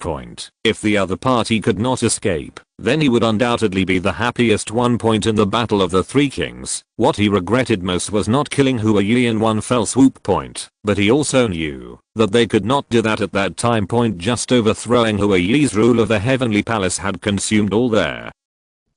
If the other party could not escape, then he would undoubtedly be the happiest one. In the Battle of the Three Kings, what he regretted most was not killing Huayi in one fell swoop. But he also knew that they could not do that at that time. Just overthrowing Huayi's rule of the Heavenly Palace had consumed all their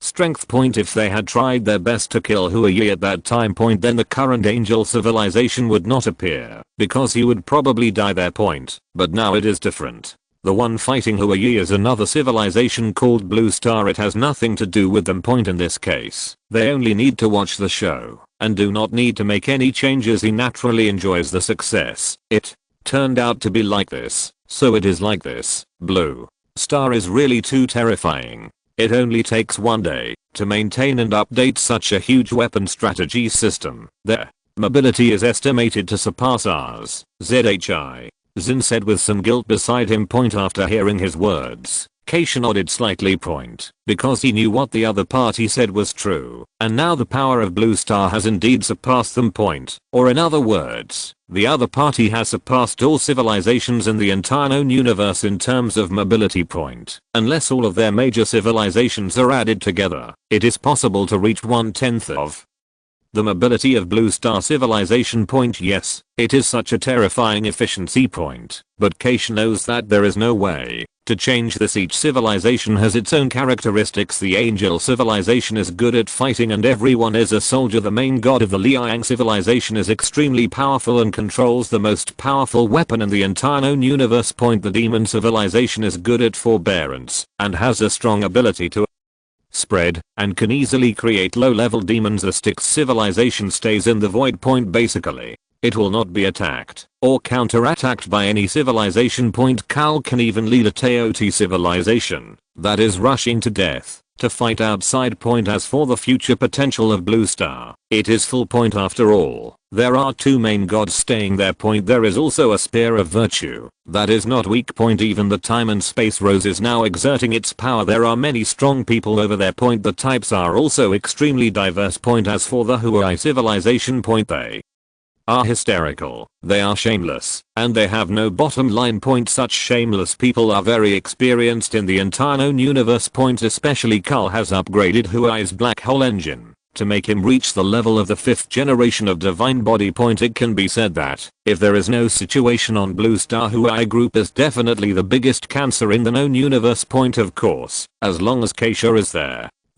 strength. If they had tried their best to kill Huayi at that time, then the current angel civilization would not appear, because he would probably die there. But now it is different. The one fighting Huayi is another civilization called Blue Star. It has nothing to do with them. In this case, they only need to watch the show, and do not need to make any changes. He naturally enjoys the success. It turned out to be like this, so it is like this. Blue Star is really too terrifying. It only takes 1 day to maintain and update such a huge weapon strategy system. Their mobility is estimated to surpass ours. ZHI. Zin said with some guilt beside him. After hearing his words, Kesha nodded slightly. Because he knew what the other party said was true, and now the power of Blue Star has indeed surpassed them. Or in other words, the other party has surpassed all civilizations in the entire known universe in terms of mobility. Unless all of their major civilizations are added together, it is possible to reach 1/10 of the mobility of Blue Star civilization. Yes, it is such a terrifying efficiency. But Kesha knows that there is no way to change this. Each civilization has its own characteristics. The angel civilization is good at fighting and everyone is a soldier. The main god of the Liang civilization is extremely powerful and controls the most powerful weapon in the entire known universe. The demon civilization is good at forbearance and has a strong ability to spread and can easily create low-level demons. A Styx civilization stays in the void. Basically, it will not be attacked or counterattacked by any civilization. Karl can even lead a Teoti civilization that is rushing to death to fight outside. As for the future potential of Blue Star, it is full. After all, there are two main gods staying there. There is also a spear of virtue that is not weak. Even the time and space rose is now exerting its power. There are many strong people over there. The types are also extremely diverse. As for the Huai civilization, they are hysterical, they are shameless, and they have no bottom line. Such shameless people are very experienced in the entire known universe. Especially Karl has upgraded Huai's black hole engine to make him reach the level of the 5th generation of divine body. It can be said that if there is no situation on Blue Star, Huai group is definitely the biggest cancer in the known universe. Of course, as long as Kesha is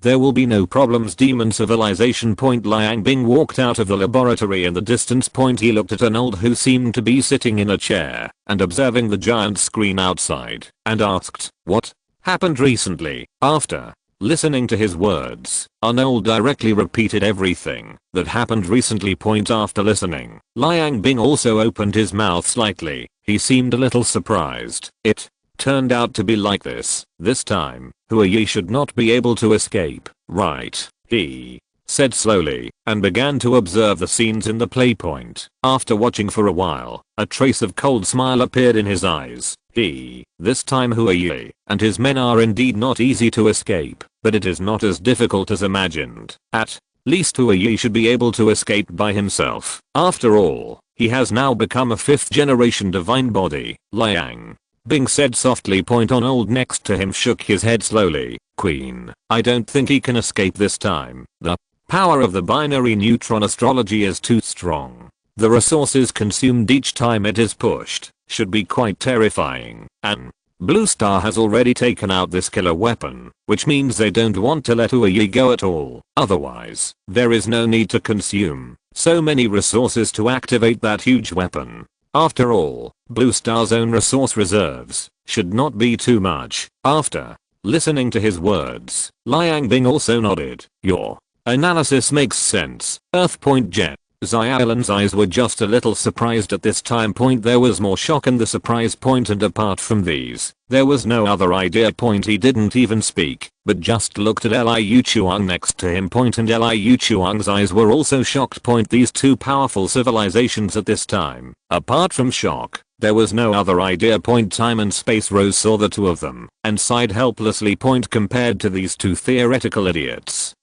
there will be no problems. Demon civilization. Liang Bing walked out of the laboratory in the distance. He looked at an old who seemed to be sitting in a chair and observing the giant screen outside and asked, "What happened recently?" After listening to his words, an old directly repeated everything that happened recently. After listening, Liang Bing also opened his mouth slightly. He seemed a little surprised. It turned out to be like this time. Huai should not be able to escape, right? He said slowly and began to observe the scenes in the play. After watching for a while, a trace of cold smile appeared in his eyes. This time Huai and his men are indeed not easy to escape, but it is not as difficult as imagined. At least Huai should be able to escape by himself. After all, he has now become a 5th generation divine body. Liang Bing said softly. On old next to him shook his head slowly. "Queen, I don't think he can escape this time. The power of the binary neutron astrology is too strong. The resources consumed each time it is pushed should be quite terrifying, and Blue Star has already taken out this killer weapon, which means they don't want to let Huai go at all. Otherwise, there is no need to consume so many resources to activate that huge weapon. After all, Blue Star's own resource reserves should not be too much." After listening to his words, Liang Bing also nodded. "Your analysis makes sense." Earth. Jet Xiaolan's eyes were just a little surprised at this time. There was more shock in the surprise. And apart from these, there was no other idea. He didn't even speak, but just looked at Liu Xuan next to him. And Liu Xuan's eyes were also shocked. These two powerful civilizations at this time. Apart from shock, there was no other idea. Time and space rose saw the two of them and sighed helplessly. Compared to these two theoretical idiots,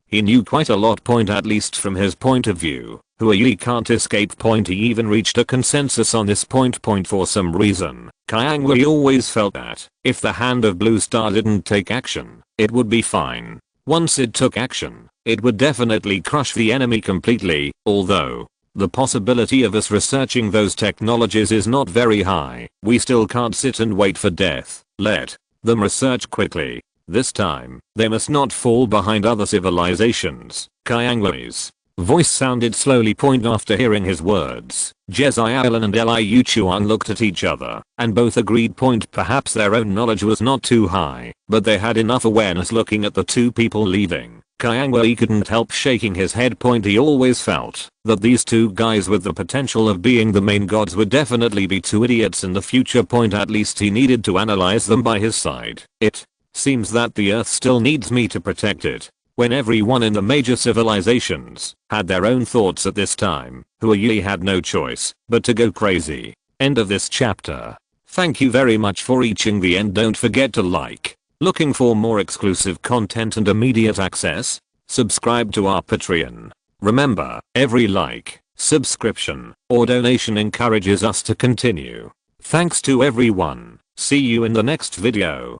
he knew quite a lot. At least from his point of view, Huai can't escape. He even reached a consensus on this point. For some reason, Liang Wei always felt that if the hand of Blue Star didn't take action, it would be fine. Once it took action, it would definitely crush the enemy completely, although the possibility of us researching those technologies is not very high. We still can't sit and wait for death. Let them research quickly. This time, they must not fall behind other civilizations. Liang Wei's voice sounded slowly. After hearing his words, Xiaolan and Liu Xuan looked at each other and both agreed. Perhaps their own knowledge was not too high, but they had enough awareness. Looking at the two people leaving, Liang Wei couldn't help shaking his head. He always felt that these two guys with the potential of being the main gods would definitely be two idiots in the future. At least he needed to analyze them by his side. It seems that the Earth still needs me to protect it. When everyone in the major civilizations had their own thoughts at this time, Huai had no choice but to go crazy. End of this chapter. Thank you very much for reaching the end. Don't forget to like. Looking for more exclusive content and immediate access? Subscribe to our Patreon. Remember, every like, subscription, or donation encourages us to continue. Thanks to everyone. See you in the next video.